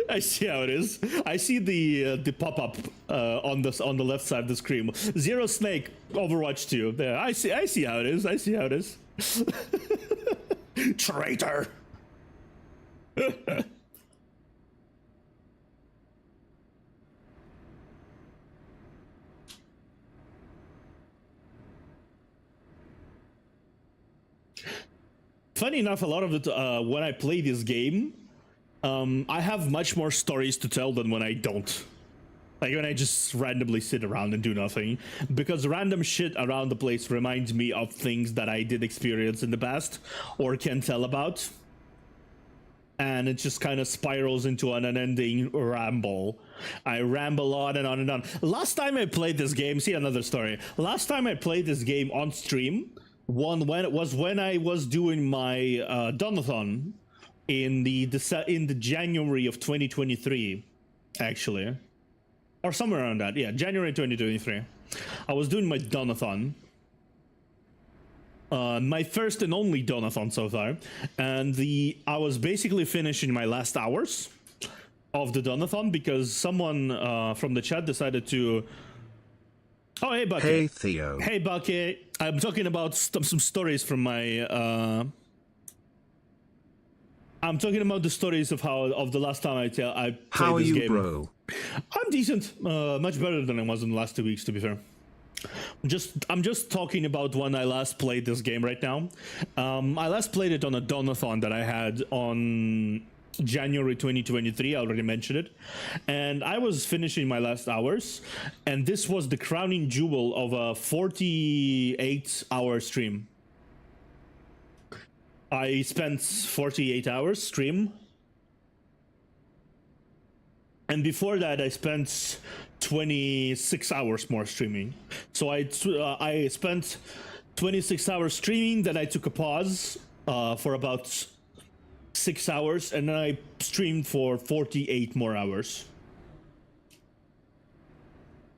[SPEAKER 1] I see how it is. I see the pop-up on the left side of the screen. Zero Snake, Overwatch 2. There, I see how it is. I see how it is. Traitor. Funny enough, a lot of it when I play this game, I have much more stories to tell than when I don't. Like when I just randomly sit around and do nothing. Because random shit around the place reminds me of things that I did experience in the past or can tell about. And it just kind of spirals into an unending ramble. I ramble on and on and on. Last time I played this game, see another story. Last time I played this game on stream, when I was doing my Donathon in the January of 2023, actually, or somewhere around that. Yeah, January 2023. I was doing my Donathon, my first and only Donathon so far, and I was basically finishing my last hours of the Donathon because someone from the chat decided to. Oh, hey, Bucky.
[SPEAKER 2] Hey, Theo.
[SPEAKER 1] Hey, Bucky. I'm talking about some stories from my... I'm talking about the stories of the last time I played
[SPEAKER 2] How are
[SPEAKER 1] this
[SPEAKER 2] you,
[SPEAKER 1] game.
[SPEAKER 2] bro?
[SPEAKER 1] I'm decent. Much better than I was in the last 2 weeks, to be fair. I'm just talking about when I last played this game right now. I last played it on a Donathon that I had on January 2023. I already mentioned it, and I was finishing my last hours, and this was the crowning jewel of a 48-hour stream. I spent 48 hours stream, and before that I spent 26 hours more streaming. So I spent 26 hours streaming, then I took a pause for about 6 hours, and then I streamed for 48 more hours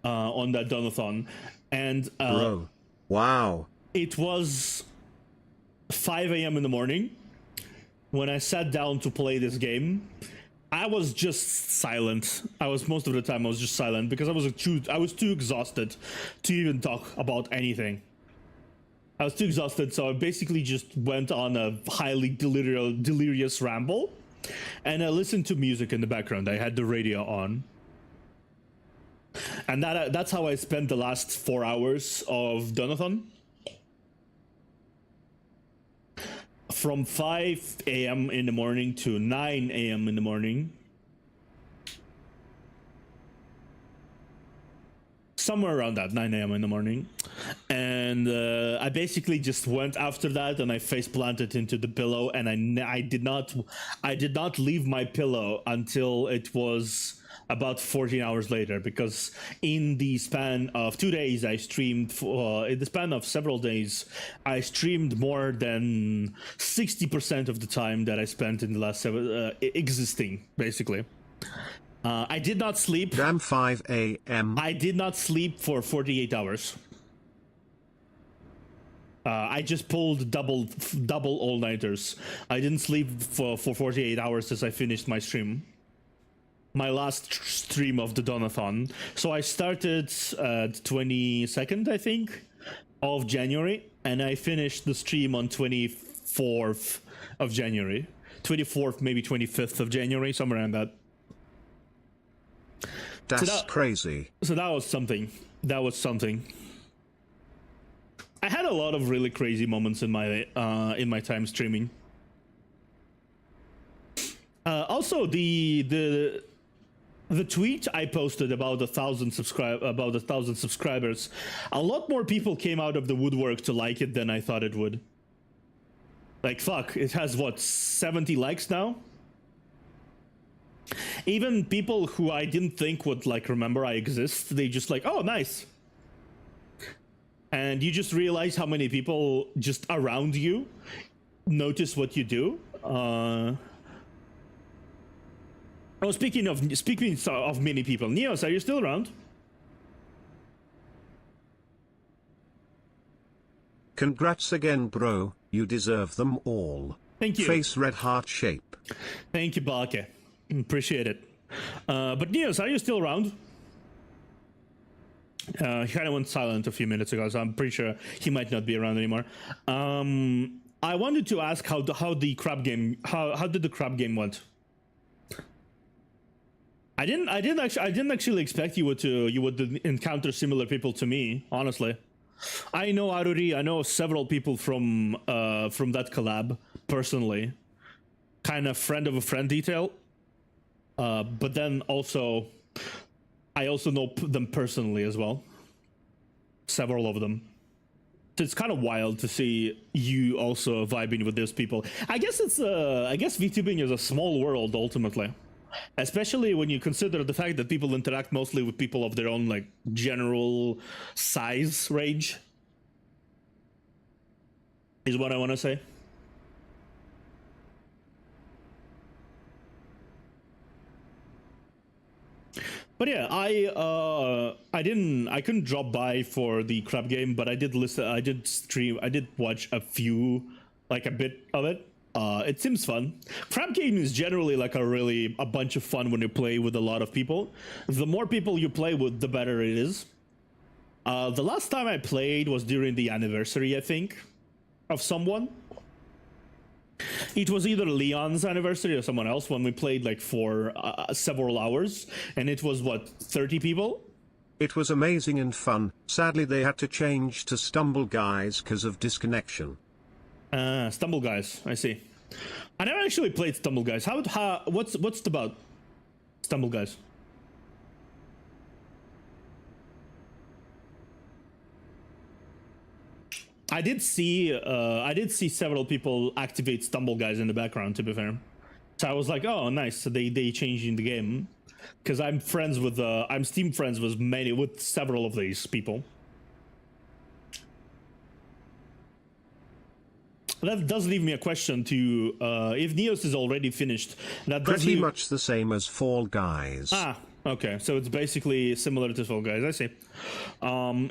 [SPEAKER 1] on that Donathon. And
[SPEAKER 2] Bro, wow.
[SPEAKER 1] It was 5 a.m. in the morning when I sat down to play this game. I was just silent. Most of the time I was just silent because I was too exhausted to even talk about anything. I was too exhausted, so I basically just went on a highly delirious ramble, and I listened to music in the background. I had the radio on, and that's how I spent the last 4 hours of Donathon. From 5 a.m. in the morning to 9 a.m. in the morning. Somewhere around that, 9 a.m. in the morning. And I basically just went after that, and I face planted into the pillow, and I did not leave my pillow until it was about 14 hours later, because in the span of 2 days I streamed in the span of several days I streamed more than 60% of the time that I spent in the last existing, basically. I did not sleep.
[SPEAKER 2] Damn, 5 a.m.
[SPEAKER 1] I did not sleep for 48 hours. I just pulled double all-nighters. I didn't sleep for 48 hours as I finished my stream. My last stream of the Donathon. So I started 22nd, I think, of January, and I finished the stream on 24th of January. 24th, maybe 25th of January, somewhere around that.
[SPEAKER 2] That's crazy.
[SPEAKER 1] So that was something. I had a lot of really crazy moments in my time streaming. Also, the tweet I posted about 1,000 subscribers, a lot more people came out of the woodwork to like it than I thought it would. Like, fuck, it has what, 70 likes now? Even people who I didn't think would like remember I exist, they just like, oh, nice. And you just realize how many people just around you notice what you do. Oh, speaking of many people, Neos, are you still around?
[SPEAKER 2] Congrats again, bro. You deserve them all.
[SPEAKER 1] Thank you.
[SPEAKER 2] Face red heart shape.
[SPEAKER 1] Thank you, Balke. Appreciate it. But Neos, are you still around? He kind of went silent a few minutes ago, so I'm pretty sure he might not be around anymore. I wanted to ask how the crab game did the crab game went? I didn't actually expect you would encounter similar people to me, honestly. I know Aruri, I know several people from that collab personally. Kind of friend of a friend detail. But then also I also know them personally as well. Several of them. So it's kind of wild to see you also vibing with those people. I guess VTubing is a small world ultimately. Especially when you consider the fact that people interact mostly with people of their own like general size range. Is what I want to say. But yeah, I couldn't drop by for the crab game, but I did listen, I did stream, I did watch a bit of it. It seems fun. Crab game is generally like a bunch of fun when you play with a lot of people. The more people you play with, the better it is. The last time I played was during the anniversary, I think, of someone. It was either Leon's anniversary or someone else when we played like for several hours, and it was what, 30 people?
[SPEAKER 2] It was amazing and fun. Sadly they had to change to Stumble Guys because of disconnection.
[SPEAKER 1] Stumble Guys, I see. I never actually played Stumble Guys. What's it about? Stumble Guys. I did see several people activate Stumble Guys in the background, to be fair. So I was like, oh, nice. So they changed in the game, because I'm Steam friends with several of these people. That does leave me a question to if Neos is already finished. That does
[SPEAKER 2] pretty much the same as Fall Guys.
[SPEAKER 1] Ah, okay. So it's basically similar to Fall Guys. I see.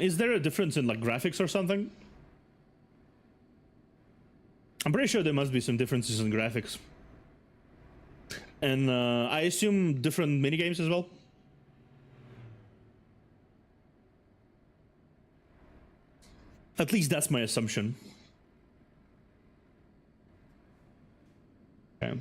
[SPEAKER 1] Is there a difference in like graphics or something? I'm pretty sure there must be some differences in graphics. And I assume different minigames as well? At least that's my assumption. Okay.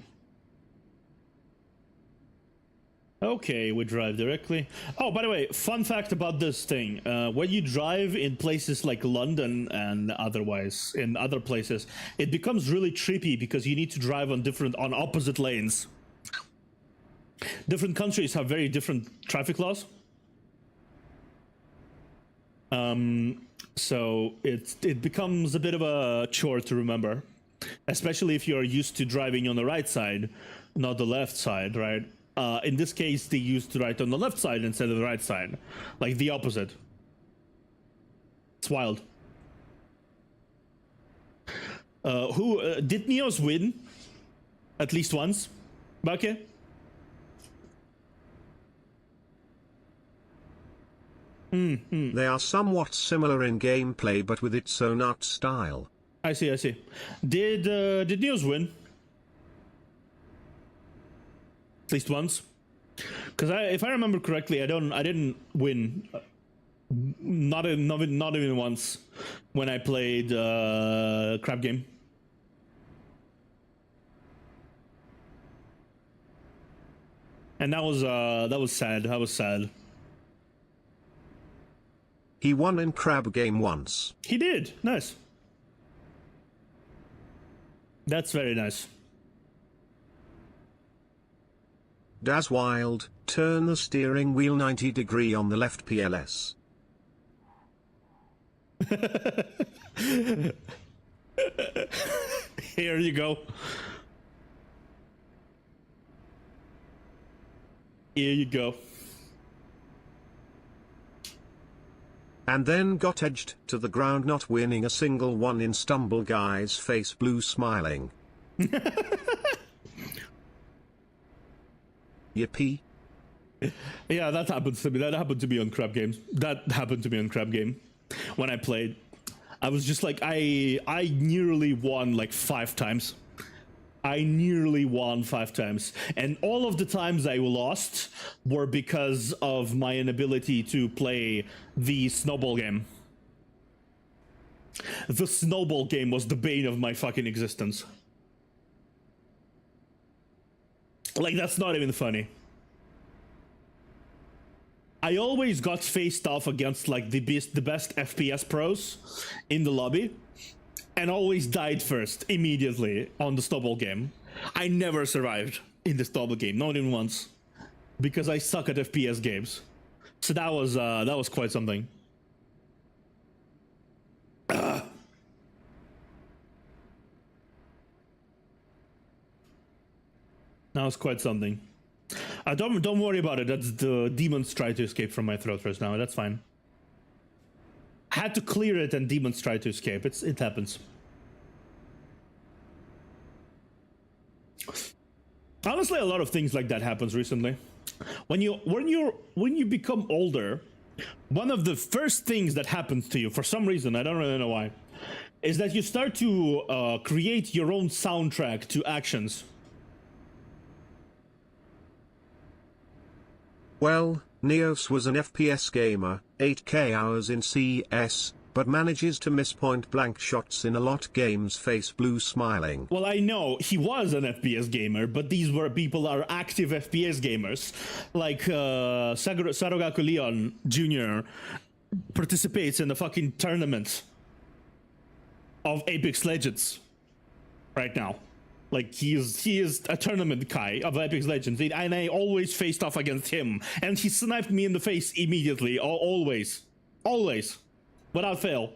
[SPEAKER 1] Okay, we drive directly. Oh, by the way, fun fact about this thing. When you drive in places like London and otherwise, in other places, it becomes really trippy because you need to drive on opposite lanes. Different countries have very different traffic laws. So it becomes a bit of a chore to remember. Especially if you're used to driving on the right side, not the left side, right? In this case, they used to drive on the left side instead of the right side. Like the opposite. It's wild. Did Neos win? At least once? Bake?
[SPEAKER 2] They are somewhat similar in gameplay but with its own art style.
[SPEAKER 1] I see. Did Neos win? At least once? Because if I remember correctly, I didn't win. Not even once when I played crab game. And that was sad. That was sad.
[SPEAKER 2] He won in crab game once.
[SPEAKER 1] He did. Nice. That's very nice.
[SPEAKER 2] Das Wild, turn the steering wheel 90 degree on the left PLS.
[SPEAKER 1] Here you go. Here you go.
[SPEAKER 2] And then got edged to the ground, not winning a single one in stumble, guys face blue smiling. Yippee.
[SPEAKER 1] Yeah, that happens to me. That happened to me on Crab Games. That happened to me on Crab Game. When I played, I was just like, I nearly won like 5 times. I nearly won 5 times. And all of the times I lost were because of my inability to play the snowball game. The snowball game was the bane of my fucking existence. Like, that's not even funny. I always got faced off against like the best FPS pros in the lobby, and always died first immediately on the snowball game. I never survived in the snowball game, not even once, because I suck at FPS games. So that was quite something. That was quite something. Don't worry about it. That's the demons try to escape from my throat right now. That's fine. Had to clear it, and demons try to escape. It happens. Honestly, a lot of things like that happens recently. When you become older, one of the first things that happens to you, for some reason, I don't really know why, is that you start to create your own soundtrack to actions.
[SPEAKER 2] Well, Neos was an FPS gamer, 8K hours in CS, but manages to miss point-blank shots in a lot games face blue smiling.
[SPEAKER 1] Well, I know he was an FPS gamer, but these were people are active FPS gamers. Like Sarogaku Leon Jr. participates in the fucking tournament of Apex Legends right now. Like, he is a tournament guy of Apex Legends, and I always faced off against him, and he sniped me in the face immediately, always, without fail.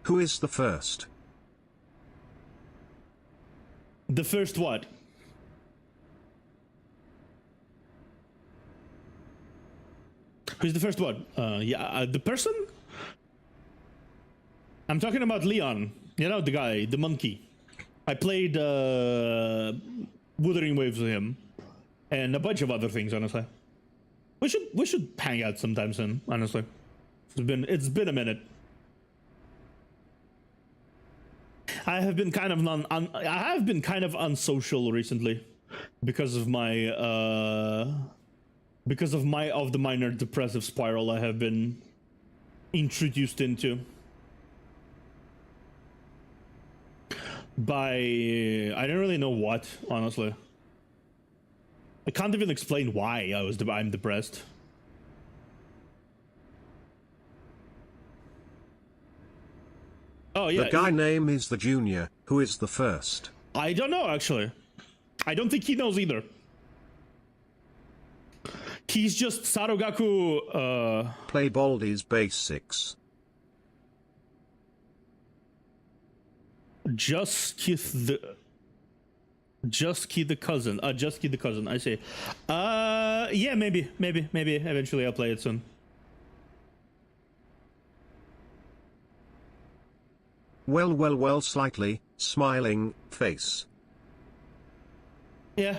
[SPEAKER 2] Who is the first?
[SPEAKER 1] The first what? Who's the first one? The person? I'm talking about Leon. You know, the guy, the monkey. I played Wuthering Waves with him, and a bunch of other things. Honestly, we should hang out sometime soon. Honestly, it's been a minute. I have been kind of unsocial recently because of my the minor depressive spiral I have been introduced into by I don't really know what, honestly. I can't even explain why I'm depressed. Oh yeah.
[SPEAKER 2] The guy name is the Junior. Who is the first?
[SPEAKER 1] I don't know, actually. I don't think he knows either. He's just Sarogaku.
[SPEAKER 2] Play Baldi's Basics.
[SPEAKER 1] Just Keith the cousin. Just Keith the cousin. I see. Yeah, maybe. Eventually, I'll play it soon.
[SPEAKER 2] Well, slightly smiling face.
[SPEAKER 1] Yeah.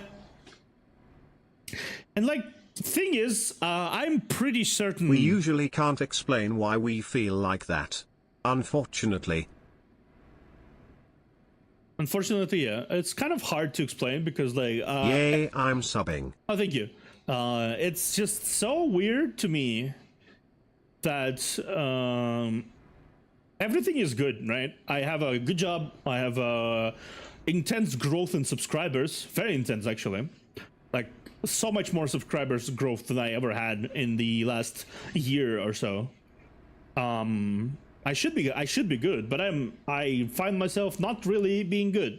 [SPEAKER 1] And like, thing is, I'm pretty certain
[SPEAKER 2] we usually can't explain why we feel like that. Unfortunately.
[SPEAKER 1] Unfortunately, yeah. It's kind of hard to explain because, like...
[SPEAKER 2] Yay, I'm subbing.
[SPEAKER 1] Oh, thank you. It's just so weird to me that everything is good, right? I have a good job. I have intense growth in subscribers. Very intense, actually. Like, so much more subscribers growth than I ever had in the last year or so. I should be good, but I find myself not really being good.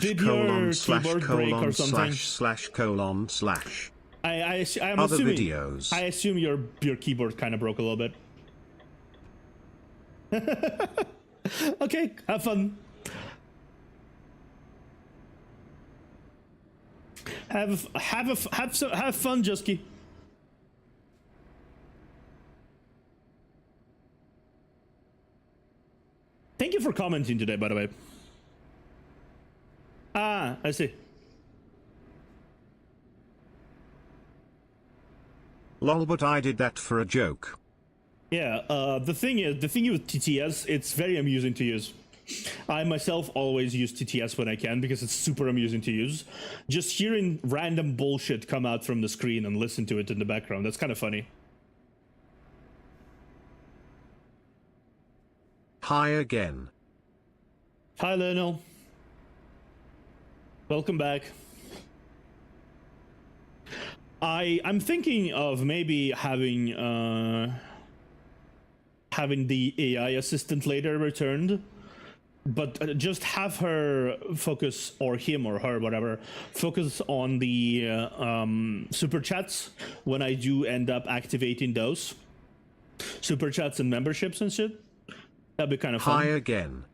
[SPEAKER 1] Did your keyboard break or something? I'm
[SPEAKER 2] Other
[SPEAKER 1] assuming,
[SPEAKER 2] videos.
[SPEAKER 1] I assume your keyboard kind of broke a little bit. Okay, have fun. Have fun, Jusky. commenting today, by the way? Ah, I see.
[SPEAKER 2] Lol, but I did that for a joke.
[SPEAKER 1] Yeah, the thing with TTS, it's very amusing to use. I myself always use TTS when I can because it's super amusing to use. Just hearing random bullshit come out from the screen and listen to it in the background, that's kind of funny.
[SPEAKER 2] Hi again.
[SPEAKER 1] Hi, Lionel. Welcome back. I'm thinking of maybe having the AI assistant later returned, but just have her focus, or him or her, whatever, focus on the super chats when I do end up activating those super chats and memberships and shit. That'd be kind of fun.
[SPEAKER 2] Hi again.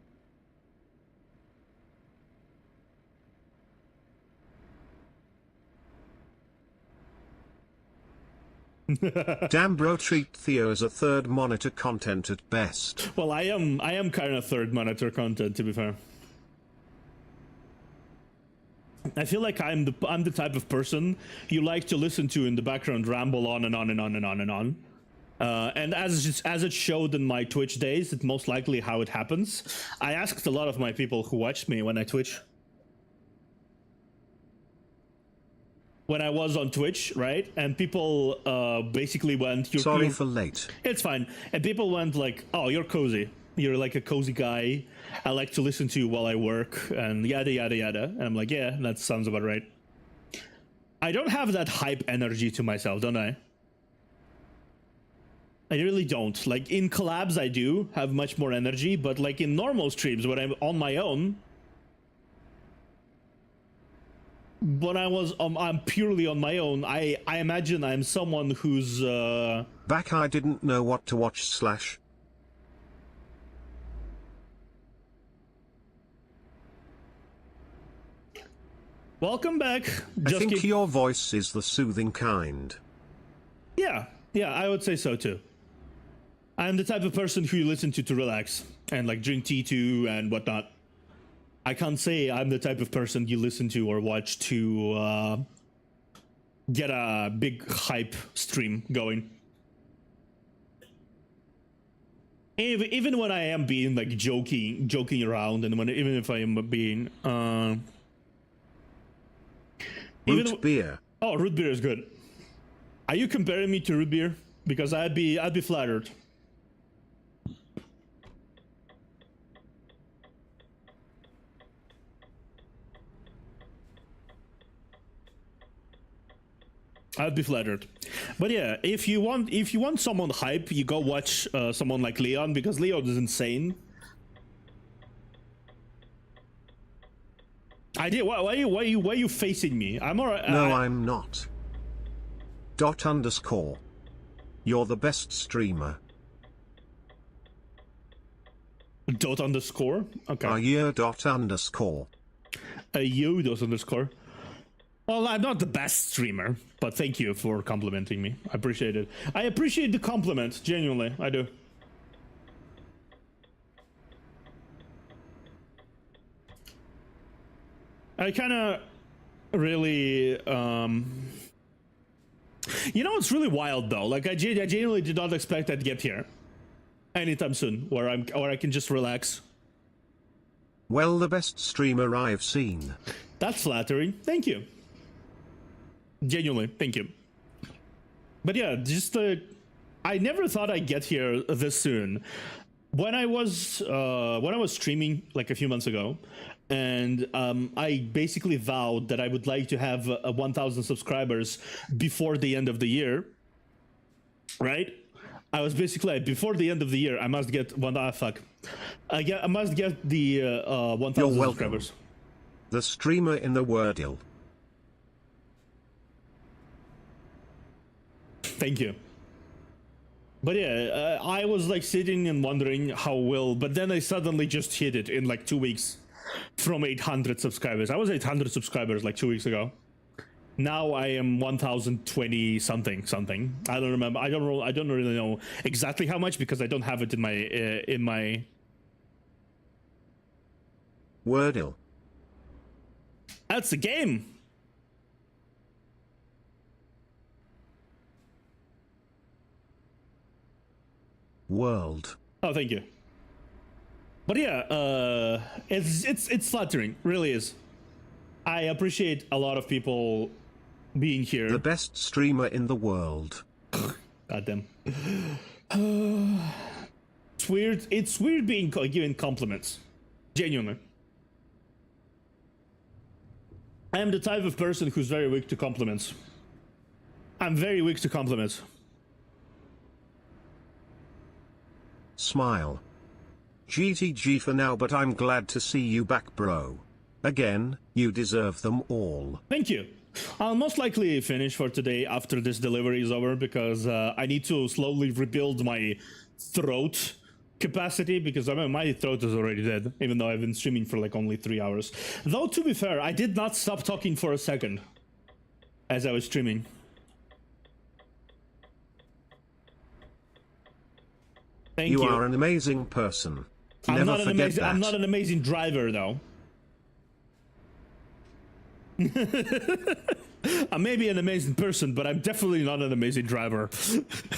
[SPEAKER 2] Damn bro, treat Theo as a third monitor content at best.
[SPEAKER 1] Well, I am kind of third monitor content, to be fair. I feel like I'm the type of person you like to listen to in the background ramble on and on and on and on and on. And as it showed in my Twitch days, it's most likely how it happens. I asked a lot of my people who watched me when I Twitch. When I was on Twitch, right? And people basically went...
[SPEAKER 2] Sorry for late.
[SPEAKER 1] It's fine. And people went like, oh, you're cozy. You're like a cozy guy. I like to listen to you while I work and yada, yada, yada. And I'm like, yeah, that sounds about right. I don't have that hype energy to myself, don't I? I really don't. Like in collabs, I do have much more energy, but like in normal streams when I'm on my own, when I'm purely on my own, I imagine I'm someone who's
[SPEAKER 2] Back I didn't know what to watch /
[SPEAKER 1] Welcome back.
[SPEAKER 2] I think your voice is the soothing kind.
[SPEAKER 1] Yeah, I would say so too. I'm the type of person who you listen to relax and like drink tea to and whatnot. I can't say I'm the type of person you listen to or watch to get a big hype stream going. Even when I am being like joking around, and even if I am being
[SPEAKER 2] root beer.
[SPEAKER 1] Oh, root beer is good. Are you comparing me to root beer? Because I'd be flattered. I'd be flattered. But yeah, if you want someone hype, you go watch someone like Leon, because Leon is insane. Why are you facing me? I'm alright.
[SPEAKER 2] No, I'm not. _. You're the best streamer.
[SPEAKER 1] _? Okay.
[SPEAKER 2] _.
[SPEAKER 1] _. Well, I'm not the best streamer, but thank you for complimenting me. I appreciate it. I appreciate the compliment, genuinely, I do. I kind of really, you know, it's really wild though. Like I genuinely did not expect I'd get here anytime soon, where I can just relax.
[SPEAKER 2] Well, the best streamer I've seen.
[SPEAKER 1] That's flattering. Thank you. Genuinely, thank you. But yeah, just I never thought I'd get here this soon. When I was streaming like a few months ago, and I basically vowed that I would like to have 1,000 subscribers before the end of the year. Right? I was basically like, before the end of the year, I must get I must get the 1,000 subscribers.
[SPEAKER 2] The streamer in the Wordle.
[SPEAKER 1] Thank you. But yeah, I was like sitting and wondering how but then I suddenly just hit it in like 2 weeks from 800 subscribers. I was 800 subscribers like 2 weeks ago. Now I am 1,020 something. I don't remember. I don't really know exactly how much because I don't have it in my
[SPEAKER 2] Wordle.
[SPEAKER 1] That's the game.
[SPEAKER 2] World.
[SPEAKER 1] Oh, thank you. But yeah, it's flattering, really is. I appreciate a lot of people being here.
[SPEAKER 2] The best streamer in the world.
[SPEAKER 1] Goddamn. It's weird. It's weird being given compliments. Genuinely. I am the type of person who's very weak to compliments. I'm very weak to compliments.
[SPEAKER 2] Smile. GTG for now, but I'm glad to see you back, bro. Again, you deserve them all.
[SPEAKER 1] Thank you. I'll most likely finish for today after this delivery is over, because I need to slowly rebuild my throat capacity, because I mean, my throat is already dead, even though I've been streaming for like only 3 hours. Though, to be fair, I did not stop talking for a second as I was streaming. Thank you.
[SPEAKER 2] You are an amazing person.
[SPEAKER 1] I'm
[SPEAKER 2] Never
[SPEAKER 1] not an
[SPEAKER 2] forget
[SPEAKER 1] amazing,
[SPEAKER 2] that.
[SPEAKER 1] I'm not an amazing driver, though. I may be an amazing person, but I'm definitely not an amazing driver.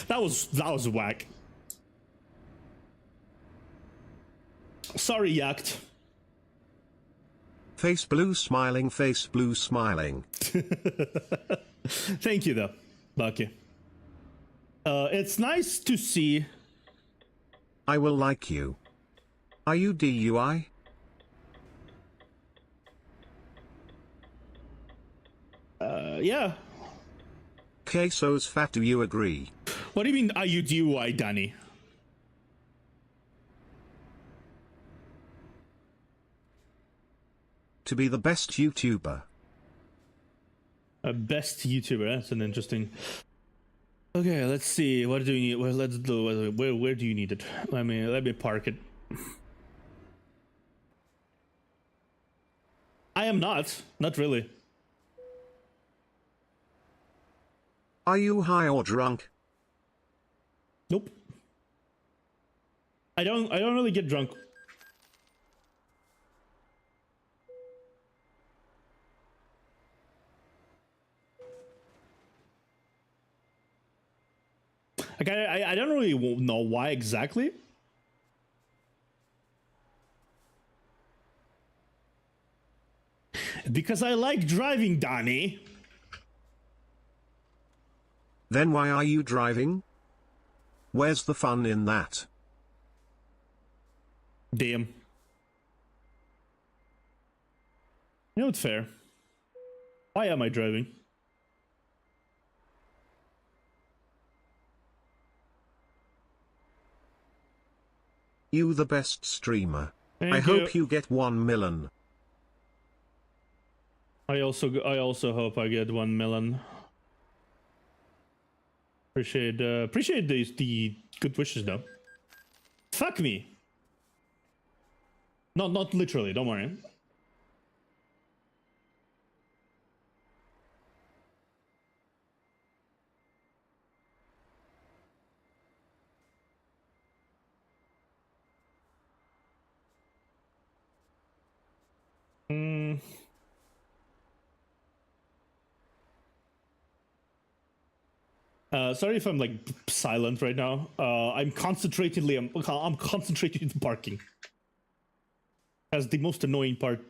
[SPEAKER 1] that was whack. Sorry, Yacht.
[SPEAKER 2] Face blue smiling, face blue smiling.
[SPEAKER 1] Thank you, though, Bucky. It's nice to see.
[SPEAKER 2] I will like you. Are you DUI?
[SPEAKER 1] Yeah.
[SPEAKER 2] Queso's fat, do you agree?
[SPEAKER 1] What do you mean, are you DUI, Danny?
[SPEAKER 2] To be the best YouTuber.
[SPEAKER 1] Best YouTuber. That's an interesting. Okay, let's see. What do you need? Well, let's do. Where do you need it? Let me park it. I am not really.
[SPEAKER 2] Are you high or drunk?
[SPEAKER 1] Nope. I don't really get drunk. Like I don't really know why exactly. Because I like driving, Donnie.
[SPEAKER 2] Then why are you driving? Where's the fun in that?
[SPEAKER 1] Damn. You know, it's fair. Why am I driving?
[SPEAKER 2] You the best streamer.
[SPEAKER 1] Thank
[SPEAKER 2] I
[SPEAKER 1] you.
[SPEAKER 2] hope you get 1 million.
[SPEAKER 1] I also hope I get 1 million. Appreciate the good wishes, though. Fuck me. Not literally. Don't worry. Sorry if I'm like silent right now. I'm concentrating parking. That's the most annoying part.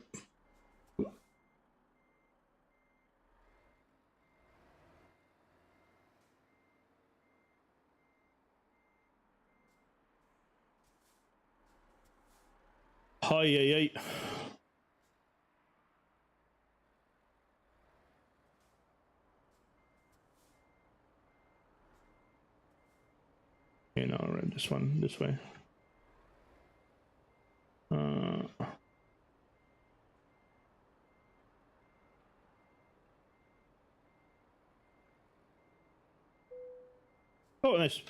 [SPEAKER 1] Hi. Okay, now I'll run this one this way. Oh, nice.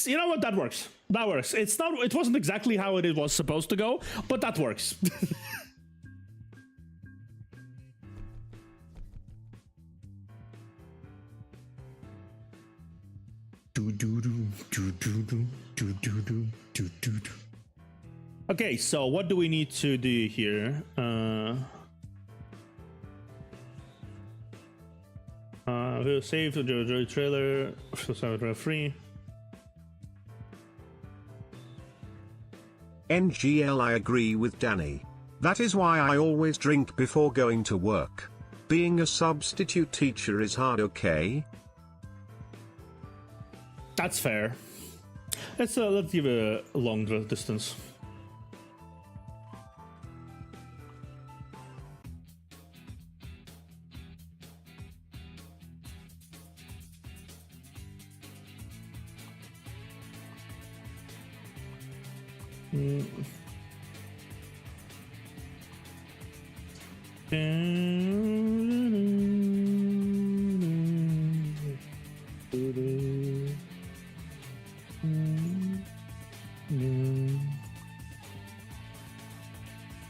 [SPEAKER 1] You know what? That works. That works. It's not. It wasn't exactly how it was supposed to go, but that works. Okay, so what do we need to do here? We'll save the trailer for free.
[SPEAKER 2] NGL, I agree with Danny. That is why I always drink before going to work. Being a substitute teacher is hard, okay?
[SPEAKER 1] That's fair. Let's give a long distance.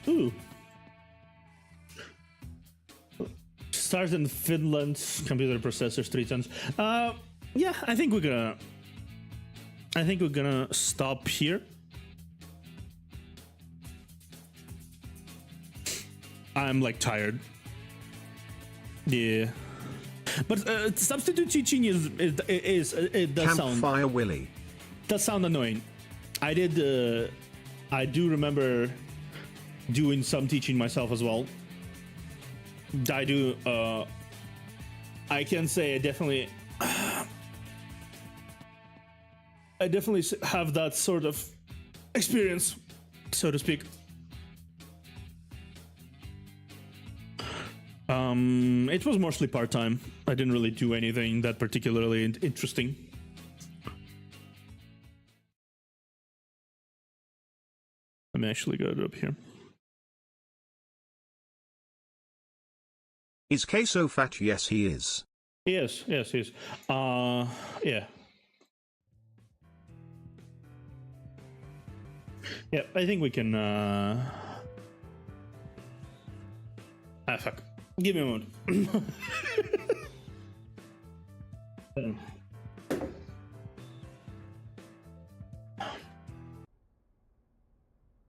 [SPEAKER 1] Ooh. Stars in Finland, computer processors 3 tons. Yeah, I think we're gonna stop here. I'm like tired. Yeah. But substitute teaching it does
[SPEAKER 2] Campfire Willy.
[SPEAKER 1] sound annoying. I do remember doing some teaching myself as well. I can say I definitely have that sort of experience, so to speak. It was mostly part-time. I didn't really do anything that particularly interesting. Let me actually go up here.
[SPEAKER 2] Is Queso fat? Yes, he is.
[SPEAKER 1] Yes, he is. Yeah. Yeah, I think we can, fuck. Give me a moment.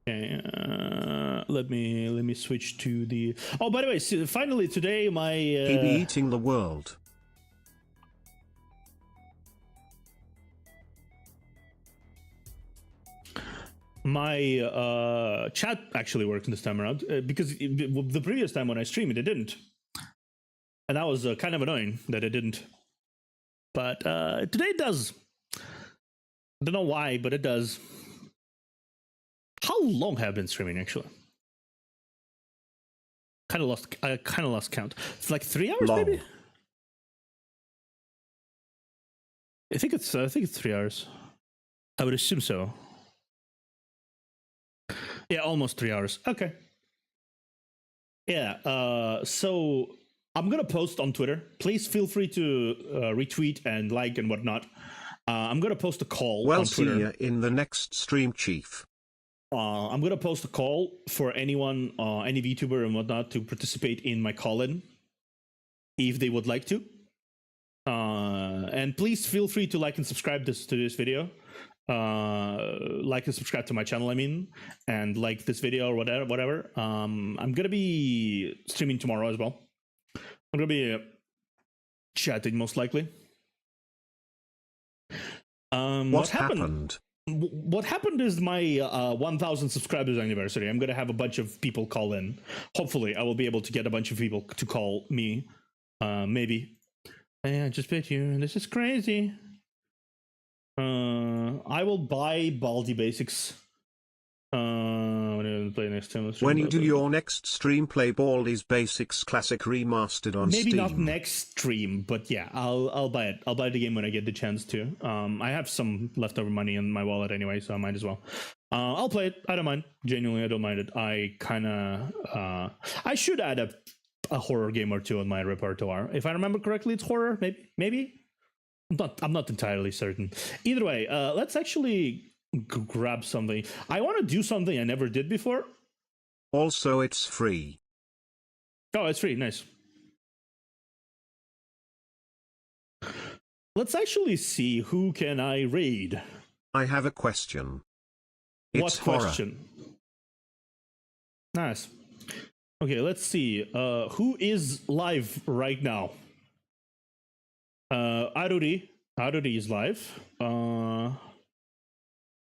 [SPEAKER 1] Okay, let me switch to the... Oh, by the way, finally today my...
[SPEAKER 2] He be eating the world.
[SPEAKER 1] My chat actually worked this time around, because the previous time when I streamed it didn't. And that was kind of annoying that it didn't. But today it does. I don't know why, but it does. How long have I been streaming actually? I kind of lost count. It's like 3 hours
[SPEAKER 2] Long.
[SPEAKER 1] maybe. I think it's 3 hours. I would assume so. Yeah, almost 3 hours. Okay. Yeah. So I'm gonna post on Twitter. Please feel free to retweet and like and whatnot. I'm gonna post a call on Twitter.
[SPEAKER 2] See ya in the next stream, Chief.
[SPEAKER 1] I'm gonna post a call for anyone, any VTuber and whatnot, to participate in my call-in, if they would like to. And please feel free to like and subscribe to this video. Like and subscribe to my channel, I mean, and like this video or whatever. I'm gonna be streaming tomorrow as well. I'm gonna be chatting most likely.
[SPEAKER 2] What happened?
[SPEAKER 1] What happened is my 1,000 subscribers anniversary. I'm gonna have a bunch of people call in. Hopefully, I will be able to get a bunch of people to call me. Maybe. I just bet you. This is crazy. I will buy Baldi Basics. Play next time.
[SPEAKER 2] When you do your next stream, play Baldi's Basics Classic Remastered on Steam.
[SPEAKER 1] Maybe not next stream, but yeah, I'll buy it. I'll buy the game when I get the chance to. I have some leftover money in my wallet anyway, so I might as well. I'll play it. I don't mind. Genuinely, I don't mind it. I should add a horror game or two in my repertoire. If I remember correctly, it's horror. Maybe. I'm not entirely certain. Either way, let's actually grab something. I want to do something I never did before.
[SPEAKER 2] Also, it's free.
[SPEAKER 1] Oh, it's free. Nice. Let's actually see who can I raid.
[SPEAKER 2] I have a question.
[SPEAKER 1] What question? Nice. Okay, let's see. Who is live right now? Aruri. Aruri is live.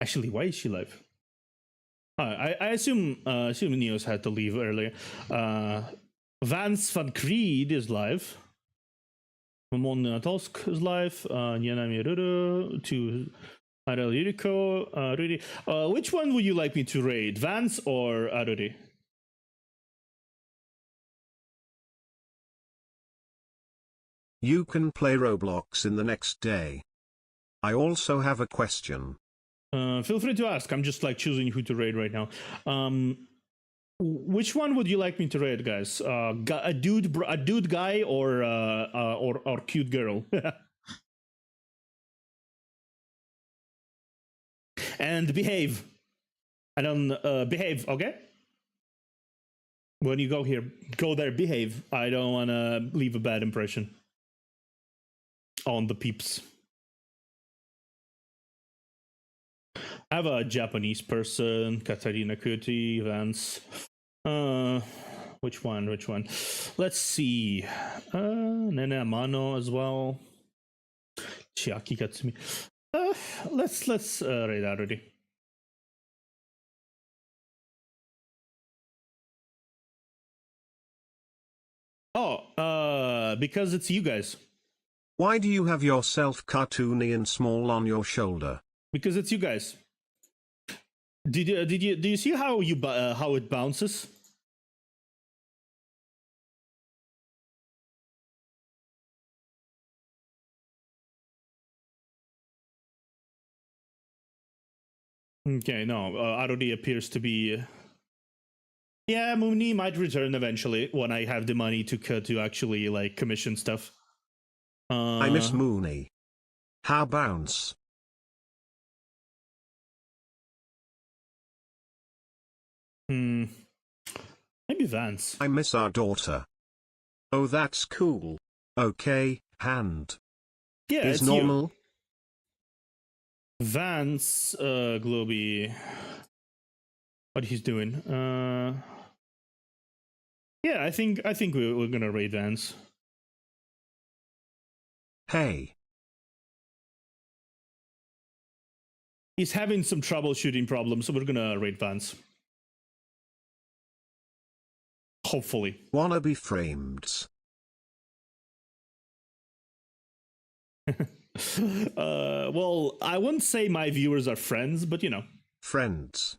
[SPEAKER 1] Actually, why is she live? I assume Neos had to leave earlier. Vance van Creed is live. Mamon Natolsk is live. Niana Miruru to Arel Yuriko. Rudy. Which one would you like me to raid? Vance or Aruri?
[SPEAKER 2] You can play Roblox in the next day. I also have a question.
[SPEAKER 1] Feel free to ask. I'm just like choosing who to raid right now. Which one would you like me to raid, guys? A dude guy or cute girl? And behave. I don't behave. Okay. When you go there, behave. I don't want to leave a bad impression on the peeps. I have a Japanese person, Katarina Kuti, Vance. Which one? Let's see. Nene Amano as well. Chiaki Katsumi. Let's raid already. Oh, because it's you guys.
[SPEAKER 2] Why do you have yourself cartoony and small on your shoulder?
[SPEAKER 1] Because it's you guys. Do you see how it bounces? Okay, no, Arodi appears to be. Yeah, Mooney might return eventually when I have the money to actually like commission stuff.
[SPEAKER 2] I miss Mooney. How bounce?
[SPEAKER 1] Maybe Vance.
[SPEAKER 2] I miss our daughter. Oh, that's cool. Okay, hand.
[SPEAKER 1] Yeah,
[SPEAKER 2] is normal.
[SPEAKER 1] You. Vance, Globy. What he's doing? Yeah, I think we're gonna raid Vance.
[SPEAKER 2] Hey.
[SPEAKER 1] He's having some troubleshooting problems, so we're gonna raid Vance. Hopefully.
[SPEAKER 2] Wanna be framed.
[SPEAKER 1] Well, I wouldn't say my viewers are friends, but you know.
[SPEAKER 2] Friends.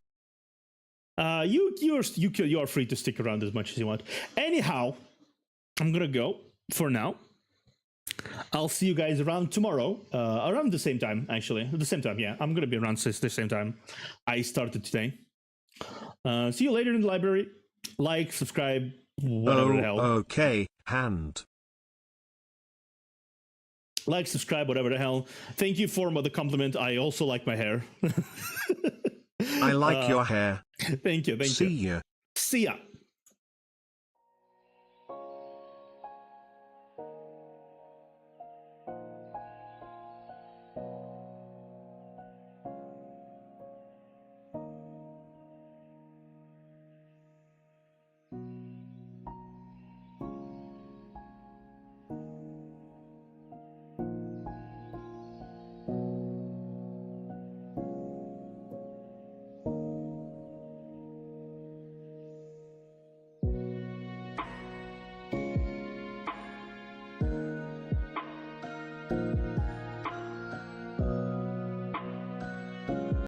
[SPEAKER 1] You are free to stick around as much as you want. Anyhow, I'm gonna go for now. I'll see you guys around tomorrow, around the same time, actually. At the same time, yeah. I'm gonna be around the same time I started today. See you later in the library. Like, subscribe, whatever the hell.
[SPEAKER 2] Okay, hand.
[SPEAKER 1] Like, subscribe, whatever the hell. Thank you for the compliment. I also like my hair.
[SPEAKER 2] I like your hair.
[SPEAKER 1] Thank you.
[SPEAKER 2] See ya.
[SPEAKER 1] See ya.